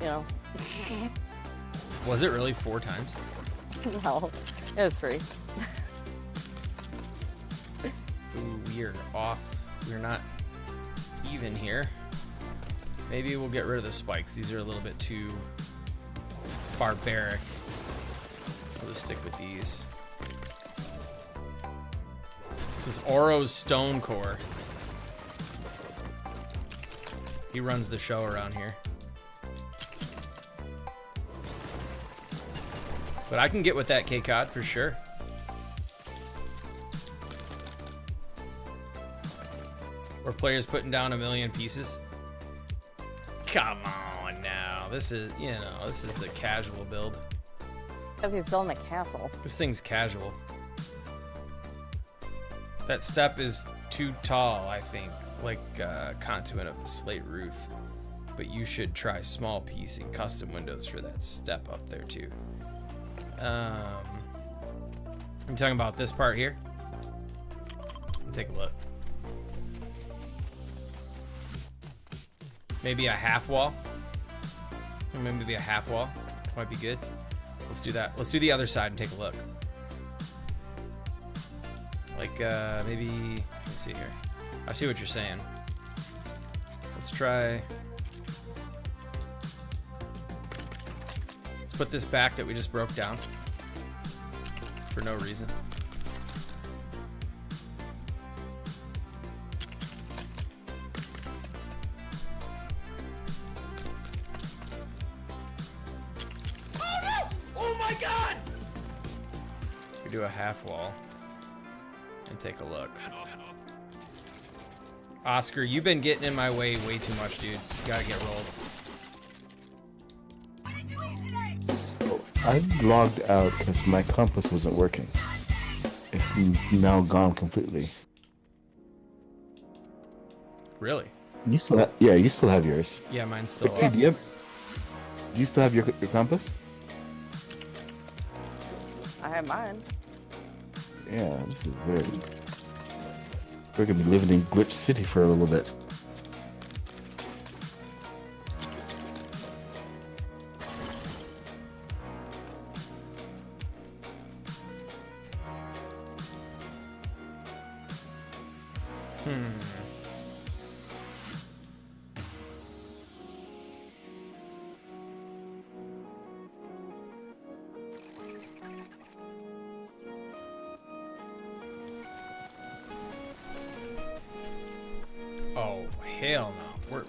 S6: You know.
S1: Was it really 4 times?
S6: No, it was 3.
S1: Ooh, we are off. We're not even here. Maybe we'll get rid of the spikes. These are a little bit too barbaric. I'll just stick with these. This is Oro's stone core. He runs the show around here. But I can get with that K-Cod for sure. Or players putting down 1,000,000 pieces. Come on now. This is, you know, this is a casual build.
S6: Because he's building a castle.
S1: This thing's casual. That step is too tall, I think. Like contour of the slate roof. But you should try small piece and custom windows for that step up there too. I'm talking about this part here. Take a look. Maybe a half wall. Or maybe a half wall. Might be good. Let's do that. Let's do the other side and take a look. Like, maybe... Let's see here. I see what you're saying. Let's try... Let's put this back that we just broke down. For no reason. We do a half wall and take a look. Oscar, you've been getting in my way too much, dude. You gotta get rolled.
S7: So I logged out because my compass wasn't working. It's now gone completely.
S1: Really?
S7: You still have, yeah, you still have yours.
S1: Yeah, mine's still
S7: But
S1: up.
S7: do you still have your compass?
S6: I have mine.
S7: Yeah, this is weird. We're gonna be living in Glitch City for a little bit.
S1: Oh, hell no. We're...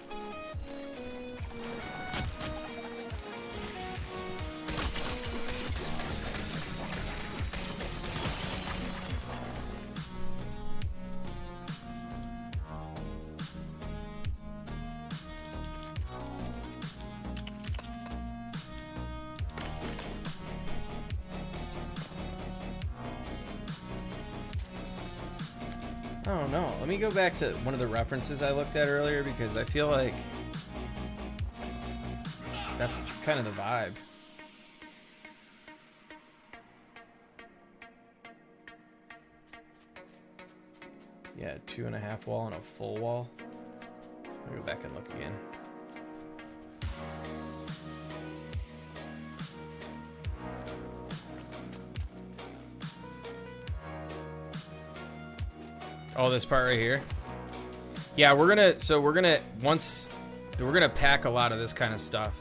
S1: I don't know. Let me go back to one of the references I looked at earlier because I feel like that's kind of the vibe. Yeah, 2.5 wall and a full wall. Let me go back and look again. Oh, this part right here. Yeah, we're gonna pack a lot of this kind of stuff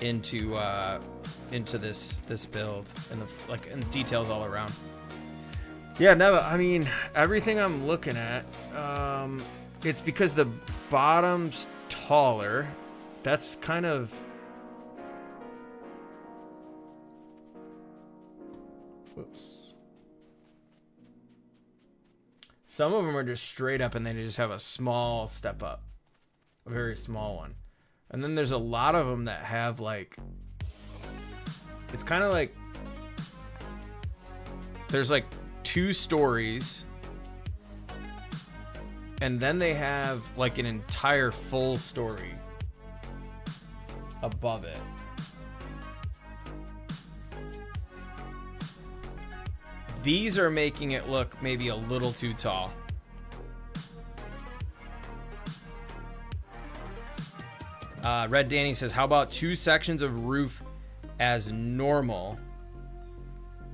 S1: into this build and details all around. Yeah, no, I mean everything I'm looking at, it's because the bottom's taller. That's kind of whoops. Some of them are just straight up and they just have a small step up. A very small one. And then there's a lot of them that have like... It's kind of like... There's like 2 stories. And then they have like an entire full story above it. These are making it look maybe a little too tall. Red Danny says, how about 2 sections of roof as normal,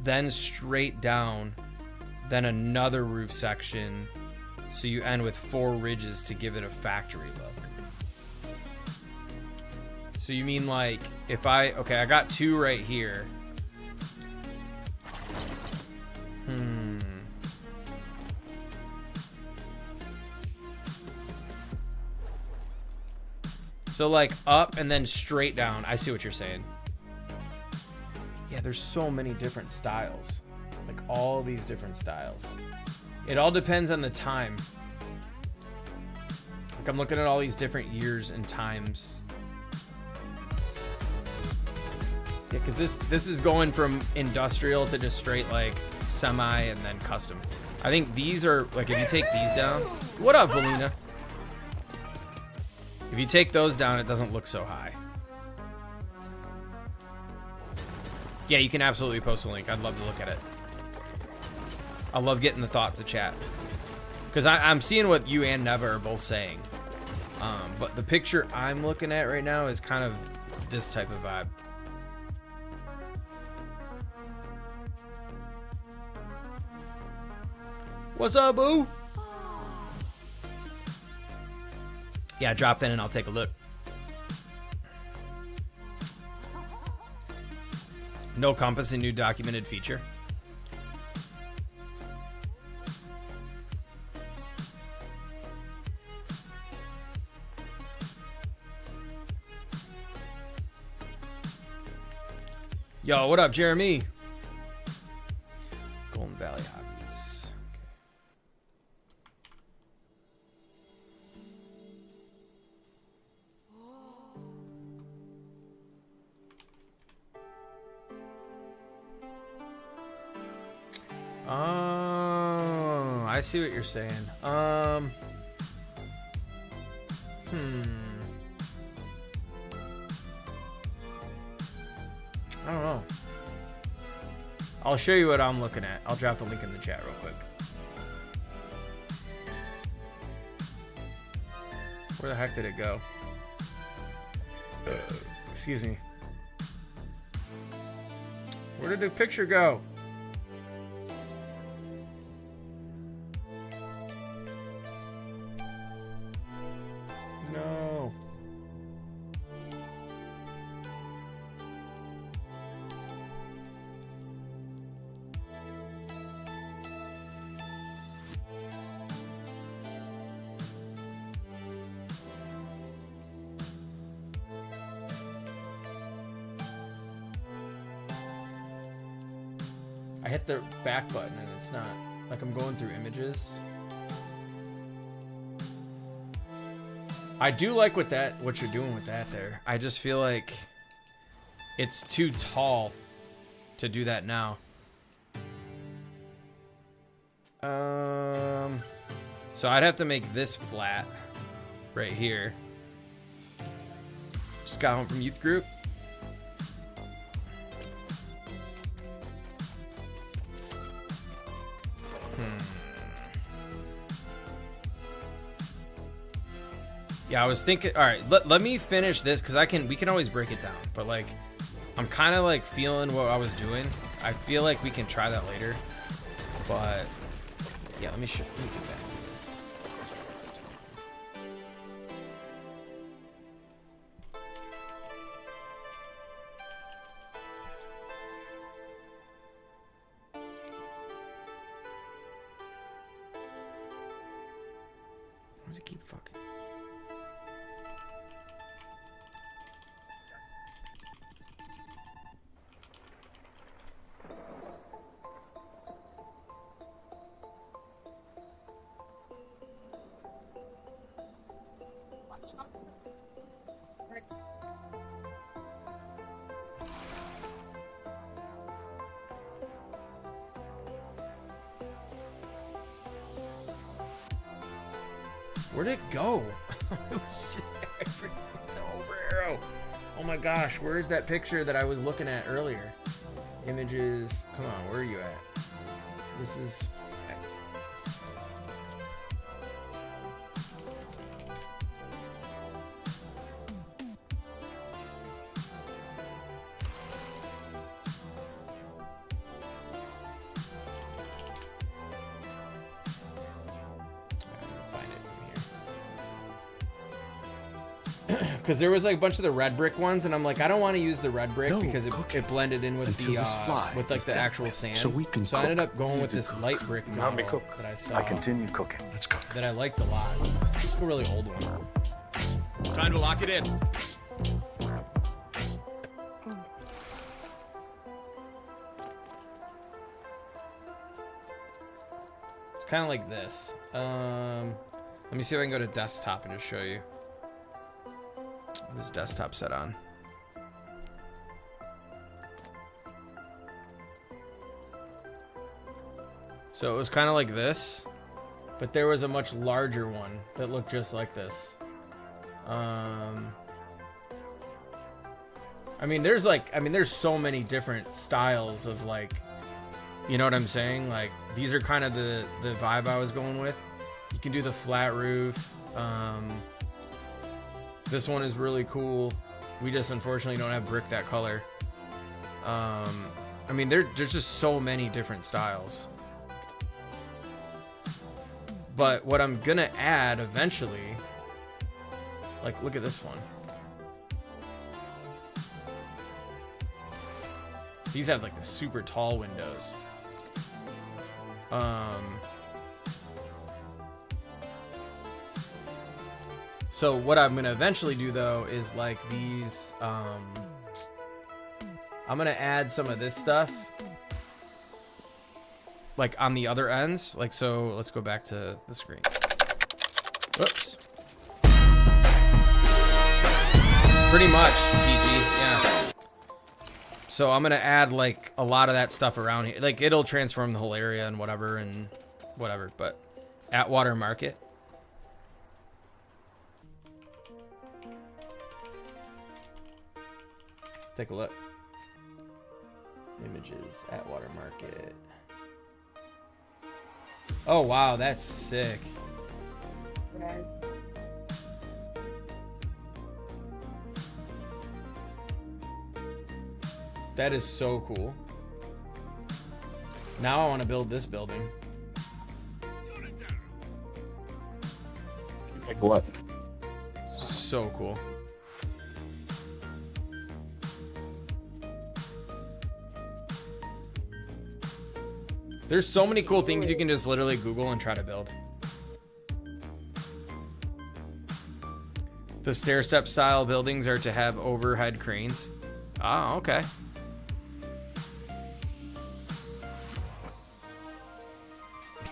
S1: then straight down, then another roof section, so you end with 4 ridges to give it a factory look. So you mean like, if I got 2 right here. So like up and then straight down. I see what you're saying. Yeah, there's so many different styles. Like all these different styles. It all depends on the time. Like I'm looking at all these different years and times. Yeah, because this is going from industrial to just straight like semi and then custom. I think these are like, if you take these down. What up, Valina? If you take those down, it doesn't look so high. Yeah, you can absolutely post a link. I'd love to look at it. I love getting the thoughts of chat. Because I'm seeing what you and Neva are both saying. But the picture I'm looking at right now is kind of this type of vibe. What's up, boo? Yeah, drop in and I'll take a look. No compass in new documented feature. Yo, what up, Jeremy? Golden Valley Hobbies. Oh, I see what you're saying. I don't know. I'll show you what I'm looking at. I'll drop the link in the chat real quick. Where the heck did it go? Excuse me. Where did the picture go? No. I hit the back button and it's not, like I'm going through images. I do like what you're doing with that there. I just feel like it's too tall to do that now. So I'd have to make this flat right here. Just got home from youth group. Yeah, I was thinking, all right, let me finish this because we can always break it down. But like, I'm kind of like feeling what I was doing. I feel like we can try that later. But yeah, let me get back to this. Why does it keep fucking? Where'd it go? It was just there. I forgot the over arrow. Oh my gosh, where is that picture that I was looking at earlier? Images. Come on, where are you at? This is. Because there was like a bunch of the red brick ones, and I'm like, I don't want to use the red brick because it blended in with the like the actual sand. So I ended up going with this light brick model that I saw.
S5: I continue cooking. Let's cook.
S1: That I liked a lot. It's a really old one. Time to lock it in. It's kind of like this. Let me see if I can go to desktop and just show you. This desktop set on. So it was kind of like this, but there was a much larger one that looked just like this. I mean, there's so many different styles of like, you know what I'm saying? Like these are kind of the vibe I was going with. You can do the flat roof. This one is really cool. We just unfortunately don't have brick that color. I mean, there's just so many different styles. But what I'm gonna add eventually, like, look at this one. These have like the super tall windows. So what I'm gonna eventually do though is like these, I'm gonna add some of this stuff like on the other ends. Like, so let's go back to the screen. Whoops. Pretty much, PG, yeah. So I'm gonna add like a lot of that stuff around here. Like it'll transform the whole area and whatever. But Atwater Market. Let's take a look. Images, Atwater Market. Oh wow, that's sick.
S8: Right.
S1: That is so cool. Now I want to build this building.
S7: Like what?
S1: So cool. There's so many cool things you can just literally Google and try to build. The stair-step style buildings are to have overhead cranes. Oh, okay.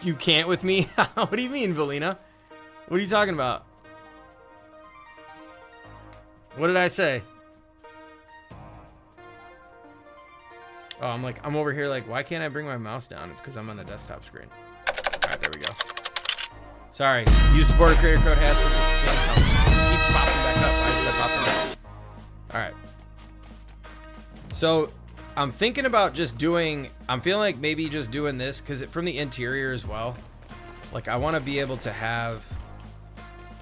S1: You can't with me? What do you mean, Valina? What are you talking about? What did I say? Oh, I'm over here like, why can't I bring my mouse down? It's because I'm on the desktop screen. All right, there we go. Sorry, use supporter creator code Haskell. It keeps popping back up. Why is it popping up? All right. So I'm thinking about just doing, I'm feeling like maybe just doing this because from the interior as well. Like I want to be able to have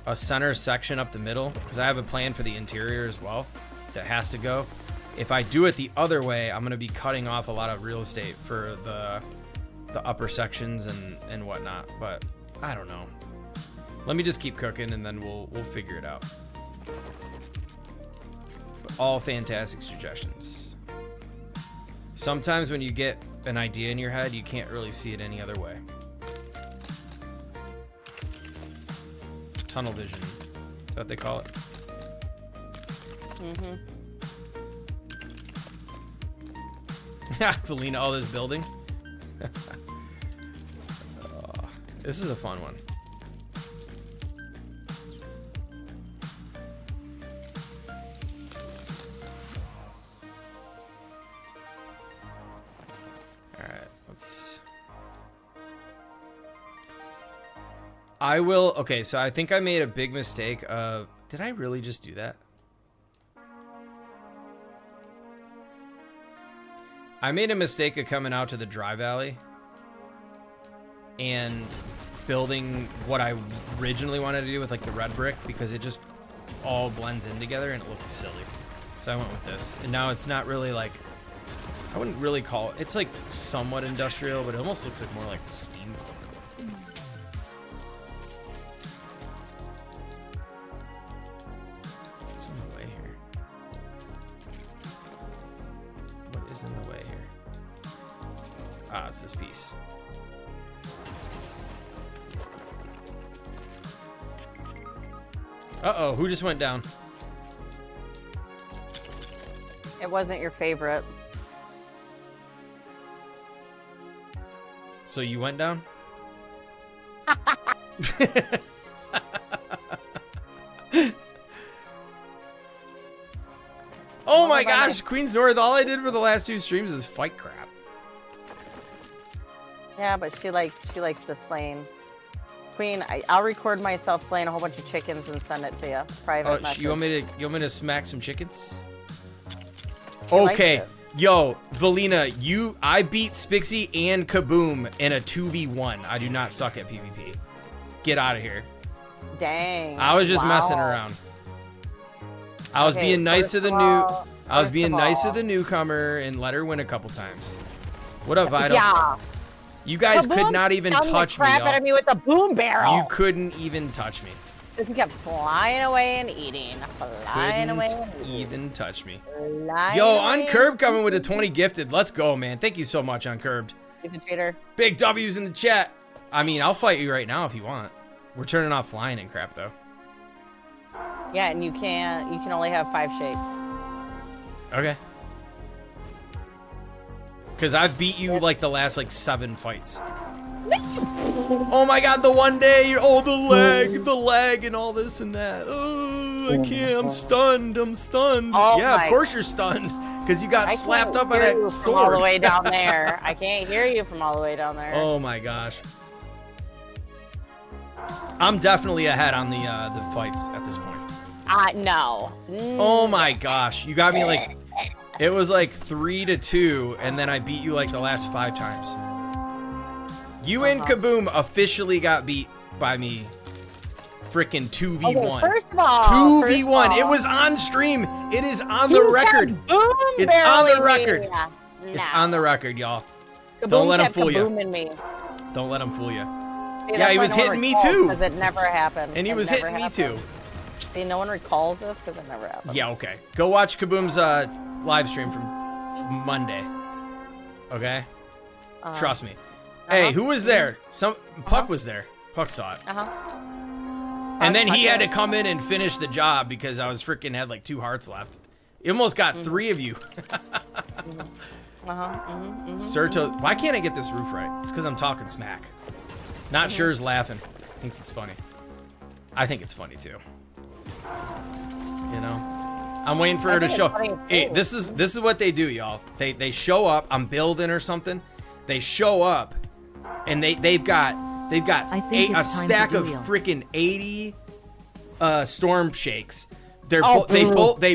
S1: a center section up the middle because I have a plan for the interior as well that has to go. If I do it the other way, I'm going to be cutting off a lot of real estate for the upper sections and whatnot. But I don't know. Let me just keep cooking and then we'll figure it out. But all fantastic suggestions. Sometimes when you get an idea in your head, you can't really see it any other way. Tunnel vision. Is that what they call it?
S6: Mm-hmm.
S1: Felina, all this building. Oh, this is a fun one. I will. Okay, so I think I made a big mistake of. Did I really just do that? I made a mistake of coming out to the dry valley and building what I originally wanted to do with like the red brick because it just all blends in together and it looked silly. So I went with this. And now it's not really like, I wouldn't really call it, it's like somewhat industrial, but it almost looks like more like steam. What's in the way here? What is in the way here? Ah, it's this piece. Uh-oh, who just went down?
S6: It wasn't your favorite.
S1: So you went down? Oh my gosh, Queen's North, all I did for the last 2 streams is fight crap.
S6: Yeah, but she likes the slaying. Queen, I'll record myself slaying a whole bunch of chickens and send it to you. Private message.
S1: You want me to smack some chickens?
S6: She likes
S1: Okay.
S6: it.
S1: Yo, Valina, I beat Spixie and Kaboom in a 2v1. I do not suck at PvP. Get out of here.
S6: Dang.
S1: I was just
S6: wow.
S1: messing around. I was being nice to the nice to the newcomer and let her win a couple times. What up, Vital?
S6: Yeah.
S1: You guys
S6: Kaboom
S1: could not even touch me.
S6: Crap out of me with the boom barrel.
S1: You couldn't even touch me.
S6: Just kept flying away and eating. Flying away and
S1: Couldn't
S6: eating.
S1: even touch me.
S6: Flying
S1: Yo,
S6: away
S1: Uncurbed coming with a 20 gifted. Let's go, man. Thank you so much, Uncurbed.
S6: He's a cheater.
S1: Big W's in the chat. I mean, I'll fight you right now if you want. We're turning off flying and crap, though.
S6: Yeah, and you can only have 5 shakes.
S1: Okay. Because I've beat you like the last like 7 fights. Oh my god, the one day, oh, the lag and all this and that. Oh, I can't, I'm stunned.
S6: Oh
S1: Yeah, of
S6: my-
S1: course you're stunned. because you got
S6: I
S1: slapped
S6: can't
S1: up by
S6: hear
S1: that
S6: you
S1: sword.
S6: from all the way down there. I can't hear you from all the way down there.
S1: Oh my gosh. I'm definitely ahead on the fights at this point.
S6: No.
S1: Oh my gosh, you got me like, it was like 3-2, and then I beat you like the last 5 times. You and Kaboom officially got beat by me. Freaking 2v1.
S6: Okay, first of all,
S1: 2v1. It was on stream. It is on the record. It's on the record. It's on the record, y'all. Don't let him fool you.
S6: Me.
S1: Don't let him fool you.
S6: Yeah,
S1: he was hitting me too.
S6: Because it never happened.
S1: And he was hitting me too.
S6: See, no one recalls this because it never happened.
S1: Yeah, okay. Go watch Kaboom's live stream from Monday. Okay? Trust me. Hey, who was there? Puck was there. Puck saw it. And then he had to come in and finish the job because I was freaking had like 2 hearts left. He almost got 3 of you. Serto, why can't I get this roof right? It's because I'm talking smack. Not sure's laughing. Thinks it's funny. I think it's funny too. You know, I'm waiting for her to show. Hey, this is what they do, y'all. They show up. I'm building or something. They show up, and they've got a stack of freaking 80 storm shakes. They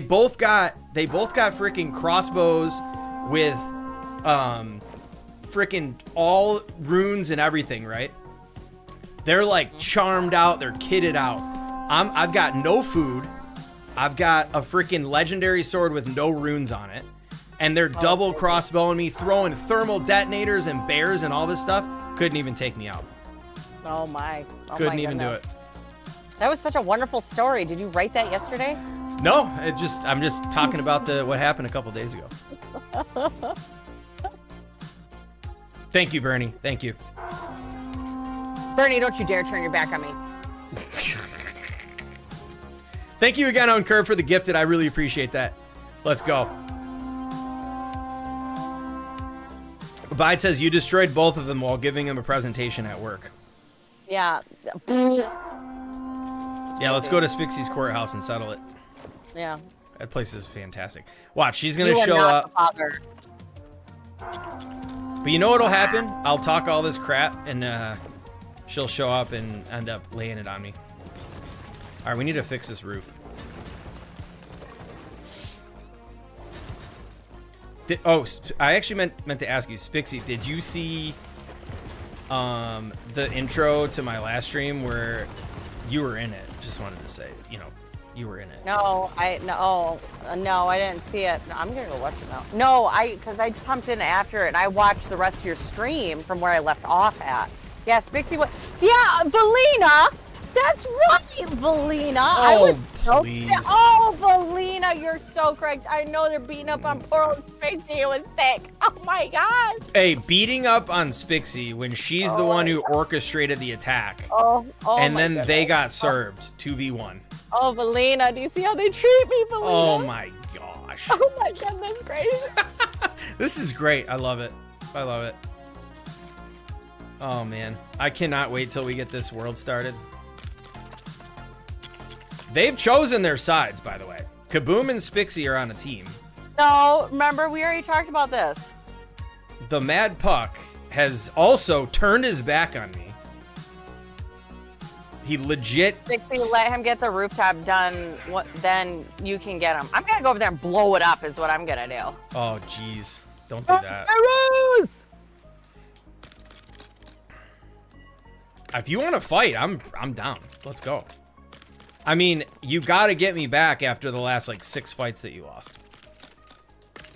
S1: both got freaking crossbows with freaking all runes and everything, right? They're like charmed out, they're kitted out. I've got no food. I've got a freaking legendary sword with no runes on it. And they're double crossbowing me, throwing thermal detonators and bears and all this stuff. Couldn't even take me out.
S6: Oh my.
S1: Couldn't even do it.
S6: That was such a wonderful story. Did you write that yesterday?
S1: No, I'm just talking about what happened a couple days ago. Thank you, Bernie. Thank you.
S6: Bernie, don't you dare turn your back on me.
S1: Thank you again on Curve for the gifted. I really appreciate that. Let's go. Abide says you destroyed both of them while giving him a presentation at work.
S6: Yeah.
S1: Yeah, let's go to Spixie's courthouse and settle it.
S6: Yeah.
S1: That place is fantastic. Watch, she's gonna show up. But you know what'll happen? I'll talk all this crap and she'll show up and end up laying it on me. All right, we need to fix this roof. I actually meant to ask you, Spixie, did you see the intro to my last stream where you were in it? Just wanted to say, you were in it.
S6: No, I didn't see it. I'm gonna go watch it now. No, because I pumped in after it and I watched the rest of your stream from where I left off at. Yeah, Spixie was. Yeah, Valina. That's right, Valina.
S1: Please.
S6: Oh, Valina, you're so correct. I know they're beating up on poor old Spixie. It was sick. Oh my gosh.
S1: Hey, beating up on Spixie when she's the one who orchestrated the attack.
S6: And
S1: then they got served 2v1.
S6: Oh, Valina, do you see how they treat me, Valina?
S1: Oh my gosh.
S6: Oh my goodness gracious.
S1: This is great. I love it. I love it. Oh man, I cannot wait till we get this world started. They've chosen their sides, by the way. Kaboom and Spixie are on a team.
S6: No, remember, we already talked about this.
S1: The Mad Puck has also turned his back on me. He legit...
S6: Spixie, let him get the rooftop done, then you can get him. I'm gonna go over there and blow it up is what I'm gonna do.
S1: Oh, jeez. Don't do that.
S6: Arrows!
S1: If you want to fight, I'm down. Let's go. I mean, you got to get me back after the last, 6 fights that you lost.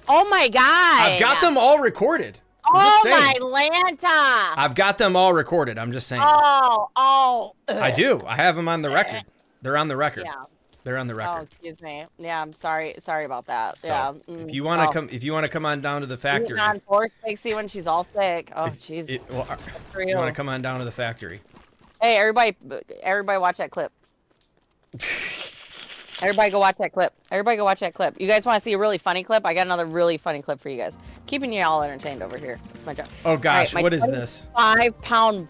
S6: Oh, my God.
S1: I've got them all recorded.
S6: Oh, my Lanta.
S1: I've got them all recorded. I'm just saying.
S6: Oh.
S1: I do. I have them on the record. They're on the record.
S6: Yeah.
S1: They're on the record.
S6: Oh, excuse me. Yeah, I'm sorry. Sorry about that.
S1: So,
S6: yeah.
S1: If you want to come on down to the factory.
S6: On poor Spixie when she's all sick. Oh, jeez.
S1: You want to come on down to the factory.
S6: Hey, everybody watch that clip. Everybody go watch that clip. You guys want to see a really funny clip? I got another really funny clip for you guys. Keeping you all entertained over here. That's my job.
S1: Oh gosh, what is this?
S6: 5-pound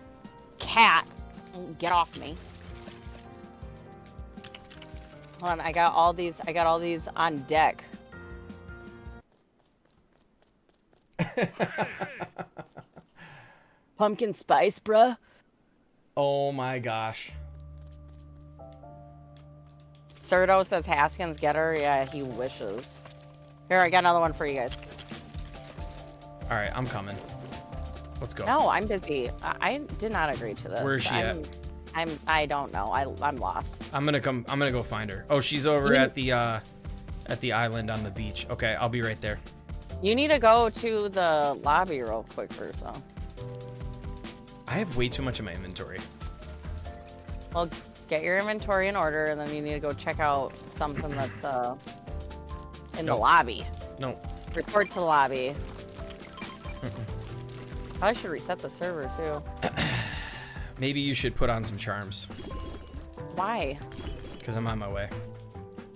S6: cat. Get off me. Hold on, I got all these on deck. Pumpkin spice, bruh.
S1: Oh my gosh.
S6: Serdo says Haskins get her. Yeah, he wishes. Here, I got another one for you guys.
S1: All right, I'm coming. Let's go.
S6: No, I'm busy. I did not agree to this.
S1: Where is she at?
S6: I don't know. I'm lost.
S1: I'm gonna go find her. Oh, she's over at the island on the beach. Okay, I'll be right there.
S6: You need to go to the lobby real quick first, though.
S1: I have way too much in my inventory.
S6: Well, get your inventory in order, and then you need to go check out something that's in the lobby.
S1: No.
S6: Report to the lobby. I should reset the server too.
S1: Maybe you should put on some charms.
S6: Why?
S1: Because I'm on my way.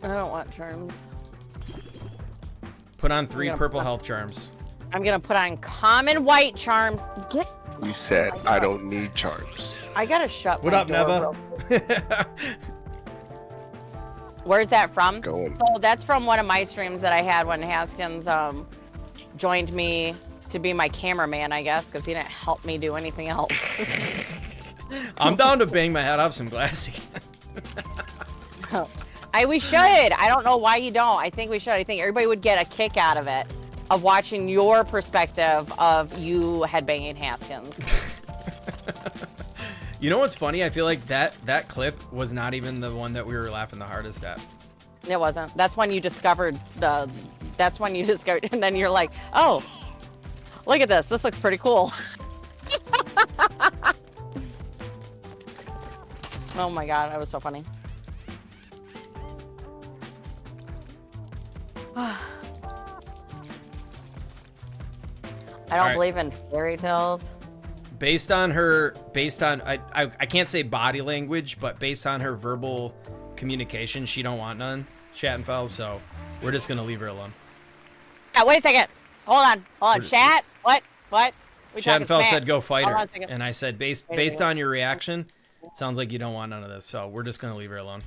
S6: I don't want charms.
S1: Put on 3 purple health charms.
S6: I'm gonna put on common white charms. Get.
S10: You said I don't need charms.
S6: I gotta shut.
S1: What
S6: my
S1: up,
S6: door
S1: Neva?
S6: Where's that from?
S10: Going.
S6: So that's from one of my streams that I had when Haskins joined me to be my cameraman, I guess, because he didn't help me do anything else.
S1: I'm down to bang my head off some glass again.
S6: We should. I don't know why you don't. I think we should. I think everybody would get a kick out of it, of watching your perspective of you headbanging Haskins.
S1: You know what's funny? I feel like that clip was not even the one that we were laughing the hardest at.
S6: It wasn't. That's when you discovered that's when you discovered, and then you're like, oh, look at this. This looks pretty cool. Oh my god, that was so funny. I don't believe in fairy tales.
S1: Based on I can't say body language, but based on her verbal communication, she don't want none, Shattenfeld, so we're just gonna leave her alone.
S6: Yeah, wait a second. Hold on. Chat? What?
S1: Shattenfeld said go fight her. And I said based on your reaction, it sounds like you don't want none of this, so we're just gonna leave her alone.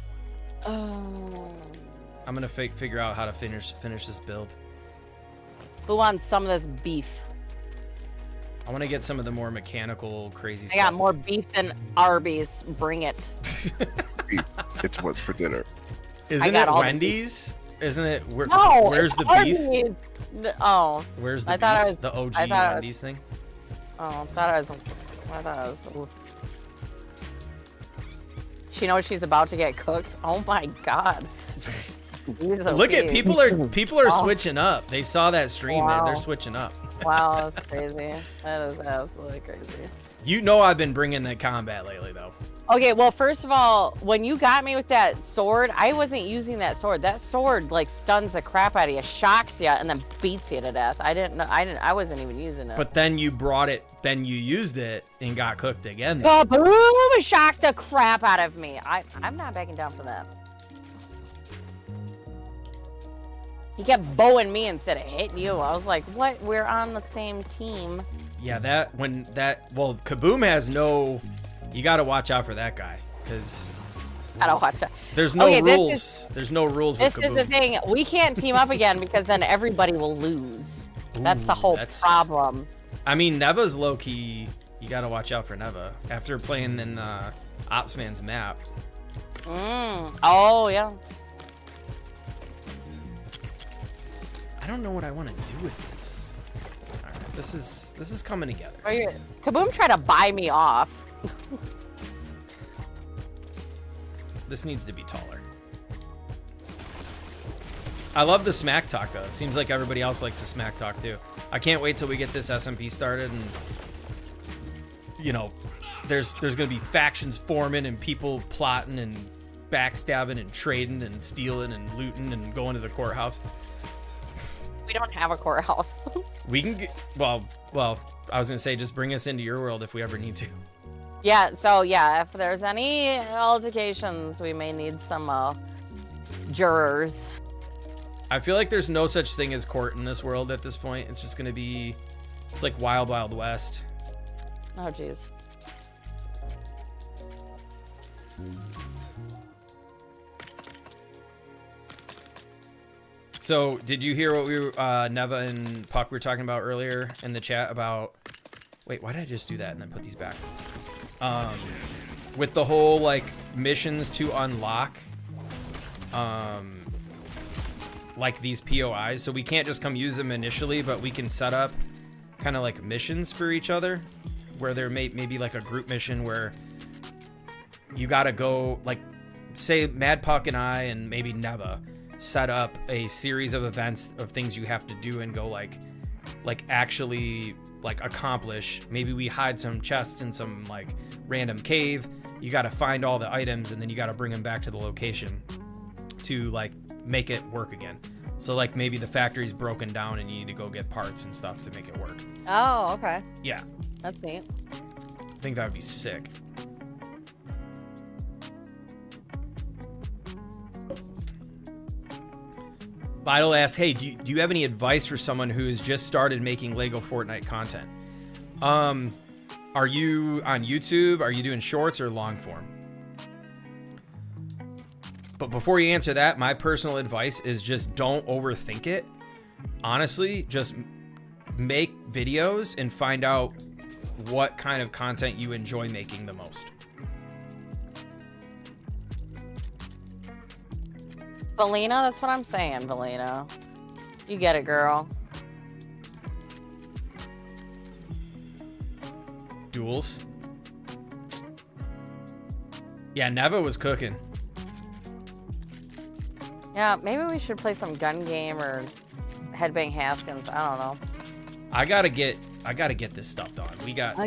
S1: I'm gonna figure out how to finish this build.
S6: Who wants some of this beef?
S1: I want to get some of the more mechanical, crazy stuff.
S6: I got more beef than Arby's. Bring it.
S10: It's what's for dinner.
S1: Isn't it Wendy's? Isn't it?
S6: No,
S1: where's the
S6: Arby's.
S1: beef?
S6: Oh.
S1: Where's the beef? The OG Wendy's thing?
S6: Oh, I thought it was. She knows she's about to get cooked. Oh my god.
S1: Look at people are switching up. They saw that stream.
S6: Wow.
S1: They're switching up.
S6: Wow, that's crazy. That is absolutely crazy.
S1: You know I've been bringing the combat lately, though.
S6: Okay, well, first of all, when you got me with that sword, I wasn't using that sword. That sword like stuns the crap out of you, shocks you, and then beats you to death. I wasn't even using it.
S1: But then you brought it, then you used it and got cooked again.
S6: Kaboom! Shocked the crap out of me. I'm not backing down for that. He kept bowing me instead of hitting you. I was like, what? We're on the same team.
S1: Yeah, well, Kaboom has no, you got to watch out for that guy, because
S6: Gotta watch out.
S1: There's no rules. There's no rules with Kaboom.
S6: This is the thing. We can't team up again because then everybody will lose. That's the whole problem.
S1: I mean, Neva's low-key, you got to watch out for Neva. After playing in Opsman's map.
S6: Oh, yeah.
S1: I don't know what I want to do with this. All right, this is coming together.
S6: Kaboom tried to buy me off.
S1: This needs to be taller. I love the smack talk though. It seems like everybody else likes the smack talk too. I can't wait till we get this SMP started and you know, there's gonna be factions forming and people plotting and backstabbing and trading and stealing and looting and going to the courthouse.
S6: We don't have a courthouse.
S1: We can get, well, I was gonna say just bring us into your world if we ever need to.
S6: Yeah, so yeah, if there's any altercations, we may need some jurors.
S1: I feel like there's no such thing as court in this world at this point. It's just gonna be, it's like Wild Wild West.
S6: Oh jeez.
S1: So, did you hear what we were, Neva and Puck were talking about earlier in the chat about... Wait, why did I just do that and then put these back? With the whole, like, missions to unlock, like, these POIs. So we can't just come use them initially, but we can set up kind of, like, missions for each other. Where there may be, like, a group mission where you gotta go, like, say Mad Puck and I and maybe Neva set up a series of events of things you have to do and go like actually like accomplish. Maybe we hide some chests in some like random cave. You got to find all the items and then you got to bring them back to the location to like make it work again. So like maybe the factory's broken down and you need to go get parts and stuff to make it work.
S6: Oh, okay.
S1: Yeah.
S6: That's neat.
S1: I think that would be sick. Vital asks, hey, do you have any advice for someone who has just started making Lego Fortnite content? Are you on YouTube? Are you doing shorts or long form? But before you answer that, my personal advice is just don't overthink it. Honestly, just make videos and find out what kind of content you enjoy making the most.
S6: Valina, that's what I'm saying, Valina. You get it, girl.
S1: Duels. Yeah, Neva was cooking.
S6: Yeah, maybe we should play some gun game or Headbang Haskins. I don't know.
S1: I gotta get this stuff done. We got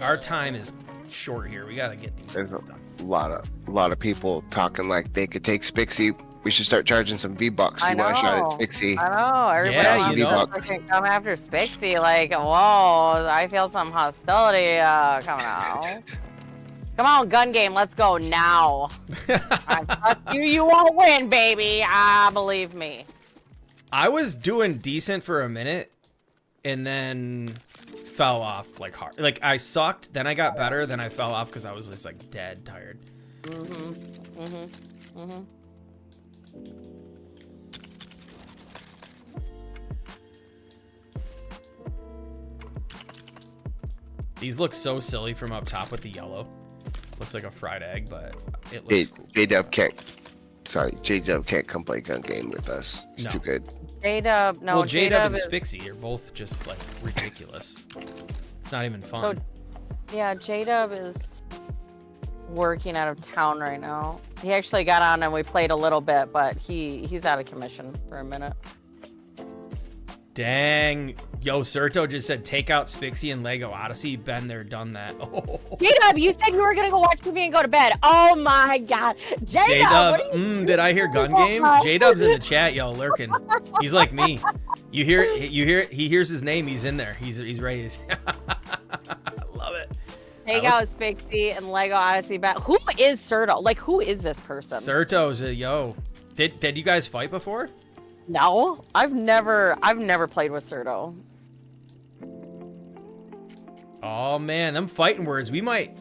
S1: our time is short here. We gotta get these things done.
S10: A lot of people talking like they could take Spixie. We should start charging some V-Bucks.
S6: I know.
S10: Want a shot at Spixie?
S6: I know. Everybody wants to come after Spixie. Like, whoa, I feel some hostility coming out. Come on, gun game. Let's go now. I trust you. You won't win, baby. Believe me.
S1: I was doing decent for a minute, and then fell off like hard. Like I sucked, then I got better, then I fell off because I was just like dead tired. These look so silly from up top with the yellow. Looks like a fried egg, but it looks cool.
S10: J-Dub can't come play gun game with us. He's too good.
S6: J-Dub, no.
S1: Well, J-Dub and Spixie are both just like ridiculous. It's not even fun.
S6: So, yeah, J-Dub is working out of town right now. He actually got on and we played a little bit, but he's out of commission for a minute.
S1: Dang. Yo, Serto just said take out Spixie and Lego Odyssey. Been there, done that. Oh.
S6: J-Dub, you said you were gonna go watch TV and go to bed. Oh my god. J-Dub,
S1: did I hear gun game? J-Dub's in the chat, yo, lurking. He's like me. He hears his name, he's in there. He's ready to I love it.
S6: Take out Spixie and Lego Odyssey back. Who is Serto? Like, who is this person?
S1: Serto's a yo. Did you guys fight before?
S6: No, I've never played with Serto.
S1: Oh man, them fighting words. We might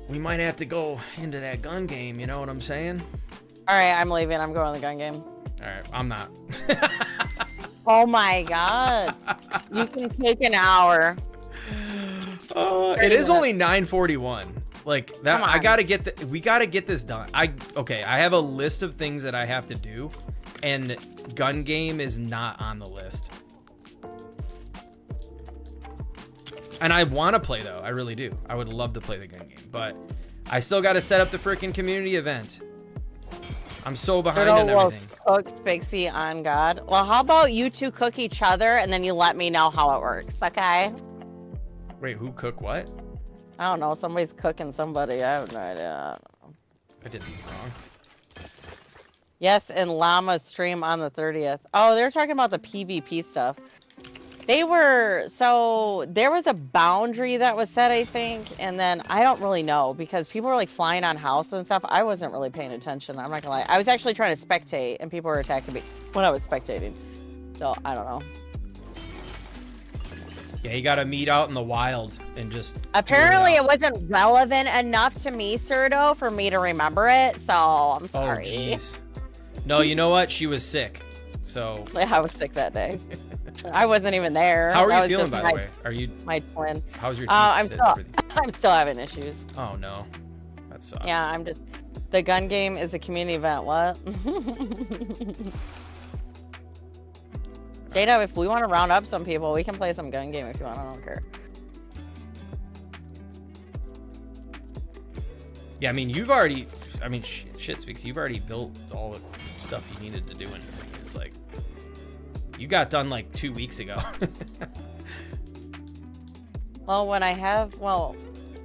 S1: have to go into that gun game. You know what I'm saying?
S6: All right, I'm leaving. I'm going to the gun game.
S1: All right, I'm not.
S6: Oh my god, you can take an hour.
S1: It is only 9:41. Like that, I gotta get we gotta get this done. I have a list of things that I have to do, and gun game is not on the list. And I want to play though, I really do. I would love to play the gun game, but I still got to set up the freaking community event. I'm so behind on everything.
S6: Cook Spixie on God. Well, how about you two cook each other, and then you let me know how it works, okay?
S1: Wait, who cook what?
S6: I don't know. Somebody's cooking somebody. I have no idea.
S1: I did these wrong.
S6: Yes, and Llama stream on the 30th. Oh, they're talking about the PvP stuff. There was a boundary that was set, I think, and then I don't really know because people were like flying on house and stuff. I wasn't really paying attention. I'm not gonna lie. I was actually trying to spectate, and people were attacking me when I was spectating. So I don't know.
S1: Yeah, you gotta meet out in the wild and just.
S6: Apparently, it wasn't relevant enough to me, Serto, for me to remember it. So I'm sorry.
S1: Oh, jeez. No, you know what? She was sick. So.
S6: I was sick that day. I wasn't even there.
S1: How are
S6: That
S1: you
S6: was
S1: feeling,
S6: just
S1: by the way? Are you?
S6: my twin?
S1: How's your teeth?
S6: I'm still having issues.
S1: Oh no, that sucks.
S6: Yeah, I'm just. The gun game is a community event. What? Jada, if we want to round up some people, we can play some gun game if you want. I don't care.
S1: Yeah, I mean, you've already. I mean, shit speaks. You've already built all the stuff you needed to do, and it's like you got done like 2 weeks ago.
S6: Well, when I have,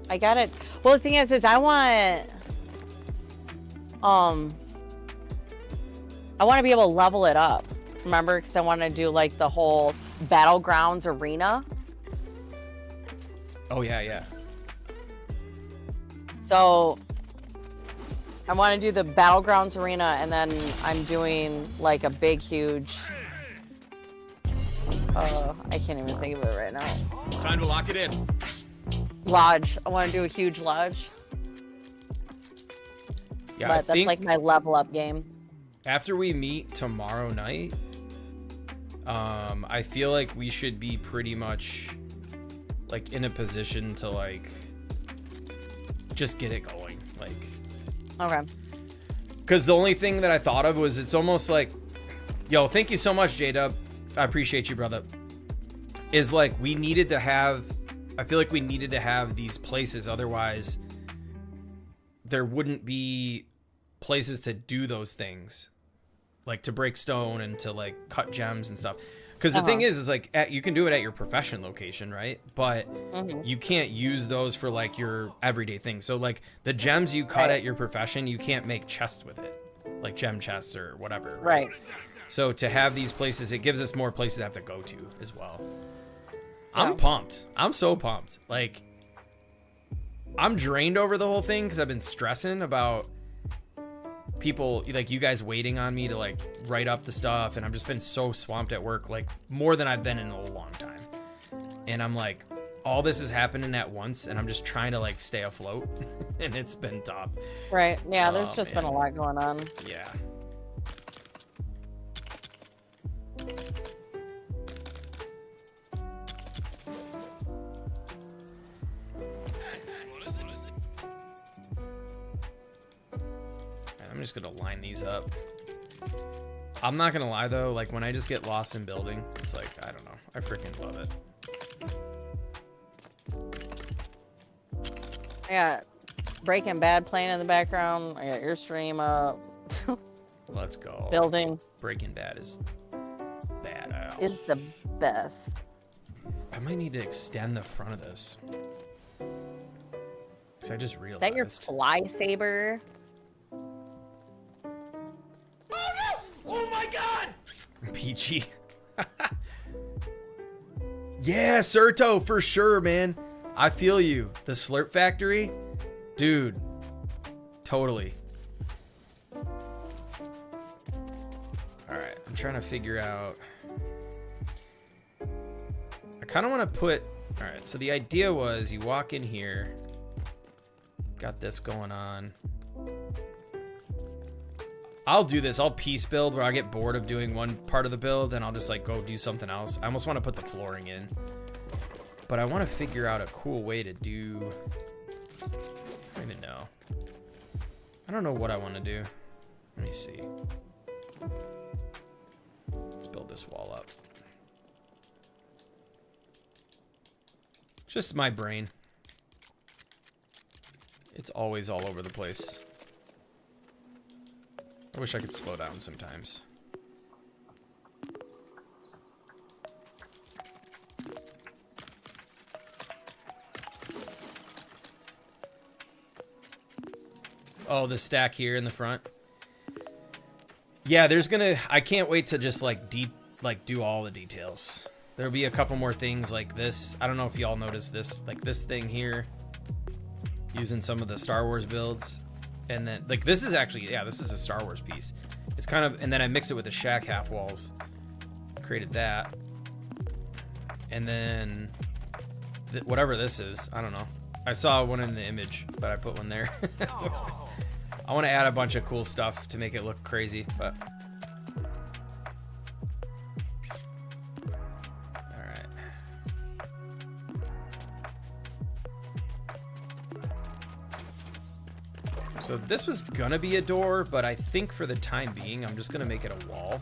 S6: I got it. Well, the thing is I want to be able to level it up. Remember, because I want to do like the whole battlegrounds arena.
S1: Oh yeah, yeah.
S6: So I want to do the battlegrounds arena, and then I'm doing like a big, huge. I can't even think of it right now.
S1: Time to lock it in.
S6: Lodge. I want to do a huge lodge.
S1: Yeah,
S6: But that's like my level up game.
S1: After we meet tomorrow night, I feel like we should be pretty much like in a position to like just get it going. Like,
S6: okay.
S1: Because the only thing that I thought of was it's almost like, yo, thank you so much, J-Dub. I appreciate you, brother. Is like we needed to have, I feel like we needed to have these places, otherwise there wouldn't be places to do those things, like to break stone and to like cut gems and stuff. Because the thing is like you can do it at your profession location, right? But you can't use those for like your everyday things. So like the gems you cut at your profession, you can't make chests with it, like gem chests or whatever.
S6: Right.
S1: So to have these places, it gives us more places to have to go to as well. I'm pumped. I'm so pumped. Like, I'm drained over the whole thing because I've been stressing about people, like you guys waiting on me to like write up the stuff. And I've just been so swamped at work, like more than I've been in a long time. And I'm like, all this is happening at once. And I'm just trying to like stay afloat. And it's been tough.
S6: Right. Yeah, there's just been a lot going on.
S1: Yeah. I'm just gonna line these up. I'm not gonna lie though, like when I just get lost in building, it's like, I don't know, I freaking love it.
S6: I got Breaking Bad playing in the background. I got your stream up.
S1: Let's go.
S6: Building.
S1: Breaking Bad is badass.
S6: It's the best.
S1: I might need to extend the front of this. Cause I just realized.
S6: Is that your fly saber?
S1: Oh my god! Peachy. Yeah, Serto, for sure, man. I feel you. The Slurp Factory? Dude. Totally. Alright, I'm trying to figure out. I kind of want to put... Alright, so the idea was you walk in here. Got this going on. I'll do this. I'll piece build where I get bored of doing one part of the build, and I'll just like go do something else. I almost want to put the flooring in, but I want to figure out a cool way to do. I don't even know. I don't know what I want to do. Let me see. Let's build this wall up. It's just my brain. It's always all over the place. I wish I could slow down sometimes. Oh, the stack here in the front. Yeah, there's gonna... I can't wait to just like do all the details. There'll be a couple more things like this. I don't know if y'all noticed this, like this thing here, using some of the Star Wars builds. And then, like, this is actually, yeah, this is a Star Wars piece. It's kind of, and then I mix it with the shack half walls. Created that. And then, whatever this is, I don't know. I saw one in the image, but I put one there. I want to add a bunch of cool stuff to make it look crazy, but all right. So this was gonna be a door, but I think for the time being, I'm just gonna make it a wall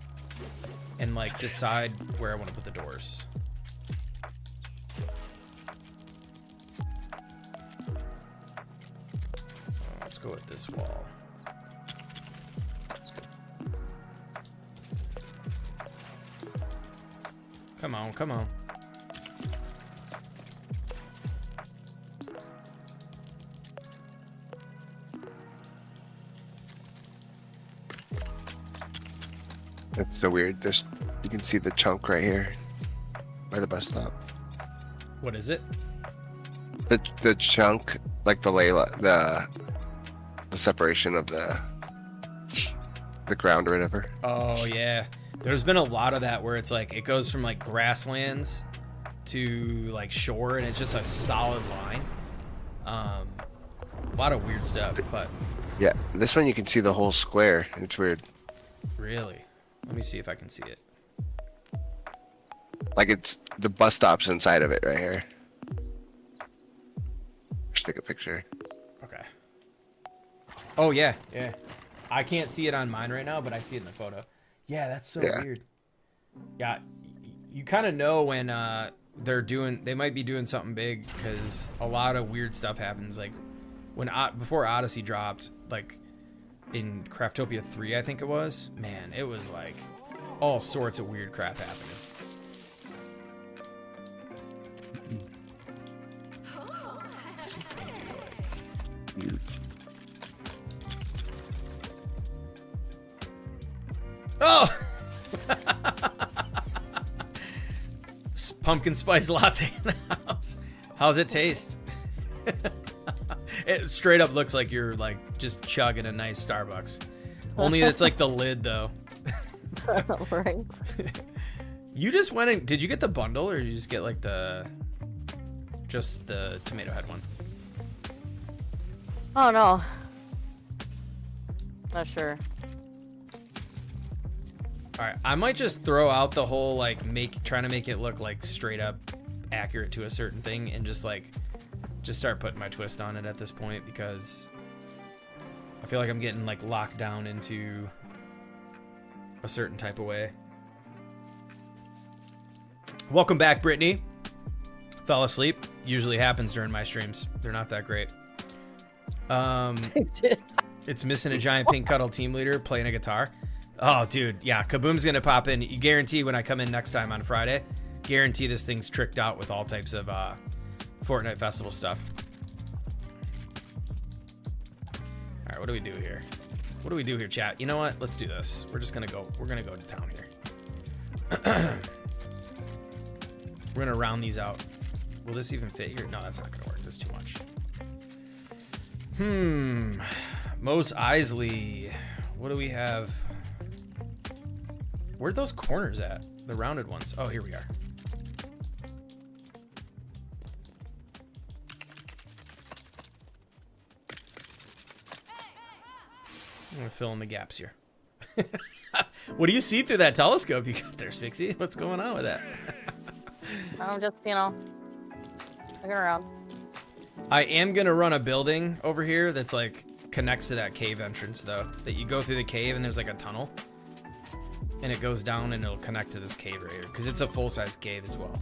S1: and like decide where I want to put the doors. Let's go with this wall. Come on, come on.
S10: That's so weird. This, you can see the chunk right here by the bus stop.
S1: What is it?
S10: The chunk, like the the separation of the ground or whatever.
S1: Oh yeah, there's been a lot of that where it's like it goes from like grasslands to like shore, and it's just a solid line. A lot of weird stuff, but
S10: yeah, this one you can see the whole square. It's weird.
S1: Really, let me see if I can see it.
S10: Like it's the bus stop's inside of it right here. Just take a picture.
S1: Okay. Oh yeah, yeah. I can't see it on mine right now, but I see it in the photo. Yeah, that's so weird. Yeah, you kind of know when they might be doing something big, because a lot of weird stuff happens. Like when before Odyssey dropped, like in Craftopia 3, I think it was. Man, it was like all sorts of weird crap happening. Let's see if we can do, like, oh! Pumpkin spice latte in the house. How's it taste? It straight up looks like you're like just chugging a nice Starbucks. Only it's like the lid though.
S6: Right.
S1: You just went and did you get the bundle, or did you just get like just the tomato head one?
S6: Oh no. Not sure.
S1: All right, I might just throw out the whole like trying to make it look like straight up accurate to a certain thing, and just start putting my twist on it at this point, because I feel like I'm getting like locked down into a certain type of way. Welcome back, Brittany. Fell asleep. Usually happens during my streams. They're not that great. It's missing a giant pink cuddle team leader playing a guitar. Oh, dude, yeah, Kaboom's gonna pop in. You guarantee when I come in next time on Friday, guarantee this thing's tricked out with all types of Fortnite festival stuff. All right, what do we do here? What do we do here, chat? You know what? Let's do this. We're gonna go to town here. We're gonna round these out. Will this even fit here? No, that's not gonna work. That's too much. Mos Eisley. What do we have? Where'd those corners at? The rounded ones. Oh, here we are. I'm gonna fill in the gaps here. What do you see through that telescope you got there, Spixie? What's going on with that?
S6: I'm just, looking around.
S1: I am gonna run a building over here that's like connects to that cave entrance though. That you go through the cave and there's like a tunnel. And it goes down and it'll connect to this cave right here, because it's a full-size cave as well.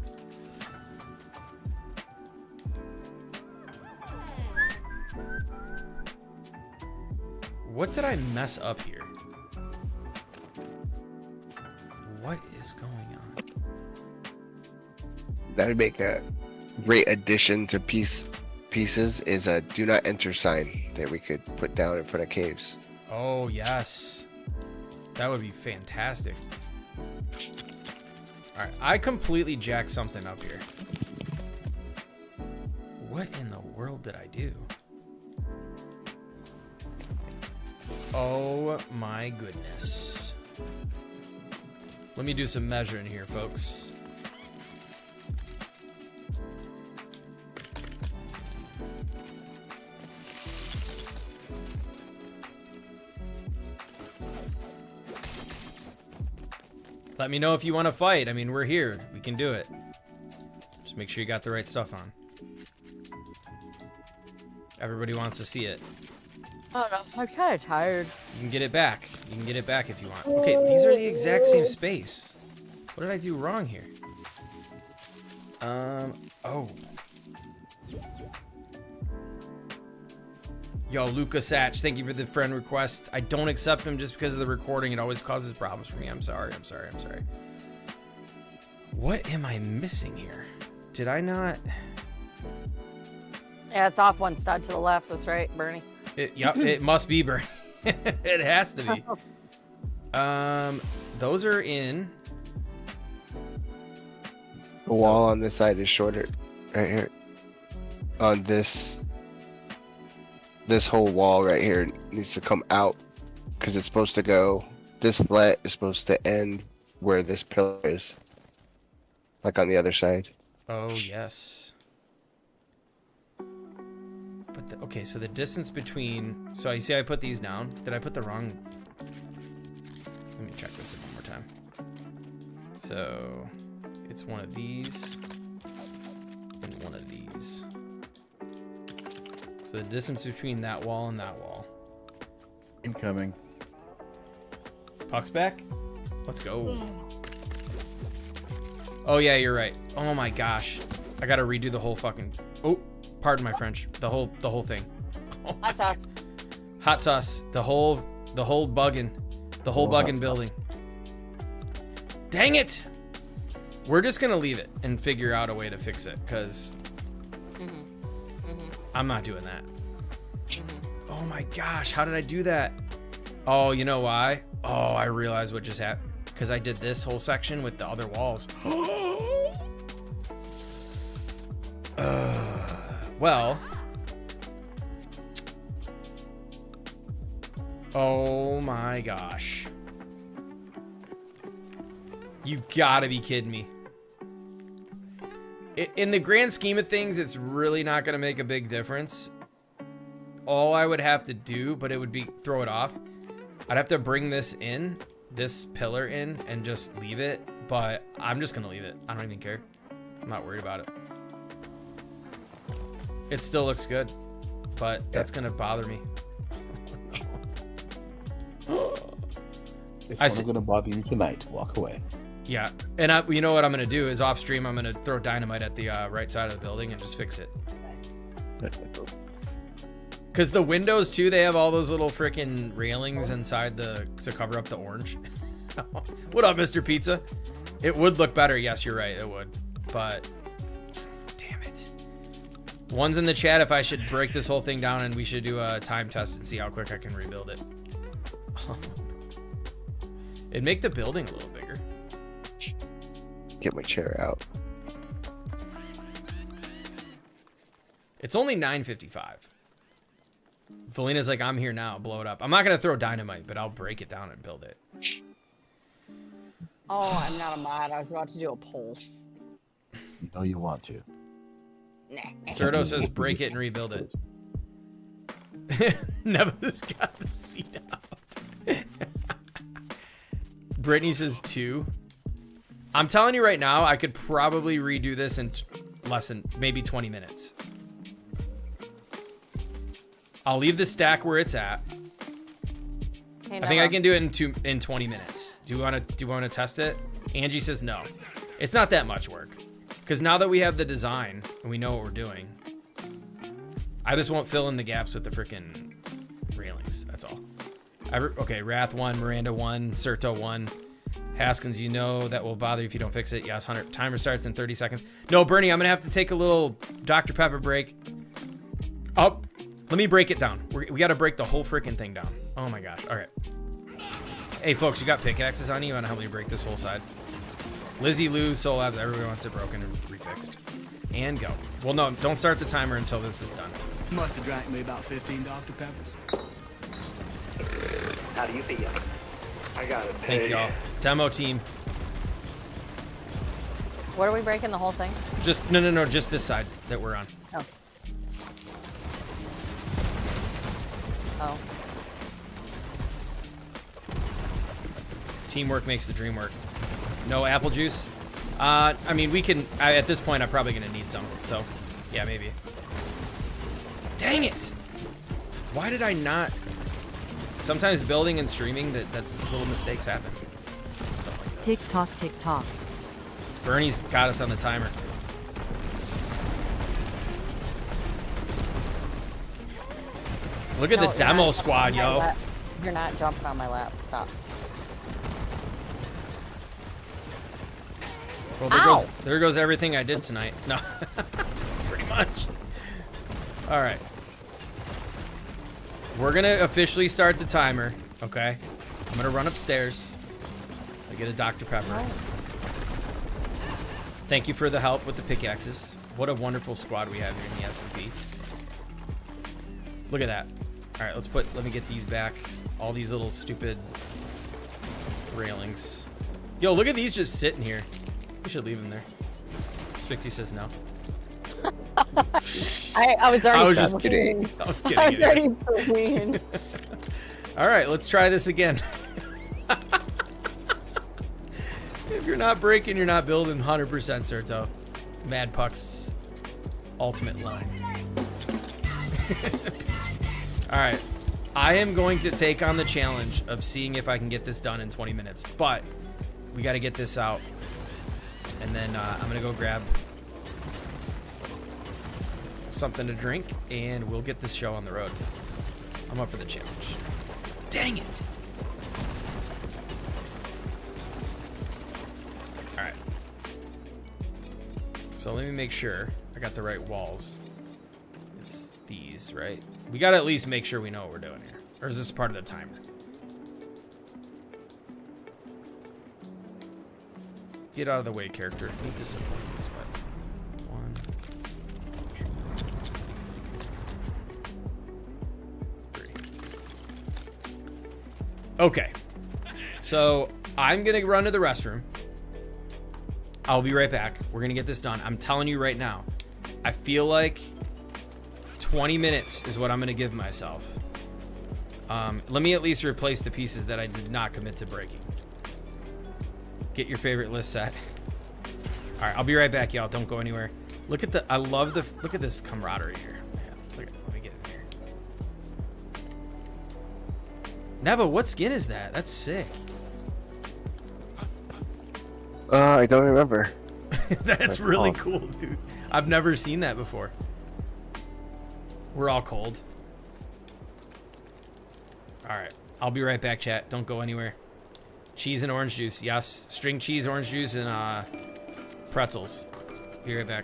S1: What did I mess up here? What is going on?
S10: That would make a great addition to pieces is a do not enter sign that we could put down in front of caves.
S1: Oh, yes. That would be fantastic. All right, I completely jacked something up here. What in the world did I do? Oh my goodness. Let me do some measuring here, folks. Let me know if you want to fight. I mean, we're here. We can do it. Just make sure you got the right stuff on. Everybody wants to see it.
S6: Oh no, I'm kind of tired.
S1: You can get it back. You can get it back if you want. Okay, these are the exact same space. What did I do wrong here? Oh. Yo, Luca Satch, thank you for the friend request. I don't accept him just because of the recording. It always causes problems for me. I'm sorry. What am I missing here? Did I not?
S6: Yeah, it's off one stud to the left. That's right, Bernie.
S1: Yep, it must be Bernie. It has to be. Those are in.
S10: The wall on this side is shorter, right here. On this whole wall right here needs to come out because it's supposed to go. This flat is supposed to end where this pillar is, like on the other side.
S1: Oh yes. But okay, so the distance between. So you see, I put these down. Did I put the wrong? Let me check this one more time. So. It's one of these and one of these. So the distance between that wall and that wall.
S7: Incoming.
S1: Puck's back. Let's go. Oh yeah, you're right. Oh my gosh, I gotta redo the whole fucking. Oh, pardon my French. The whole thing. Oh
S6: Hot sauce.
S1: Hot sauce. The whole buggin'. The whole buggin' building. Dang it! We're just gonna leave it and figure out a way to fix it, because I'm not doing that. Oh my gosh, how did I do that? Oh, you know why? Oh, I realized what just happened. Because I did this whole section with the other walls. Well. Oh my gosh. You gotta be kidding me. In the grand scheme of things, it's really not gonna make a big difference. All I would have to do, but it would be throw it off. I'd have to bring this pillar in, and just leave it. But I'm just gonna leave it. I don't even care. I'm not worried about it. It still looks good, but that's gonna bother me.
S7: It's not gonna bother you tonight. Walk away.
S1: Yeah, and you know what I'm gonna do is off stream. I'm gonna throw dynamite at the right side of the building and just fix it. Because the windows too, they have all those little freaking railings inside to cover up the orange. What up, Mr. Pizza? It would look better. Yes, you're right. It would, but damn it. One's in the chat if I should break this whole thing down and we should do a time test and see how quick I can rebuild it. It'd make the building a little bigger.
S10: Get my chair out.
S1: It's only 9:55. Felina's like, I'm here now. Blow it up. I'm not gonna throw dynamite, but I'll break it down and build it.
S6: Oh, I'm not a mod. I was about to do a poll.
S7: You know you want to.
S6: Nah.
S1: Serto says break it and rebuild it. Neva's got the seat out. Brittany says 2. I'm telling you right now, I could probably redo this in less than maybe 20 minutes. I'll leave the stack where it's at.
S6: Hey,
S1: I think I can do it in 20 minutes. Do you want to test it? Angie says no. It's not that much work. Because now that we have the design and we know what we're doing, I just won't fill in the gaps with the freaking railings. That's all. Okay, Wrath 1, Miranda 1, Serto 1. Haskins, you know that will bother you if you don't fix it. Yes, 100. Timer starts in 30 seconds. No, Bernie, I'm going to have to take a little Dr. Pepper break. Oh, let me break it down. We got to break the whole freaking thing down. Oh my gosh. All right. Hey, folks, you got pickaxes on you? You want to help me break this whole side? Lizzie, Lou, Soul Labs, everybody wants it broken and refixed. And go. Well, no, don't start the timer until this is done.
S3: Must have drank me about 15 Dr. Peppers.
S4: How do you feel?
S5: I got it.
S1: Thank y'all. Demo team.
S6: What are we breaking the whole thing?
S1: Just, no, just this side that we're on.
S6: Oh. Oh.
S1: Teamwork makes the dream work. No apple juice. I mean, we can. At this point, I'm probably gonna need some. So, yeah, maybe. Dang it! Why did I not? Sometimes building and streaming, that's little mistakes happen. Something like this.
S2: Tick tock, tick tock.
S1: Bernie's got us on the timer. Look at
S6: No,
S1: the
S6: you're
S1: demo
S6: not
S1: squad,
S6: jumping on my
S1: yo.
S6: lap. You're not jumping on my lap. Stop.
S1: Well, there goes everything I did tonight. No, pretty much. All right. We're gonna officially start the timer, okay? I'm gonna run upstairs. I get a Dr. Pepper. Thank you for the help with the pickaxes. What a wonderful squad we have here in the S&P. Look at that. All right, let me get these back. All these little stupid railings. Yo, look at these just sitting here. We should leave them there. Spixie says no.
S6: I was already.
S10: I was just kidding.
S1: I was kidding.
S6: I was already kidding.
S1: All right, let's try this again. If you're not breaking, you're not building. 100% Serto. Mad Puck's ultimate line. All right, I am going to take on the challenge of seeing if I can get this done in 20 minutes, but we got to get this out. And then I'm gonna go grab something to drink, and we'll get this show on the road. I'm up for the challenge. Dang it! All right. So let me make sure I got the right walls. It's these, right? We gotta at least make sure we know what we're doing here. Or is this part of the timer? Get out of the way, character. Needs to support this, but 1, 2, 3. Okay. So I'm gonna run to the restroom. I'll be right back. We're gonna get this done. I'm telling you right now, I feel like 20 minutes is what I'm gonna give myself. Let me at least replace the pieces that I did not commit to breaking. Get your favorite list set. All right, I'll be right back, y'all. Don't go anywhere. Look at look at this camaraderie here. Man, let me get in here. Neva, what skin is that? That's sick.
S10: I don't remember.
S1: That's really cool, dude. I've never seen that before. We're all cold. All right, I'll be right back, chat. Don't go anywhere. Cheese and orange juice, yes. String cheese, orange juice, and pretzels. Be right back.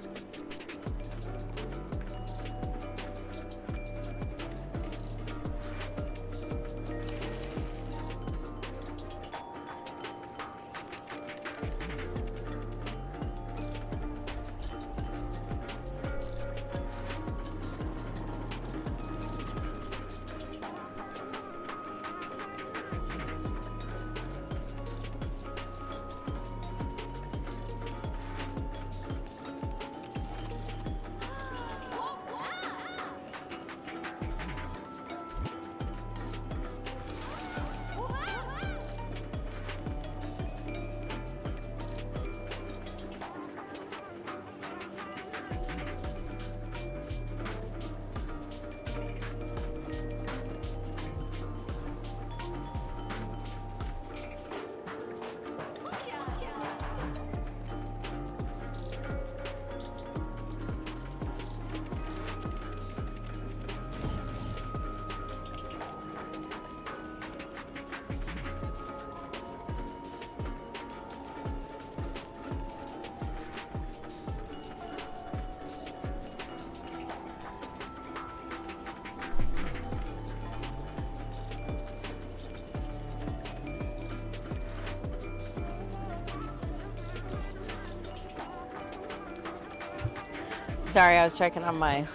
S6: Sorry, I was checking on my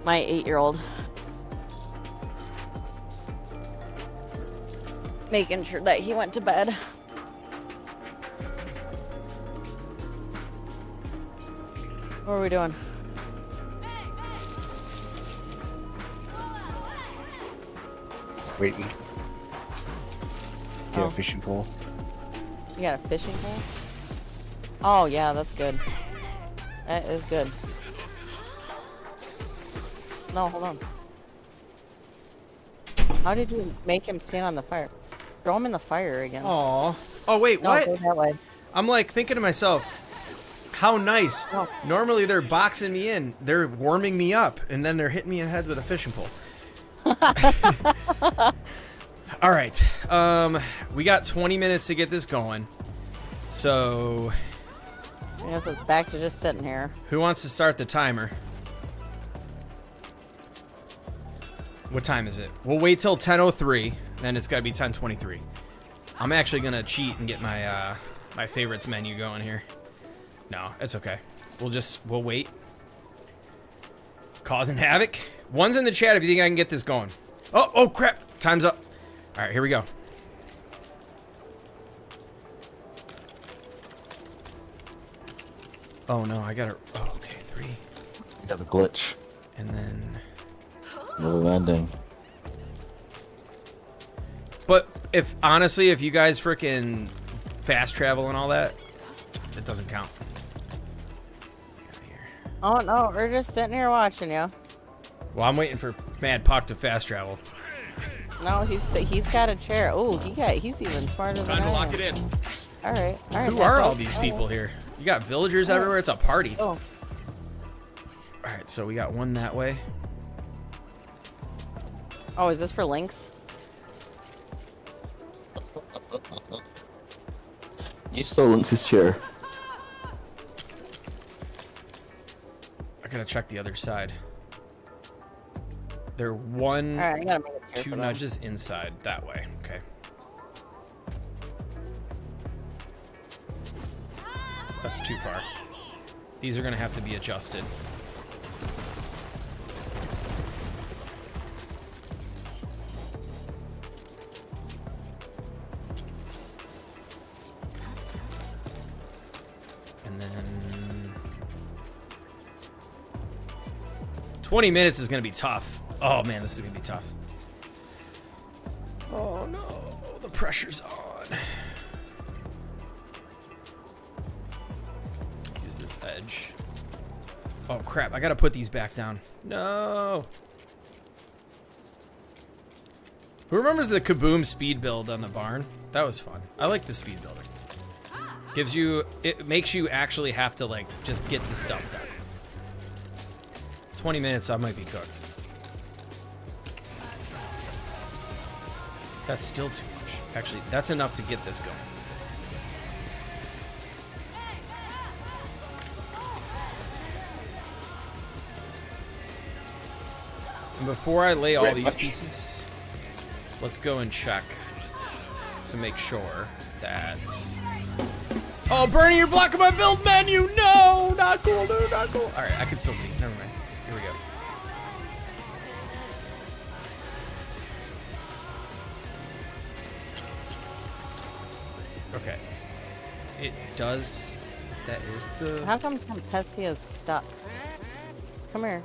S6: 8-year-old. Making sure that he went to bed. What are we doing?
S10: Waiting. Yeah,
S6: Oh.
S10: fishing pole.
S6: You got a fishing pole? Oh yeah, that's good. That is good. No, hold on. How did you make him stand on the fire? Throw him in the fire again.
S1: Aw. Oh wait,
S6: No,
S1: what?
S6: go that way.
S1: I'm like thinking to myself, how nice.
S6: Oh.
S1: Normally they're boxing me in, they're warming me up, and then they're hitting me in the head with a fishing pole. All right, we got 20 minutes to get this going. So,
S6: I guess it's back to just sitting here.
S1: who wants to start the timer? What time is it? We'll wait till 10:03, then it's got to be 10:23. I'm actually gonna cheat and get my my favorites menu going here. No, it's okay. We'll wait. Causing havoc. One's in the chat if you think I can get this going. Oh crap! Time's up. All right, here we go. Oh no, I gotta. Oh, okay, 3.
S7: You have a glitch.
S1: And then.
S7: No ending.
S1: But if honestly, if you guys freaking fast travel and all that, it doesn't count. Get out of here.
S6: Oh no, we're just sitting here watching you.
S1: Well, I'm waiting for Mad Puck to fast travel.
S6: No, he's got a chair. Oh, he's even smarter than I am.
S5: Time to lock it in.
S6: All right.
S1: Who are all these people here? You got villagers everywhere. It's a party.
S6: Oh.
S1: All right, so we got one that way.
S6: Oh, is this for links?
S7: You stole Lynx's chair.
S1: I gotta check the other side. They're one,
S6: All right, I gotta make a chair
S1: two
S6: for them.
S1: nudges inside that way. Okay. That's too far. These are gonna have to be adjusted. And then 20 minutes is gonna be tough. Oh man, this is gonna be tough. Oh no, the pressure's on. Use this edge. Oh crap, I gotta put these back down. No. Who remembers the Kaboom speed build on the barn? That was fun. I like the speed building. Gives you, it makes you actually have to like just get the stuff done. 20 minutes, I might be cooked. That's still too much. Actually, that's enough to get this going. And before I lay all these pieces, let's go and check to make sure that... Oh, Bernie, you're blocking my build menu! No! Not cool, no, not cool. Alright, I can still see. Never mind. Here we go. Okay. It does... That is the...
S6: How come Tempestia is stuck? Come here.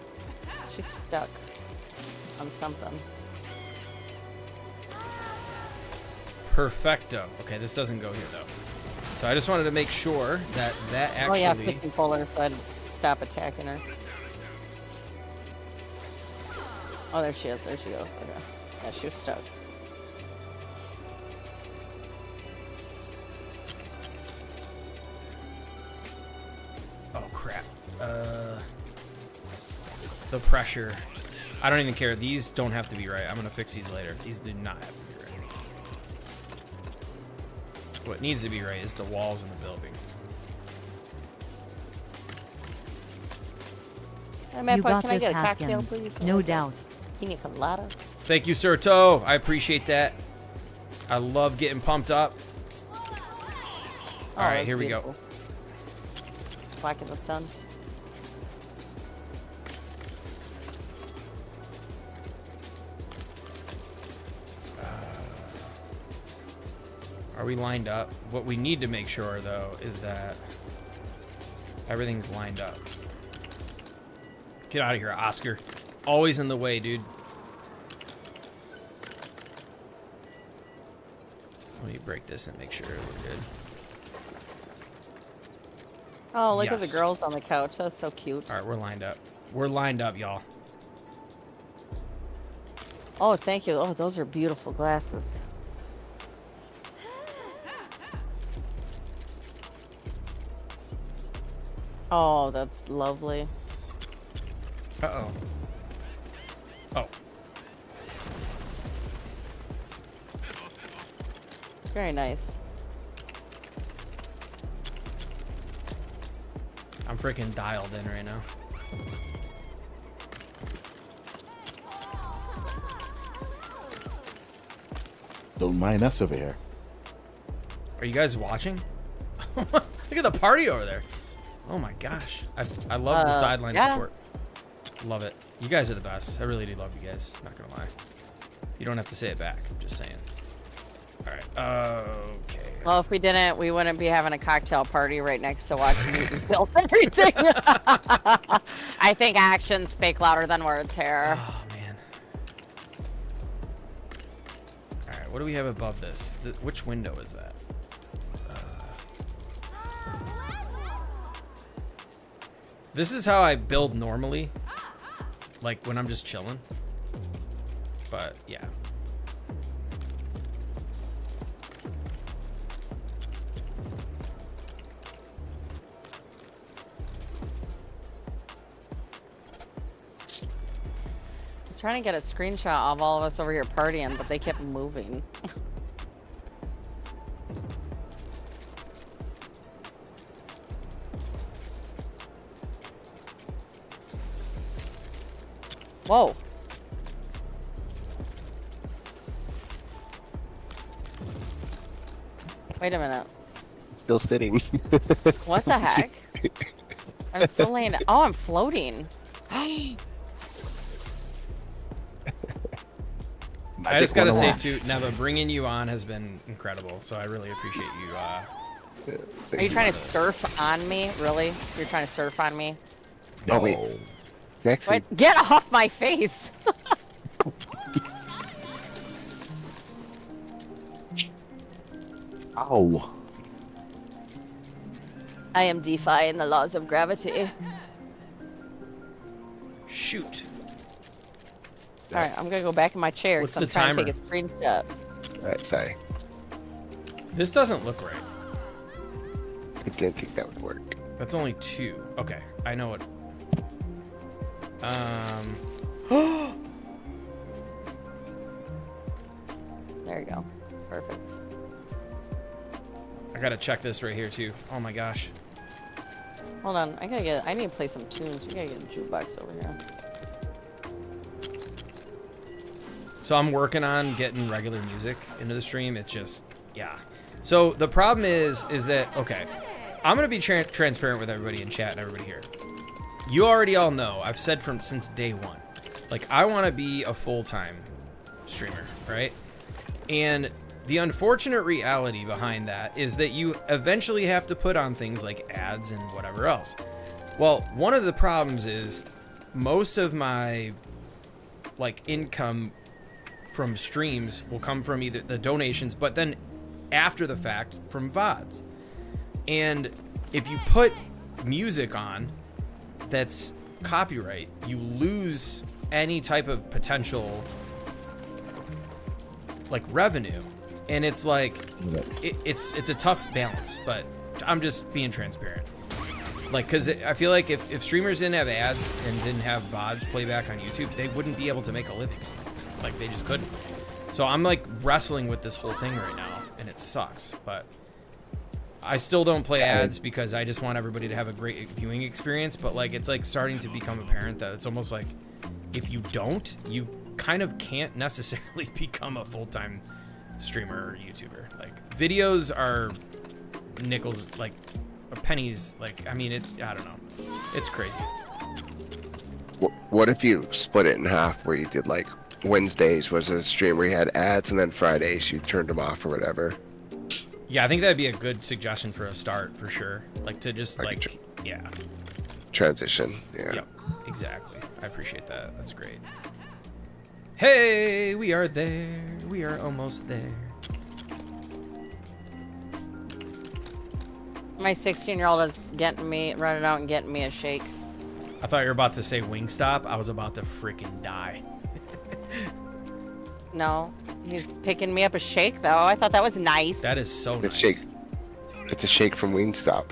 S6: She's stuck on something.
S1: Perfecto. Okay, this doesn't go here, though. So I just wanted to make sure that that actually...
S6: Oh yeah, fishing pole her so I'd stop attacking her. Oh, there she is. There she goes. Okay. Yeah, she was stuck.
S1: Oh, crap. The pressure. I don't even care. These don't have to be right. I'm going to fix these later. These do not have to be right. What needs to be right is the walls in the building.
S6: Hey, Matt,
S2: You got
S6: can I
S2: this,
S6: get a cocktail,
S2: Haskins.
S6: please?
S2: No doubt.
S6: Pina colada.
S1: Thank you, Serto. I appreciate that. I love getting pumped up. All right,
S6: that's
S1: here we
S6: beautiful.
S1: go.
S6: Black in the sun.
S1: Are we lined up? What we need to make sure, though, is that everything's lined up. Get out of here, Oscar. Always in the way, dude. Let me break this and make sure we're good.
S6: Oh, look at the
S1: Yes.
S6: girls on the couch. That's so cute.
S1: All right, we're lined up. We're lined up, y'all.
S6: Oh, thank you. Oh, those are beautiful glasses. Oh, that's lovely.
S1: Uh-oh. Oh.
S6: Very nice.
S1: I'm freaking dialed in right now.
S7: Don't mind us over here.
S1: Are you guys watching? Look at the party over there. Oh my gosh. I love the sideline
S6: yeah.
S1: support. Love it. You guys are the best. I really do love you guys. Not gonna lie. You don't have to say it back. I'm just saying. All right. Okay.
S6: Well, if we didn't, we wouldn't be having a cocktail party right next to watching Newton build everything. I think actions speak louder than words here.
S1: Oh man. All right. What do we have above this? Which window is that? This is how I build normally, like when I'm just chilling. But yeah.
S6: I was trying to get a screenshot of all of us over here partying, but they kept moving. Whoa. Wait a minute.
S10: Still sitting.
S6: What the heck? I'm still laying. Oh, I'm floating.
S1: I just gotta say too, Neva, bringing you on has been incredible. So I really appreciate you.
S6: Are you trying to surf on me? Really? You're trying to surf on me?
S10: Oh wait. Actually,
S6: What? Get off my face!
S7: Ow.
S6: I am defying the laws of gravity.
S1: Shoot.
S6: Alright, I'm gonna go back in my chair
S1: What's
S6: because
S1: the
S6: I'm trying to
S1: timer?
S6: take a screenshot.
S10: alright, sorry.
S1: This doesn't look right.
S10: I didn't think that would work.
S1: That's only 2. Okay, I know it.
S6: There you go. Perfect.
S1: I gotta check this right here too. Oh my gosh.
S6: Hold on, I need to play some tunes. We gotta get a jukebox over here.
S1: So I'm working on getting regular music into the stream. It's just, yeah. So the problem is that, okay, I'm gonna be transparent with everybody in chat and everybody here. You already all know, I've said since day one, like I want to be a full-time streamer, right? And the unfortunate reality behind that is that you eventually have to put on things like ads and whatever else. Well, one of the problems is most of my like income from streams will come from either the donations, but then after the fact from VODs. And if you put music on that's copyright, you lose any type of potential like revenue. And it's like it's a tough balance, but I'm just being transparent. Like, because I feel like if streamers didn't have ads and didn't have VODs playback on YouTube, they wouldn't be able to make a living. Like, they just couldn't. So I'm like wrestling with this whole thing right now, and it sucks. But I still don't play ads because I just want everybody to have a great viewing experience. But like, it's like starting to become apparent that it's almost like if you don't, you kind of can't necessarily become a full-time streamer or YouTuber. Like, videos are nickels, like pennies. Like, I mean, it's, I don't know, it's crazy.
S10: What if you split it in half, where you did like Wednesdays was a stream where you had ads, and then Fridays you turned them off or whatever?
S1: Yeah, I think that'd be a good suggestion for a start, for sure. Like, to just like yeah,
S10: transition. Yeah.
S1: Yep, exactly. I appreciate that. That's great. Hey, we are there. We are almost there.
S6: My 16-year-old is running out and getting me a shake.
S1: I thought you were about to say Wingstop. I was about to freaking die.
S6: No, he's picking me up a shake though. I thought that was nice.
S1: That is so
S10: It's
S1: nice.
S10: shake. It's a shake from Wingstop.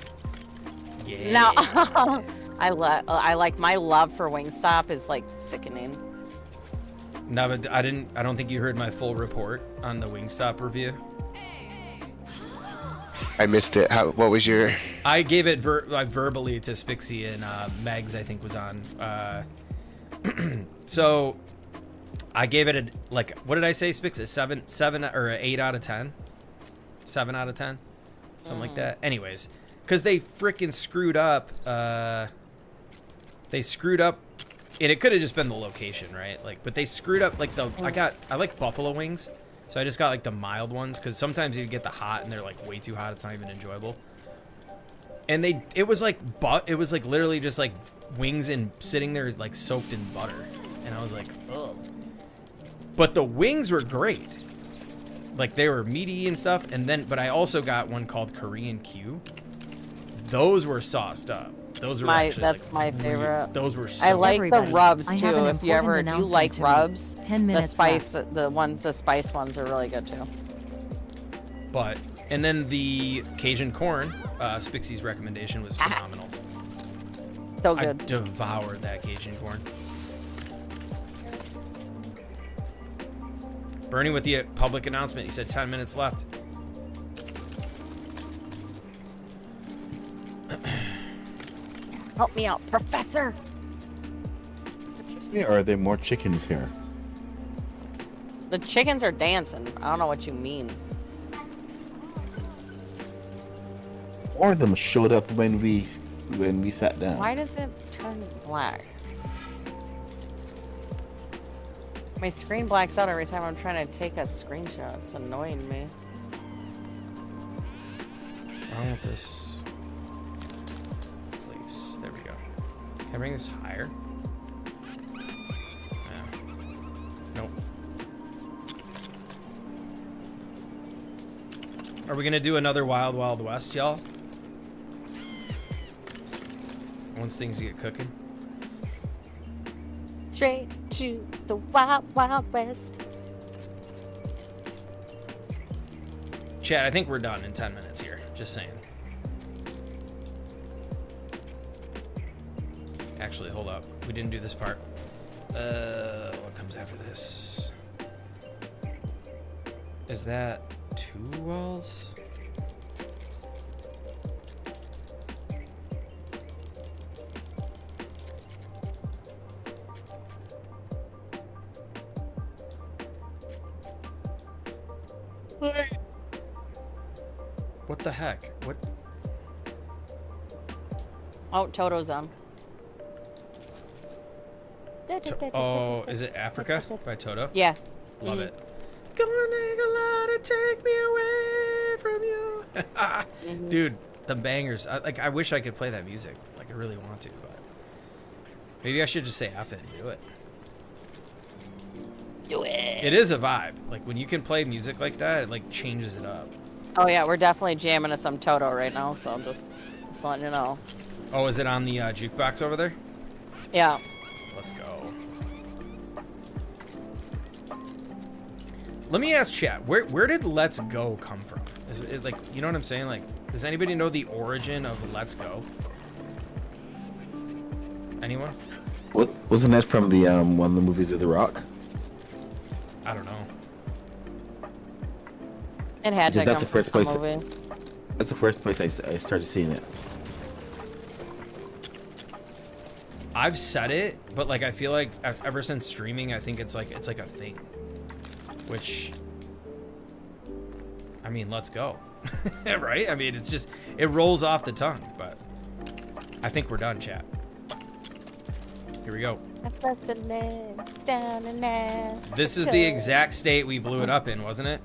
S1: Yeah.
S6: No, I like my love for Wingstop is like sickening.
S1: No, but I don't think you heard my full report on the Wingstop review.
S10: I missed it. What was your?
S1: I gave it verbally to Spixie and Megs, I think was on. So I gave it a, like, what did I say, Spix? A 7 or an 8 out of 10? 7 out of 10? Something like that. Anyways, because they freaking screwed up. They screwed up, and it could have just been the location, right? Like, but they screwed up, like, I like buffalo wings. So I just got like the mild ones, because sometimes you get the hot and they're like way too hot. It's not even enjoyable. And it was like literally just like wings and sitting there like soaked in butter. And I was like, oh. But the wings were great. Like they were meaty and stuff. And then, but I also got one called Korean Q. Those were sauced up. Those were
S6: That's my favorite.
S1: Those were so
S6: I like
S2: Everybody,
S6: the rubs
S2: I
S6: too.
S2: have an
S6: If you ever
S2: important
S6: do like
S2: announcement
S6: rubs,
S2: 10 minutes
S6: the spice ones are really good too.
S1: But, and then the Cajun corn, Spixie's recommendation was phenomenal.
S6: So
S1: I
S6: good.
S1: devoured that Cajun corn. Bernie with the public announcement. He said 10 minutes left.
S6: Help me out, Professor.
S7: Excuse me, or are there more chickens here?
S6: The chickens are dancing. I don't know what you mean.
S7: Or them showed up when we sat down.
S6: Why does it turn black? My screen blacks out every time I'm trying to take a screenshot. It's annoying me.
S1: What's wrong with this place? There we go. Can I bring this higher? Yeah. Nope. Are we gonna do another Wild Wild West, y'all? Once things get cooking.
S6: Straight to the wild, wild west.
S1: Chat, I think we're done in 10 minutes here. Just saying. Actually, hold up. We didn't do this part. What comes after this? Is that 2 wells? What the heck? What?
S6: Oh, Toto's on.
S1: Oh, is it Africa by Toto?
S6: Yeah.
S1: Love it. Gonna take a lot to take me away from you. Dude, the bangers. I wish I could play that music. Like, I really want to, but maybe I should just say F it and do it.
S6: Do it.
S1: It is a vibe. Like, when you can play music like that, it like changes it up.
S6: Oh yeah, we're definitely jamming to some Toto right now, so I'm just letting you know.
S1: Oh, is it on the jukebox over there?
S6: Yeah.
S1: Let's go. Let me ask chat, where did Let's Go come from? Is it like, you know what I'm saying? Like, does anybody know the origin of Let's Go? Anyone?
S7: Wasn't that from the one of the movies with The Rock?
S1: I don't know.
S6: It had to
S7: Because
S6: come
S7: that's the first
S6: from
S7: place.
S6: some movie.
S7: That's the first place I started seeing it.
S1: I've said it, but like I feel like ever since streaming, I think it's like a thing. Which, I mean, let's go, right? I mean, it's just it rolls off the tongue, but I think we're done, chat. Here we go. This is the exact state we blew it up in, wasn't it?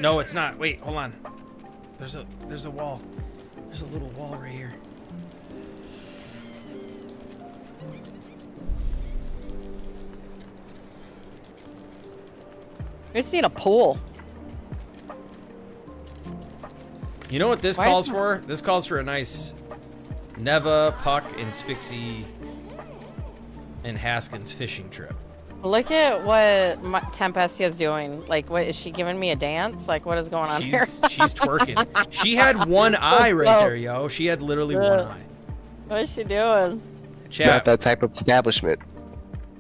S1: No, it's not. Wait, hold on. There's a wall. There's a little wall right here.
S6: I just need a pool.
S1: You know what this
S6: Why
S1: calls
S6: is-
S1: for? This calls for a nice Neva, Puck, and Spixie and Haskins fishing trip.
S6: Look at what Tempestia's doing. Like, what is she giving me a dance? Like, what is going on here?
S1: She's twerking. She had one eye right there, yo. She had literally one eye.
S6: What is she doing?
S10: Not
S1: Chat.
S10: that type of establishment.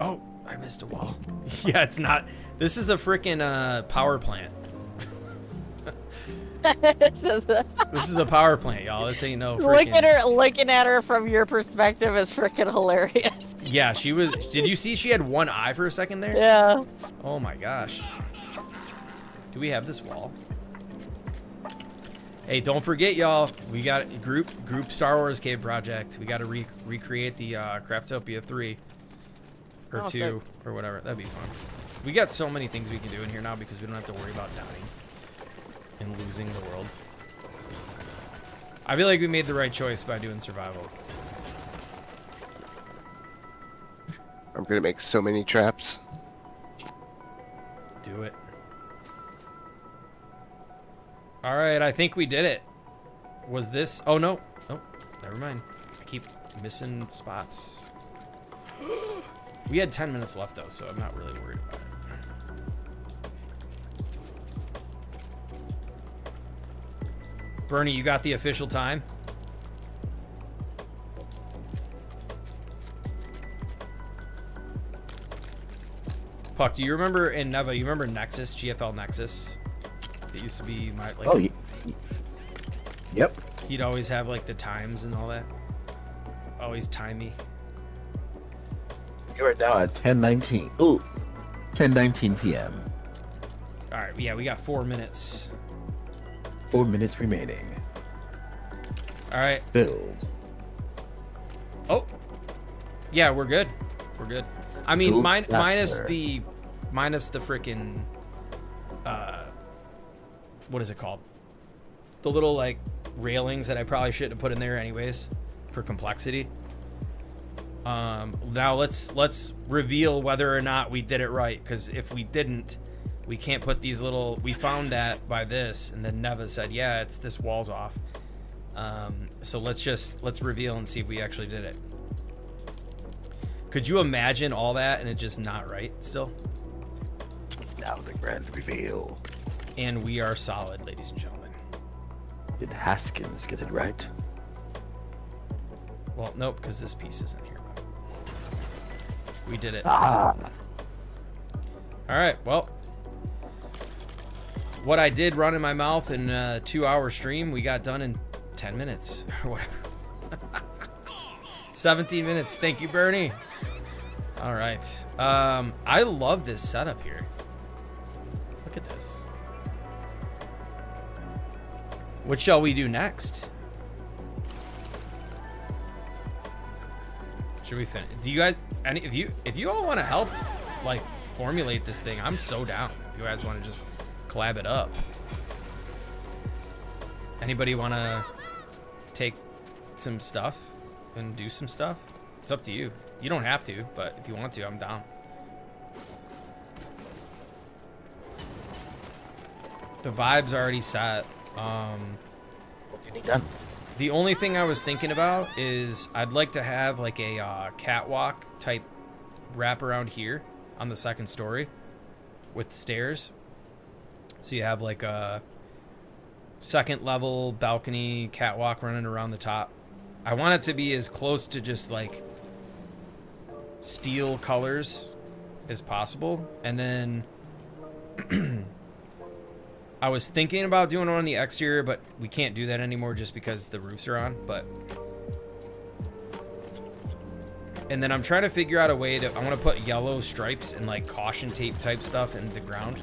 S1: Oh, I missed a wall. Yeah, it's not. This is a freaking power plant. This is a power plant, y'all. This ain't no freaking...
S6: Looking at her from your perspective is freaking hilarious.
S1: Yeah, she was... Did you see she had one eye for a second there?
S6: Yeah.
S1: Oh my gosh. Do we have this wall? Hey, don't forget, y'all. We got group Star Wars Cave Project. We got to recreate the Craftopia 3 or 2
S6: sick.
S1: or whatever. That'd be fun. We got so many things we can do in here now because we don't have to worry about dying and losing the world. I feel like we made the right choice by doing survival.
S10: I'm gonna make so many traps.
S1: Do it. All right, I think we did it. Was this? Oh no. Oh, never mind. I keep missing spots. We had 10 minutes left though, so I'm not really worried about it. Bernie, you got the official time? Puck, do you remember in Neva, you remember Nexus, GFL Nexus? It used to be my, like...
S7: Oh, yep.
S1: He'd always have, like, the times and all that. Always time me.
S7: You are now at 10:19. Ooh, 10:19 p.m.
S1: All right, yeah, we got 4 minutes.
S7: 4 minutes remaining.
S1: All right.
S7: Build.
S1: Oh. Yeah, we're good. We're good. I mean,
S7: Build
S1: minus
S7: faster.
S1: the freaking what is it called? The little like railings that I probably shouldn't have put in there anyways for complexity. Now let's reveal whether or not we did it right, because if we didn't, we can't put these little... We found that by this, and then Neva said, yeah, it's this wall's off. So let's reveal and see if we actually did it. Could you imagine all that and it just not right still?
S7: Now the grand reveal.
S1: And we are solid, ladies and gentlemen.
S7: Did Haskins get it right?
S1: Well, nope, because this piece isn't here. But we did it.
S7: Ah.
S1: All right, well. What I did run in my mouth in a 2-hour stream, we got done in 10 minutes or whatever. 17 minutes. Thank you, Bernie. All right. I love this setup here. Look at this. What shall we do next? Should we finish? Do you guys, if you all want to help, like, formulate this thing, I'm so down. If you guys want to just collab it up. Anybody want to take some stuff and do some stuff? It's up to you. You don't have to, but if you want to, I'm down. The vibe's already set.
S7: What do you need done?
S1: The only thing I was thinking about is I'd like to have like a catwalk type wrap around here on the second story with stairs. So you have like a second level balcony catwalk running around the top. I want it to be as close to just like steel colors as possible. And then I was thinking about doing one on the exterior, but we can't do that anymore just because the roofs are on. But and then I'm trying to figure out a way to, I want to put yellow stripes and like caution tape type stuff in the ground.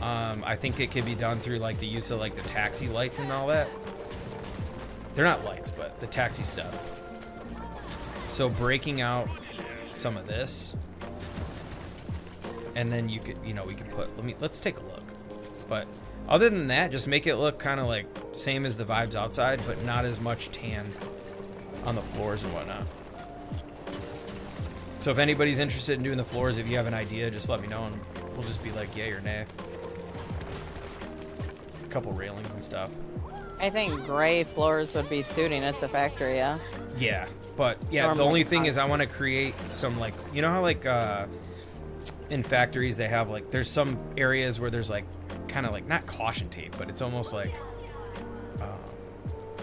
S1: I think it could be done through like the use of like the taxi lights and all that. They're not lights, but the taxi stuff. So breaking out some of this, and then you could, you know, we could put, let's take a look. But other than that, just make it look kind of like same as the vibes outside, but not as much tan on the floors and whatnot. So if anybody's interested in doing the floors, if you have an idea, just let me know and we'll just be like yay or nay. A couple railings and stuff.
S6: I think gray floors would be suiting. It's a factory, yeah.
S1: Yeah, but yeah, the
S6: Normal
S1: only thing
S6: con-
S1: is I want to create some like, you know how like in factories they have like, there's some areas where there's like kind of like not caution tape, but it's almost like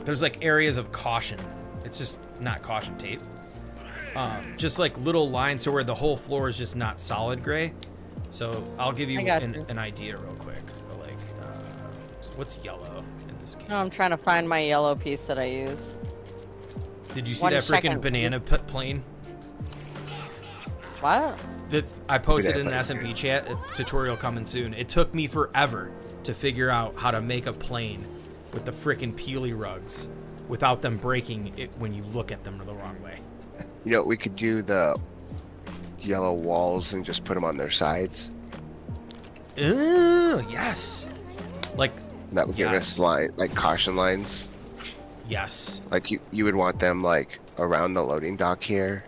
S1: there's like areas of caution. It's just not caution tape. Just like little lines so where the whole floor is just not solid gray. So I'll give you an idea real quick. Like, what's yellow in this game?
S6: No, I'm trying to find my yellow piece that I use.
S1: Did you see
S6: One
S1: that freaking
S6: second.
S1: banana plane?
S6: What?
S1: That I posted in the
S10: Banana
S1: SMP chat, a tutorial coming soon. It took me forever to figure out how to make a plane with the freaking peely rugs without them breaking it when you look at them the wrong way.
S10: You know, we could do the yellow walls and just put them on their sides.
S1: Ooh, yes. Like,
S10: That would give us like caution lines.
S1: yes.
S10: Like you would want them like around the loading dock here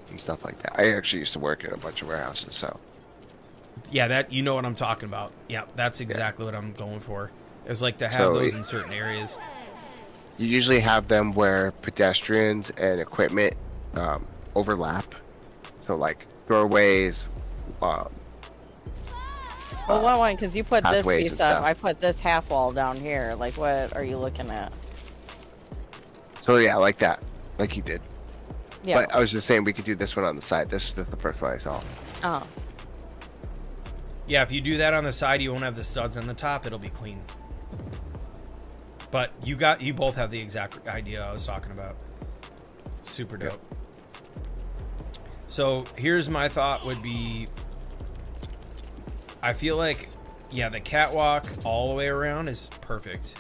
S10: and stuff like that. I actually used to work in a bunch of warehouses, so
S1: Yeah, that, you know what I'm talking about. Yeah, that's exactly what I'm going for. It's like to have
S10: So
S1: those in certain areas.
S10: you usually have them where pedestrians and equipment overlap. So like doorways,
S6: Well, what one? Because you put this
S10: pathways
S6: piece
S10: and
S6: up.
S10: stuff.
S6: I put this half wall down here. Like, what are you looking at?
S10: so yeah, like that, like you did.
S6: Yeah.
S10: But I was just saying we could do this one on the side. This is just the first one I saw.
S6: Oh.
S1: Yeah, if you do that on the side, you won't have the studs on the top. It'll be clean. But you both have the exact idea I was talking about. Super dope. So here's my thought would be, I feel like, yeah, the catwalk all the way around is perfect.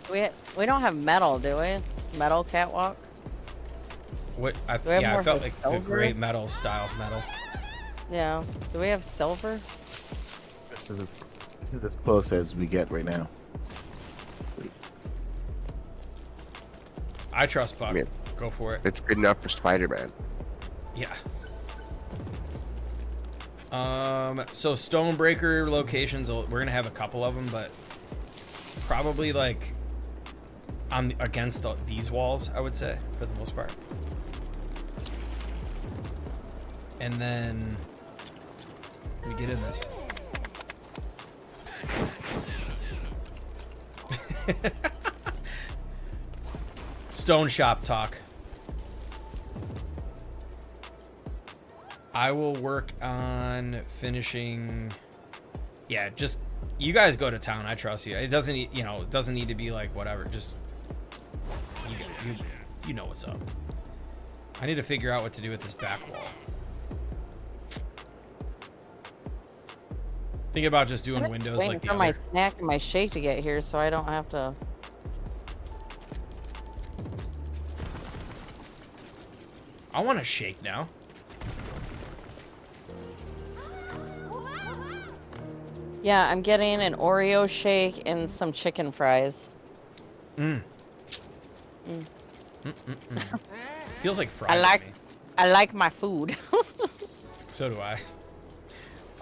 S6: We don't have metal, do we? Metal catwalk?
S1: What?
S6: we have
S1: Yeah,
S6: more
S1: I
S6: of
S1: felt
S6: a
S1: like a
S6: silver?
S1: great metal style metal.
S6: Yeah. Do we have silver?
S7: This is as close as we get right now.
S1: I trust Buck.
S10: Yeah.
S1: Go for it.
S10: It's good enough for Spider-Man.
S1: Yeah. So Stone Breaker locations, we're gonna have a couple of them, but probably like on against these walls, I would say, for the most part. And then we get in this. Stone shop talk. I will work on finishing. Yeah, just you guys go to town. I trust you. It doesn't, it doesn't need to be like whatever. Just you know what's up. I need to figure out what to do with this back wall. Think about just doing windows
S6: Waiting
S1: like the
S6: for my
S1: other.
S6: snack and my shake to get here, so I don't have to.
S1: I want to shake now.
S6: Yeah, I'm getting an Oreo shake and some chicken fries.
S1: Feels like fried to me.
S6: I like my food.
S1: So do I.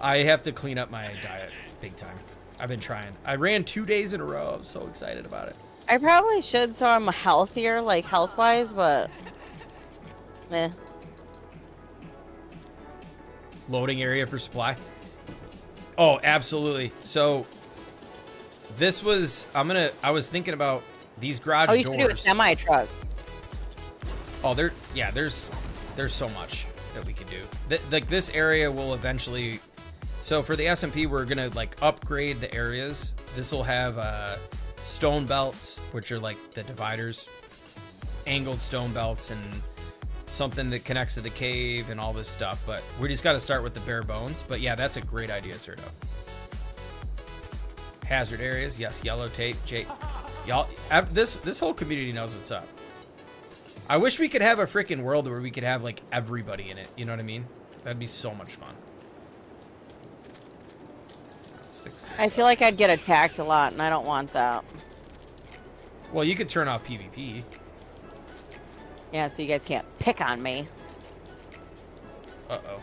S1: I have to clean up my diet big time. I've been trying. I ran 2 days in a row. I'm so excited about it.
S6: I probably should, so I'm healthier, like health-wise, but
S1: Loading area for supply. Oh, absolutely. So this was, I was thinking about these garage
S6: you should do a
S1: doors.
S6: semi-truck.
S1: Oh, there's so much that we could do. Like this area will eventually, so for the SMP, we're gonna like upgrade the areas. This will have stone belts, which are like the dividers, angled stone belts, and something that connects to the cave and all this stuff. But we just got to start with the bare bones. But yeah, that's a great idea, Serto. Hazard areas, yes. Yellow tape, Jake. Y'all, this whole community knows what's up. I wish we could have a freaking world where we could have like everybody in it. You know what I mean? That'd be so much fun. Let's fix this.
S6: I feel like I'd get attacked a lot, and I don't want that.
S1: Well, you could turn off PvP.
S6: Yeah, so you guys can't pick on me.
S1: Uh-oh.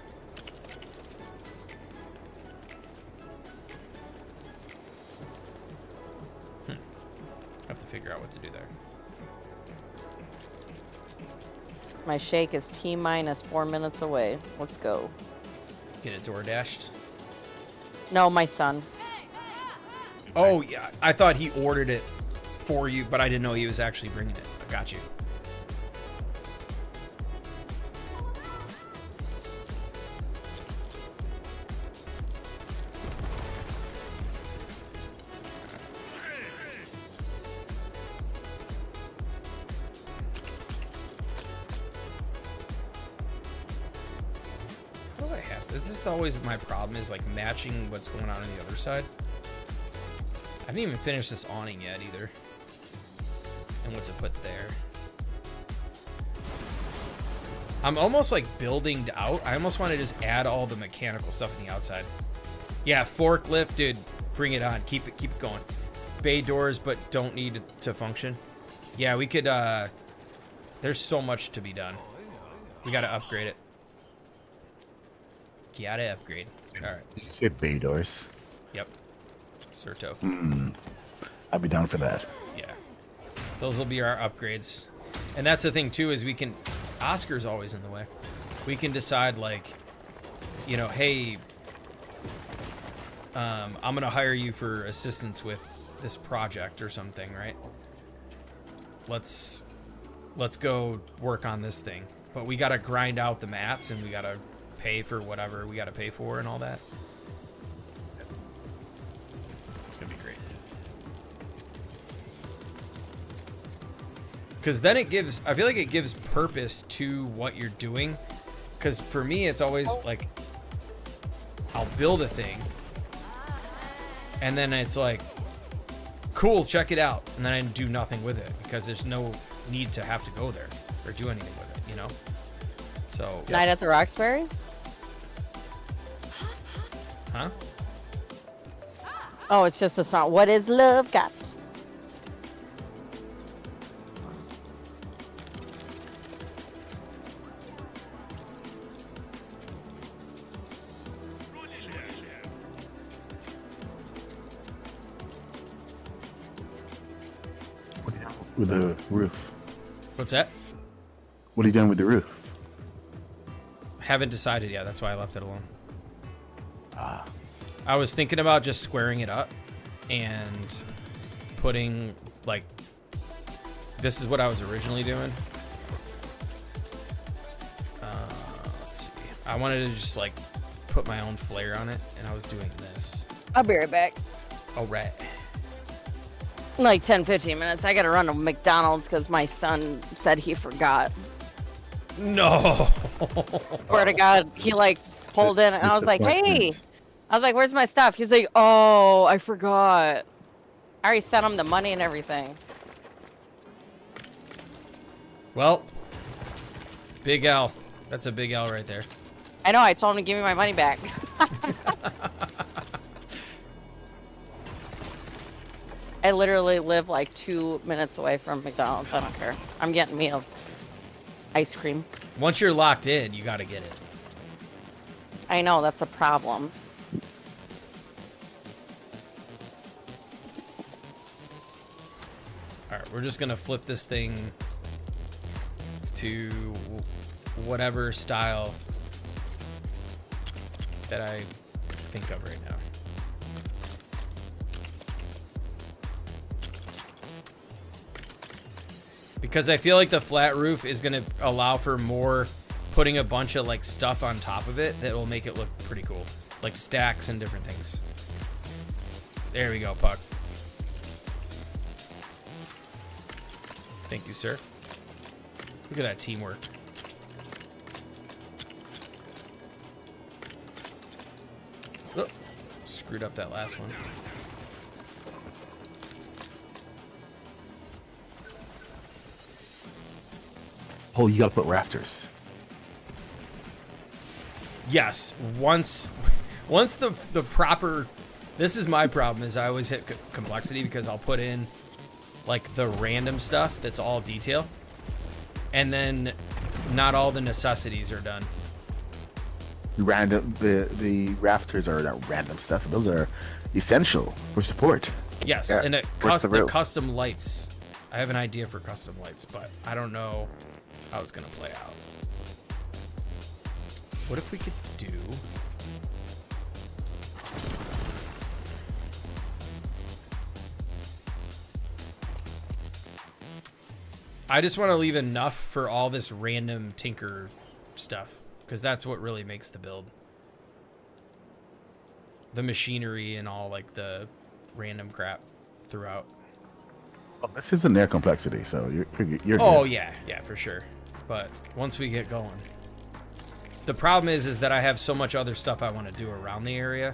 S1: figure out what to do there.
S6: My shake is T-minus 4 minutes away. Let's go.
S1: Get it door dashed.
S6: No, my son.
S1: Oh yeah, I thought he ordered it for you, but I didn't know he was actually bringing it. I got you. What do I have? This is always my problem, is like matching what's going on the other side. I didn't even finish this awning yet either. And what to put there. I'm almost like building out. I almost want to just add all the mechanical stuff on the outside. Yeah, forklift, dude, bring it on. Keep it going. Bay doors, but don't need it to function. Yeah, we could, there's so much to be done. We gotta upgrade it. Gotta upgrade. All right.
S7: Did you say bay doors?
S1: Yep. Certo.
S7: I'd be down for that.
S1: Yeah. Those will be our upgrades. And that's the thing too, is we can, Oscar's always in the way. We can decide like, you know, hey, I'm gonna hire you for assistance with this project or something, right? Let's go work on this thing. But we gotta grind out the mats and we gotta pay for whatever we gotta pay for and all that. It's gonna be great. Because then it gives, I feel like it gives purpose to what you're doing. Because for me, it's always like, I'll build a thing, and then it's like, cool, check it out, and then I do nothing with it because there's no need to have to go there or do anything with it, you know? So
S6: Night at the Roxbury?
S1: Huh?
S6: Oh, it's just a song. What is love got?
S7: With the roof.
S1: What's that?
S7: What are you doing with the roof?
S1: Haven't decided yet. That's why I left it alone. I was thinking about just squaring it up and putting, like, this is what I was originally doing. Let's see. I wanted to just, like, put my own flair on it, and I was doing this.
S6: I'll be right back.
S1: All right.
S6: Like 10-15 minutes. I gotta run to McDonald's because my son said he forgot.
S1: No.
S6: Swear to God, he like pulled in and I was like, hey. I was like, where's my stuff? He's like, oh, I forgot. I already sent him the money and everything.
S1: Well, big L. That's a big L right there.
S6: I know, I told him to give me my money back. I literally live like 2 minutes away from McDonald's. I don't care. I'm getting me a ice cream.
S1: Once you're locked in, you gotta get it.
S6: I know, that's a problem.
S1: Alright, we're just gonna flip this thing to whatever style that I think of right now. Because I feel like the flat roof is gonna allow for more putting a bunch of like stuff on top of it that will make it look pretty cool. Like stacks and different things. There we go, Puck. Thank you, sir. Look at that teamwork. Oh, screwed up that last one.
S7: Oh, you gotta put rafters.
S1: Yes, once the proper, this is my problem, is I always hit complexity because I'll put in like the random stuff that's all detail, and then not all the necessities are done.
S7: The rafters are not random stuff. Those are essential for support.
S1: Yes,
S7: Yeah.
S1: and
S7: What's the
S1: the
S7: roof?
S1: custom lights I have an idea for custom lights, but I don't know how it's gonna play out. What if we could do... I just want to leave enough for all this random tinker stuff, because that's what really makes the build. The machinery and all like the random crap throughout.
S7: Well, this isn't air complexity, so you're
S1: Oh
S7: good.
S1: yeah, for sure. But once we get going, the problem is that I have so much other stuff I want to do around the area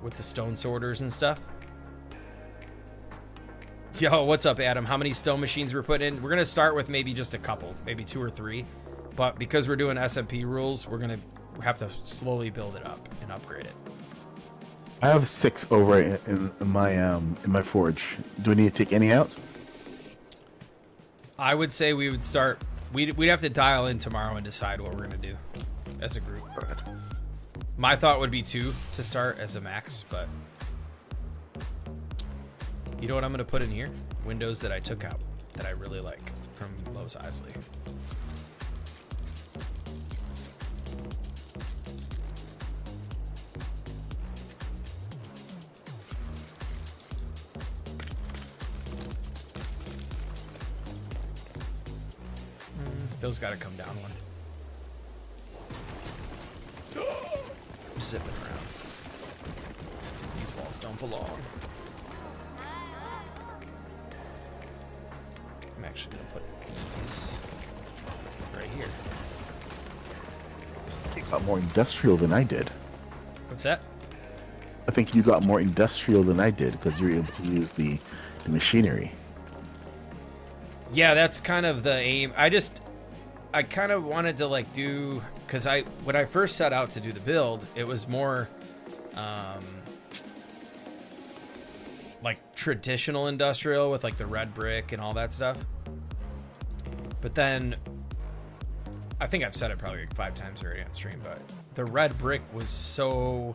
S1: with the stone sorters and stuff. Yo, what's up, Adam? How many stone machines we're putting in? We're gonna start with maybe just a couple, maybe 2 or 3. But because we're doing SMP rules, we're gonna have to slowly build it up and upgrade it.
S7: I have 6 over in my forge. Do we need to take any out?
S1: I would say we would start. We'd have to dial in tomorrow and decide what we're gonna do as a group. My thought would be 2 to start as a max, but you know what I'm gonna put in here? Windows that I took out that I really like from Lowe's Isley. Those gotta come down one. Zipping around. These walls don't belong. I'm actually gonna put these right here.
S7: You got more industrial than I did.
S1: What's that?
S7: I think you got more industrial than I did because you were able to use the machinery.
S1: Yeah, that's kind of the aim. I kind of wanted to like do, because when I first set out to do the build, it was more like traditional industrial with like the red brick and all that stuff. But then I think I've said it probably like 5 times already on stream, but the red brick was so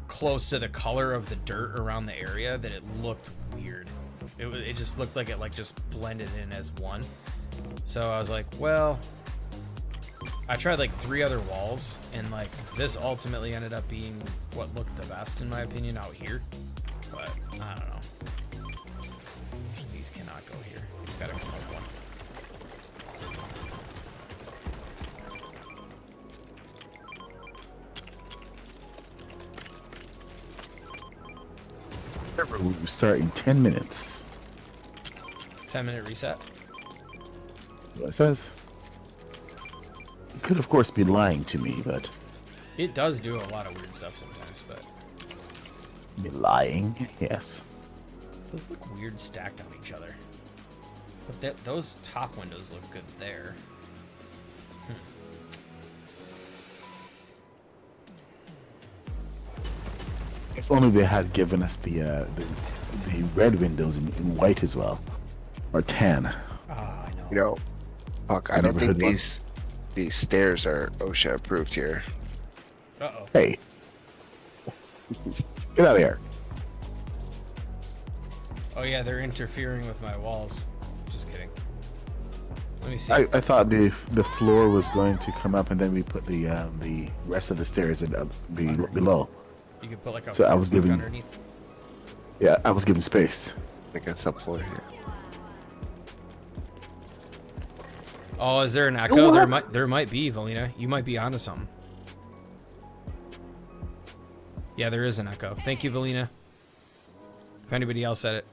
S1: close to the color of the dirt around the area that it looked weird. It just looked like it like just blended in as one. So I was like, well, I tried like 3 other walls, and like this ultimately ended up being what looked the best in my opinion out here. But I don't know. These cannot go here. These gotta come up one.
S7: We start in 10 minutes.
S1: 10-minute reset.
S7: That's what it says. It could, of course, be lying to me, but...
S1: It does do a lot of weird stuff sometimes, but...
S7: Be lying? Yes.
S1: Those look weird stacked on each other. But those top windows look good there.
S7: If only they had given us the red windows in white as well. Or tan.
S1: Ah, I know.
S10: You know, fuck, I don't think these stairs are OSHA approved here.
S1: Uh-oh.
S7: Hey. Get out of here.
S1: Oh yeah, they're interfering with my walls. Just kidding. Let me see.
S7: I thought the floor was going to come up and then we put the rest of the stairs in below.
S1: You could put like a
S7: So I was giving
S1: underneath.
S7: Yeah, I was given space.
S10: I got subfloor here.
S1: Oh, is there an echo? There might be, Valina. You might be onto something. Yeah, there is an echo. Thank you, Valina. If anybody else said it.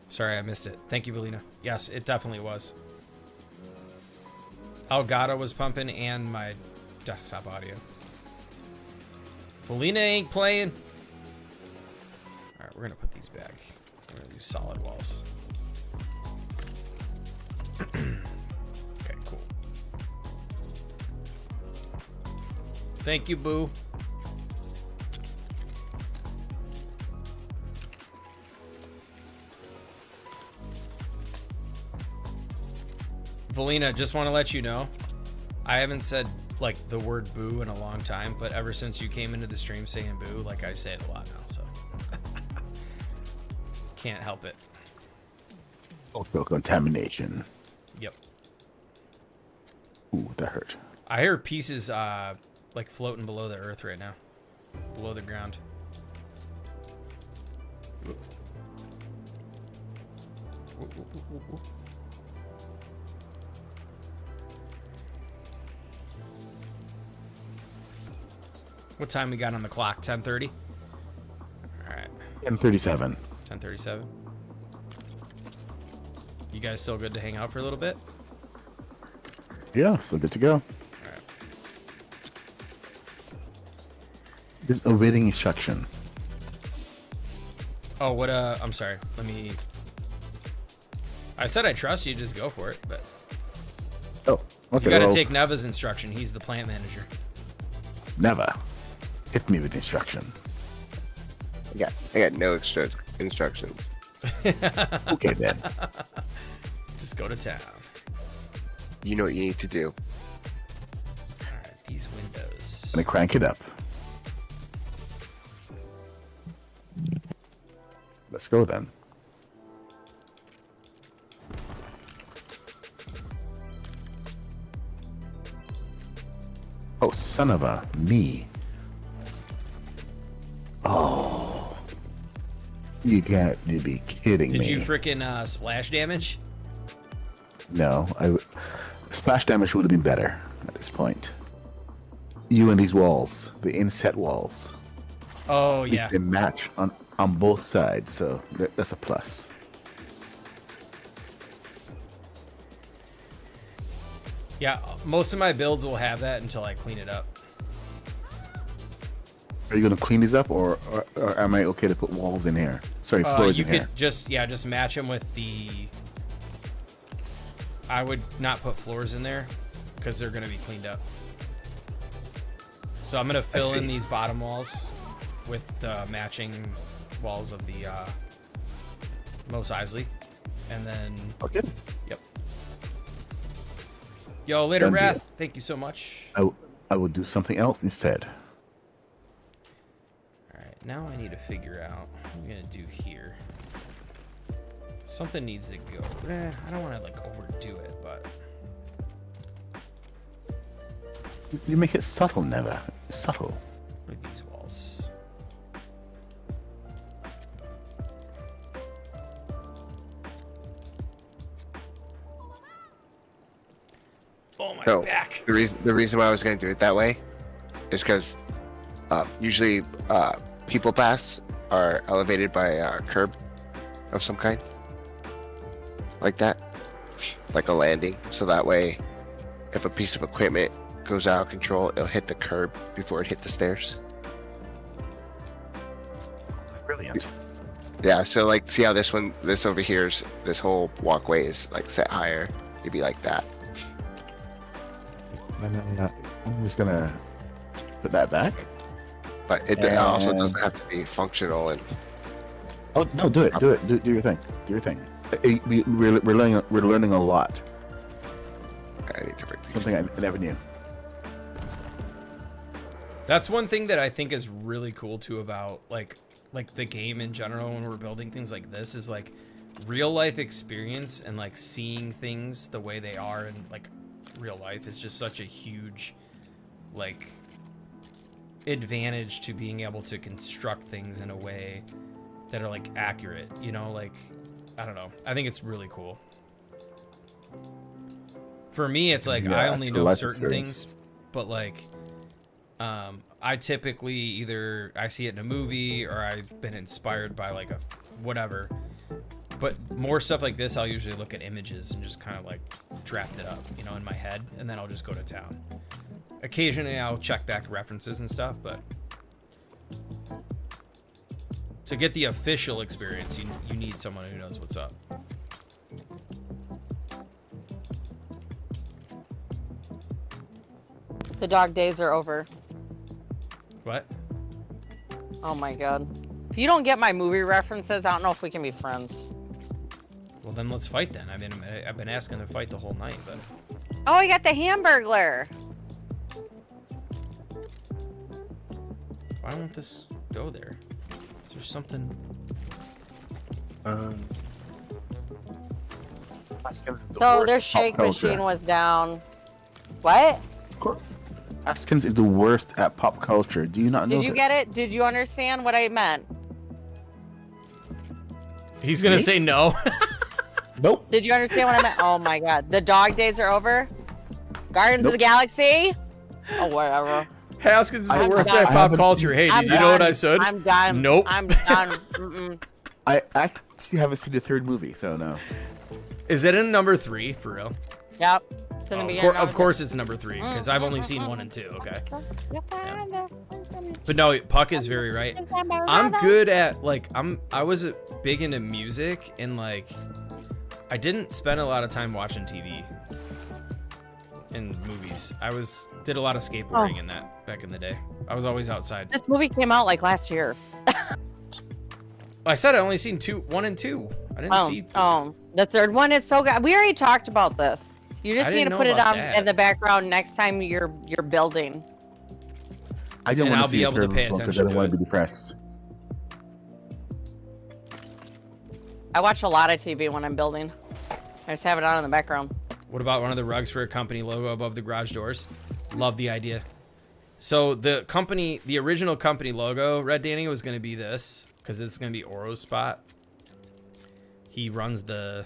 S1: Sorry, I missed it. Thank you, Valina. Yes, it definitely was. Elgato was pumping and my desktop audio. Valina ain't playing. All right, we're gonna put these back. We're gonna do solid walls. Okay, cool. Thank you, Boo. Valina, just want to let you know, I haven't said like the word boo in a long time, but ever since you came into the stream saying boo, like I say it a lot now, so. can't help it.
S7: Cultural contamination.
S1: Yep.
S7: Ooh, that hurt.
S1: I hear pieces like floating below the earth right now, below the ground. What time we got on the clock? 10:30. All right.
S7: 10:37.
S1: 10:37. You guys still good to hang out for a little bit?
S7: Yeah, so good to go.
S1: All right.
S7: Just awaiting instruction.
S1: Oh, what? I'm sorry. Let me. I said I trust you. Just go for it. But
S7: Oh, okay.
S1: you got to
S7: well,
S1: take Neva's instruction. He's the plant manager.
S7: Never. Hit me with instruction.
S10: I got no extra instructions.
S7: Okay then.
S1: Just go to town.
S10: You know what you need to do.
S1: All right. These windows.
S7: Gonna crank it up. Let's go then. Oh, son of a me. Oh. You got to be kidding
S1: Did
S7: me.
S1: you frickin' splash damage?
S7: No, splash damage would have been better at this point. You and these walls, the inset walls.
S1: Oh
S7: At least
S1: yeah.
S7: they match on both sides, so that's a plus.
S1: Yeah. Most of my builds will have that until I clean it up.
S7: Are you gonna clean these up, or am I okay to put walls in here? Sorry, floors
S1: You
S7: in
S1: could
S7: here.
S1: just match them with the. I would not put floors in there because they're gonna be cleaned up. So I'm gonna fill in
S7: see.
S1: these bottom walls with the matching walls of the Mos Eisley, and then
S7: Okay.
S1: yep. Yo, later,
S7: Done deal.
S1: Wrath. Thank you so much.
S7: I will do something else instead.
S1: All right, now I need to figure out what I'm gonna do here. Something needs to go. I don't want to like overdo it, but
S7: You make it subtle, never subtle.
S1: look at these walls. Oh my
S10: So
S1: back.
S10: the reason why I was going to do it that way is because usually people paths are elevated by a curb of some kind, like that, like a landing. So that way, if a piece of equipment goes out of control, it'll hit the curb before it hit the stairs.
S7: Brilliant.
S10: Yeah. So like, see how this over here's this whole walkway is like set higher. It'd be like that.
S7: I'm just gonna put that back.
S10: But it also
S7: And-
S10: doesn't have to be functional and.
S7: Oh no, do it, do your thing, do your thing. We're learning a lot.
S10: I need to break these.
S7: Something I never knew.
S1: That's one thing that I think is really cool too about like the game in general when we're building things like this is like real life experience and like seeing things the way they are in like real life is just such a huge like advantage to being able to construct things in a way that are like accurate, you know, like I don't know. I think it's really cool. For me, it's like
S7: Yeah,
S1: I only
S7: it's a
S1: know
S7: life
S1: certain
S7: experience.
S1: things, but like I typically either I see it in a movie or I've been inspired by like a whatever. But more stuff like this, I'll usually look at images and just kind of like draft it up, you know, in my head, and then I'll just go to town. Occasionally, I'll check back references and stuff, but to get the official experience, you need someone who knows what's up.
S6: The dog days are over.
S1: What?
S6: Oh my god. If you don't get my movie references, I don't know if we can be friends.
S1: Well, then let's fight then. I mean, I've been asking to fight the whole night, but
S6: Oh, I got the Hamburglar.
S1: why won't this go there? Is there something?
S7: Askins is the
S6: So
S7: worst
S6: their
S7: at pop
S6: shake
S7: culture.
S6: machine was down. What?
S7: Askins is the worst at pop culture. Do you not know
S6: Did you
S7: this?
S6: get it? Did you understand what I meant?
S1: He's gonna say no.
S7: Nope.
S6: Did you understand what I meant? Oh my god. The dog days are over? Guardians of the
S7: Nope.
S6: Galaxy? Oh, whatever.
S1: Haskins is the
S6: I'm
S1: worst
S6: done.
S1: at
S7: I
S1: pop
S7: haven't
S1: culture.
S7: seen-
S1: Hey,
S6: I'm
S1: did you know what
S6: done.
S1: I said?
S6: I'm done.
S1: Nope.
S6: I'm done. Mm-mm.
S7: I actually haven't seen the third movie, so no.
S1: Is it in number 3 for real?
S6: Yep. It's gonna be
S1: Of course it's number 3 because I've only seen 1 and 2. Okay. Yeah. But no, Puck is very right. I'm good at like I was big into music and like I didn't spend a lot of time watching TV and movies. I did a lot of skateboarding in that back in the day. I was always outside.
S6: This movie came out like last year.
S1: I said I only seen 1 and 2. I didn't see.
S6: The third one is so good. We already talked about this. You just
S1: I
S6: need
S1: didn't
S6: to
S1: know
S6: put it
S1: about
S6: on
S1: that.
S6: in the background next time you're building.
S7: I didn't
S1: And
S7: want
S1: I'll
S7: to see
S1: be
S7: the
S1: able to
S7: third
S1: pay
S7: one because
S1: attention
S7: I don't
S1: to
S7: want
S1: it.
S7: to be depressed.
S6: I watch a lot of TV when I'm building. I just have it on in the background.
S1: What about one of the rugs for a company logo above the garage doors? Love the idea. So the original company logo, Red Danny, was going to be this because it's going to be Oro's spot. He runs the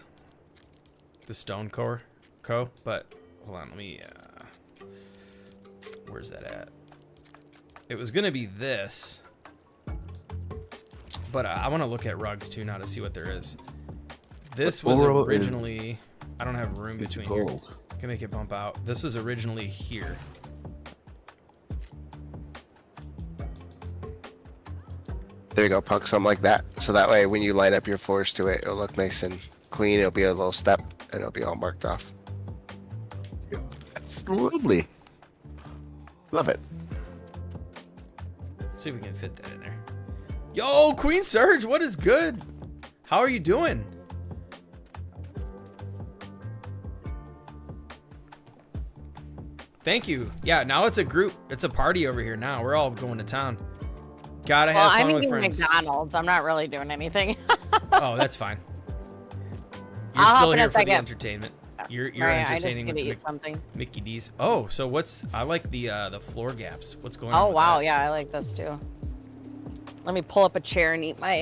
S1: Stone Co. But hold on, let me. Where's that at? It was going to be this, but I want to look at rugs too now to see what there is. This was
S7: Oro is-
S1: originally. I don't have room between here.
S7: Gold.
S1: Can make it bump out. This was originally here.
S10: There you go, Puck, something like that. So that way, when you light up your floors to it, it'll look nice and clean. It'll be a little step, and it'll be all marked off.
S7: That's lovely. Love it.
S1: Let's see if we can fit that in there. Yo, Queen Surge, what is good? How are you doing? Thank you. Yeah, now it's a group. It's a party over here now. We're all going to town. Gotta have
S6: I'm
S1: fun with
S6: eating
S1: friends.
S6: McDonald's. I'm not really doing anything.
S1: Oh, that's fine. You're
S6: I'll hop
S1: still
S6: in a
S1: here for the
S6: second.
S1: entertainment. You're
S6: Right,
S1: entertaining
S6: I just
S1: with
S6: need to eat something.
S1: Mickey D's. Oh, so I like the floor gaps. What's going on?
S6: Oh
S1: with
S6: wow,
S1: that?
S6: yeah, I like this too. Let me pull up a chair and eat my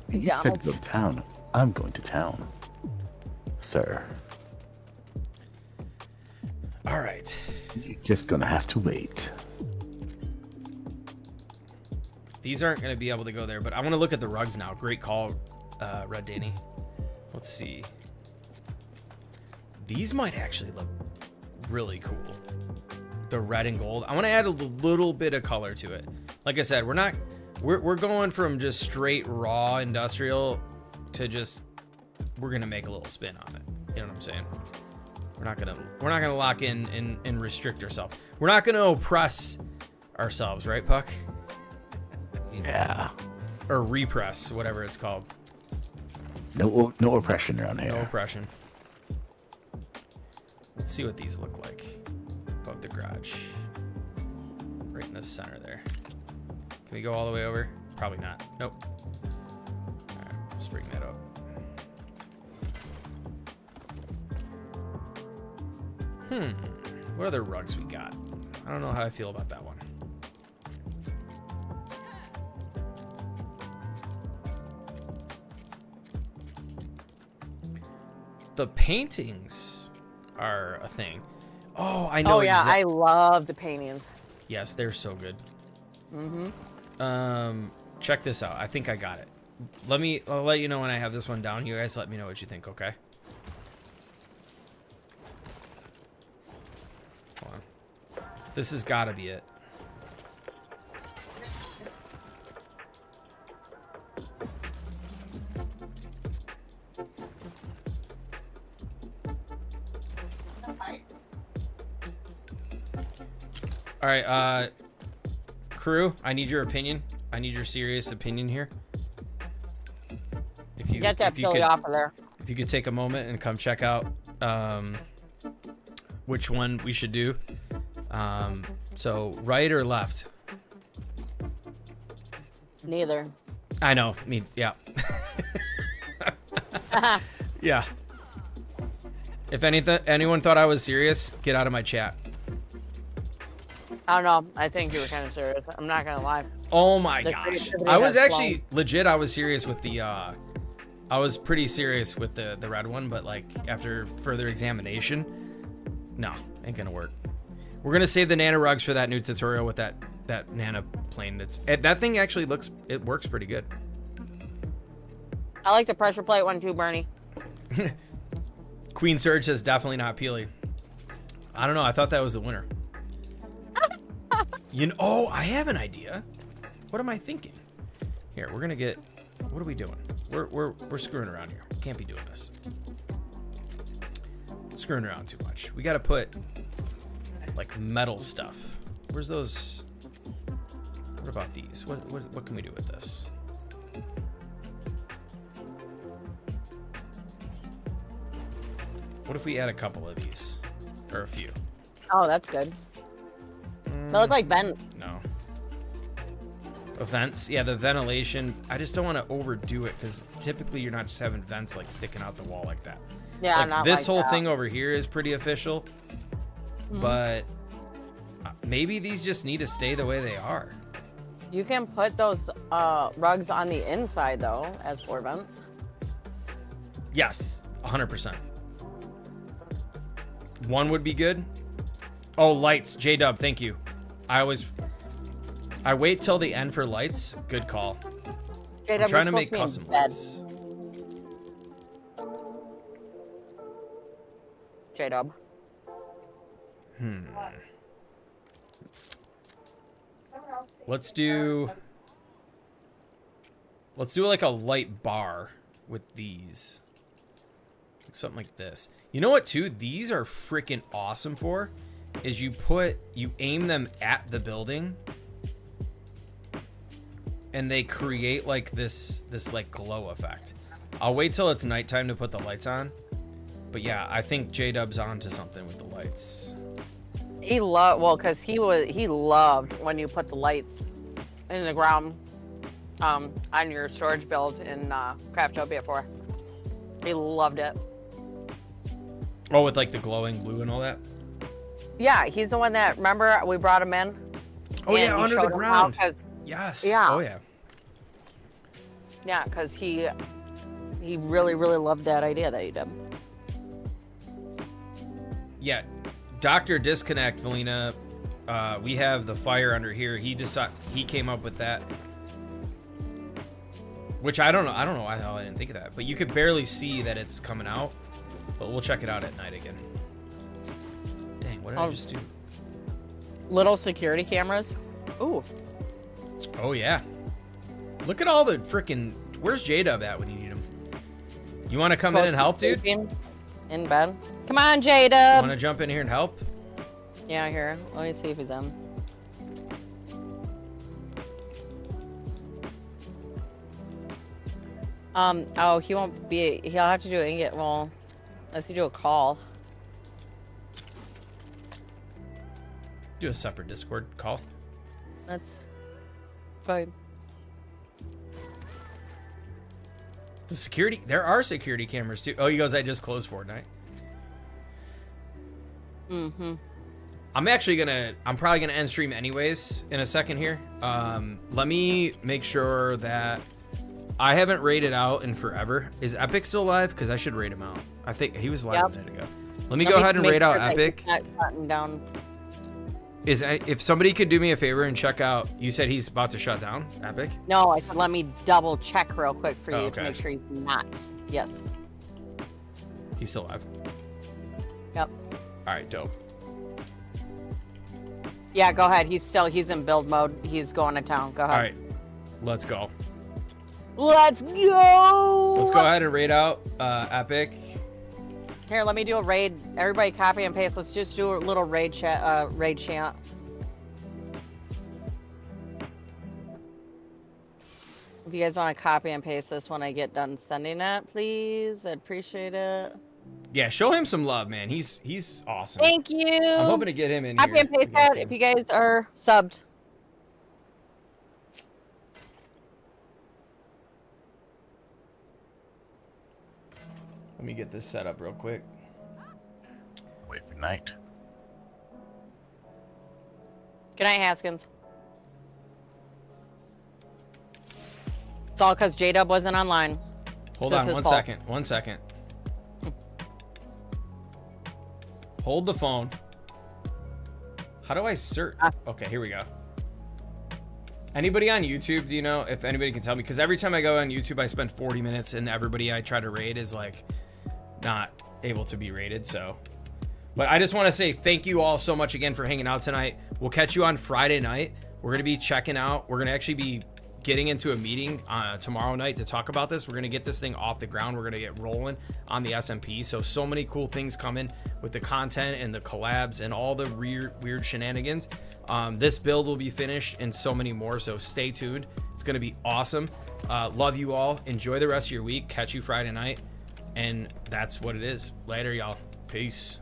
S7: You said go
S6: McDonald's.
S7: to town. I'm going to town, sir.
S1: All right.
S7: You're just gonna have to wait.
S1: These aren't going to be able to go there, but I want to look at the rugs now. Great call, Red Danny. Let's see. These might actually look really cool. The red and gold. I want to add a little bit of color to it. Like I said, we're going from just straight raw industrial to just we're gonna make a little spin on it. You know what I'm saying? We're not gonna lock in and restrict ourselves. We're not gonna oppress ourselves, right, Puck?
S7: Yeah.
S1: Or repress, whatever it's called.
S7: No oppression around here.
S1: No oppression. Let's see what these look like above the garage. Right in the center there. Can we go all the way over? Probably not. Nope. All right, let's bring that up. What other rugs we got? I don't know how I feel about that one. The paintings are a thing. Oh, I know.
S6: Oh yeah, I love the paintings.
S1: Yes, they're so good. Check this out. I think I got it. I'll let you know when I have this one down. You guys let me know what you think, okay? Hold on. This has got to be it. All right, crew, I need your opinion. I need your serious opinion here. If you
S6: Get that
S1: if you
S6: Philly
S1: could,
S6: off of there.
S1: if you could take a moment and come check out which one we should do. So right or left?
S6: Neither.
S1: I know. Me, yeah. Yeah. If anyone thought I was serious, get out of my chat.
S6: I don't know. I think you were kind of serious. I'm not gonna lie.
S1: Oh my
S6: The
S1: gosh.
S6: creativity
S1: I was
S6: has
S1: actually legit. I was serious with the. I was pretty serious with the red one, but like after further examination, no, ain't gonna work. We're gonna save the nano rugs for that new tutorial with that nano plane. That thing actually works pretty good.
S6: I like the pressure plate one too, Bernie.
S1: Queen Surge says definitely not Peely. I don't know. I thought that was the winner. Oh, I have an idea. What am I thinking? Here, we're gonna get. What are we doing? We're screwing around here. We can't be doing this. Screwing around too much. We gotta put like metal stuff. Where's those? What about these? What can we do with this? What if we add a couple of these? Or a few?
S6: Oh, that's good. They look like vent.
S1: No. Vents? Yeah, the ventilation. I just don't want to overdo it because typically you're not just having vents like sticking out the wall like that.
S6: Yeah,
S1: like,
S6: not
S1: this
S6: like
S1: whole
S6: that.
S1: thing over here is pretty official, but maybe these just need to stay the way they are.
S6: You can put those rugs on the inside though, as floor vents.
S1: Yes, 100%. One would be good. Oh, lights. J-Dub, thank you. I wait till the end for lights. Good call. I'm trying to make custom lights.
S6: J-Dub.
S1: Let's do like a light bar with these. Like something like this. You know what too? These are freaking awesome for is you aim them at the building and they create like this like glow effect. I'll wait till it's nighttime to put the lights on. But yeah, I think J-Dub's onto something with the lights.
S6: He because he loved when you put the lights in the ground on your storage build in Craftopia 4. He loved it.
S1: Oh, with like the glowing blue and all that?
S6: Yeah, he's the one that, remember we brought him in?
S1: Oh yeah, under the ground. Yes.
S6: Yeah.
S1: Oh yeah.
S6: Yeah, because he really, really loved that idea that you did.
S1: Yeah, Dr. Disconnect, Valina. We have the fire under here. He came up with that, which I don't know. I don't know why the hell I didn't think of that. But you could barely see that it's coming out. But we'll check it out at night again. Dang, what did I just do?
S6: Little security cameras. Ooh.
S1: Oh yeah. Look at all the freaking. Where's J-Dub at when you need him? You want to come in and help, dude?
S6: In bed. Come on, J-Dub.
S1: Want to jump in here and help?
S6: Yeah, here. Let me see if he's in. Oh, he won't be. He'll have to do it. Well, unless you do a call.
S1: Do a separate Discord call.
S6: That's fine.
S1: The security. There are security cameras too. Oh, he goes, I just closed Fortnite.
S6: Mm-hmm.
S1: I'm probably gonna end stream anyways in a second here. Let me make sure that I haven't raided out in forever. Is Epic still live? Because I should raid him out. I think he was live a minute ago. Let me go ahead and raid out Epic.
S6: Down.
S1: If somebody could do me a favor and check out, you said he's about to shut down Epic?
S6: No, I said let me double check real quick for you
S1: okay.
S6: to make sure he's not. Yes.
S1: He's still live.
S6: Yep.
S1: All right, dope.
S6: Yeah, go ahead. He's in build mode. He's going to town. Go ahead.
S1: All right, let's go.
S6: Let's go.
S1: Let's go ahead and raid out Epic.
S6: Here, let me do a raid. Everybody copy and paste. Let's just do a little raid chat. Raid chant. If you guys want to copy and paste this when I get done sending it, please. I'd appreciate it.
S1: Yeah, show him some love, man. He's awesome.
S6: Thank you.
S1: I'm hoping to get him in
S6: copy
S1: here.
S6: And paste that if you guys are subbed.
S1: Let me get this set up real quick.
S11: Wait for night.
S6: Good night, Haskins. It's all because J-Dub wasn't online.
S1: Hold
S6: This is
S1: on
S6: his
S1: one
S6: fault.
S1: second. 1 second. Hold the phone. How do I search? Okay, here we go. Anybody on YouTube, do you know if anybody can tell me? Because every time I go on YouTube, I spend 40 minutes and everybody I try to raid is like not able to be raided. So, but I just want to say thank you all so much again for hanging out tonight. We'll catch you on Friday night. We're going to be checking out. We're going to actually be getting into a meeting tomorrow night to talk about this. We're going to get this thing off the ground. We're going to get rolling on the SMP. So many cool things coming with the content and the collabs and all the weird shenanigans. This build will be finished and so many more. So stay tuned. It's going to be awesome. Love you all. Enjoy the rest of your week. Catch you Friday night. And that's what it is. Later, y'all. Peace.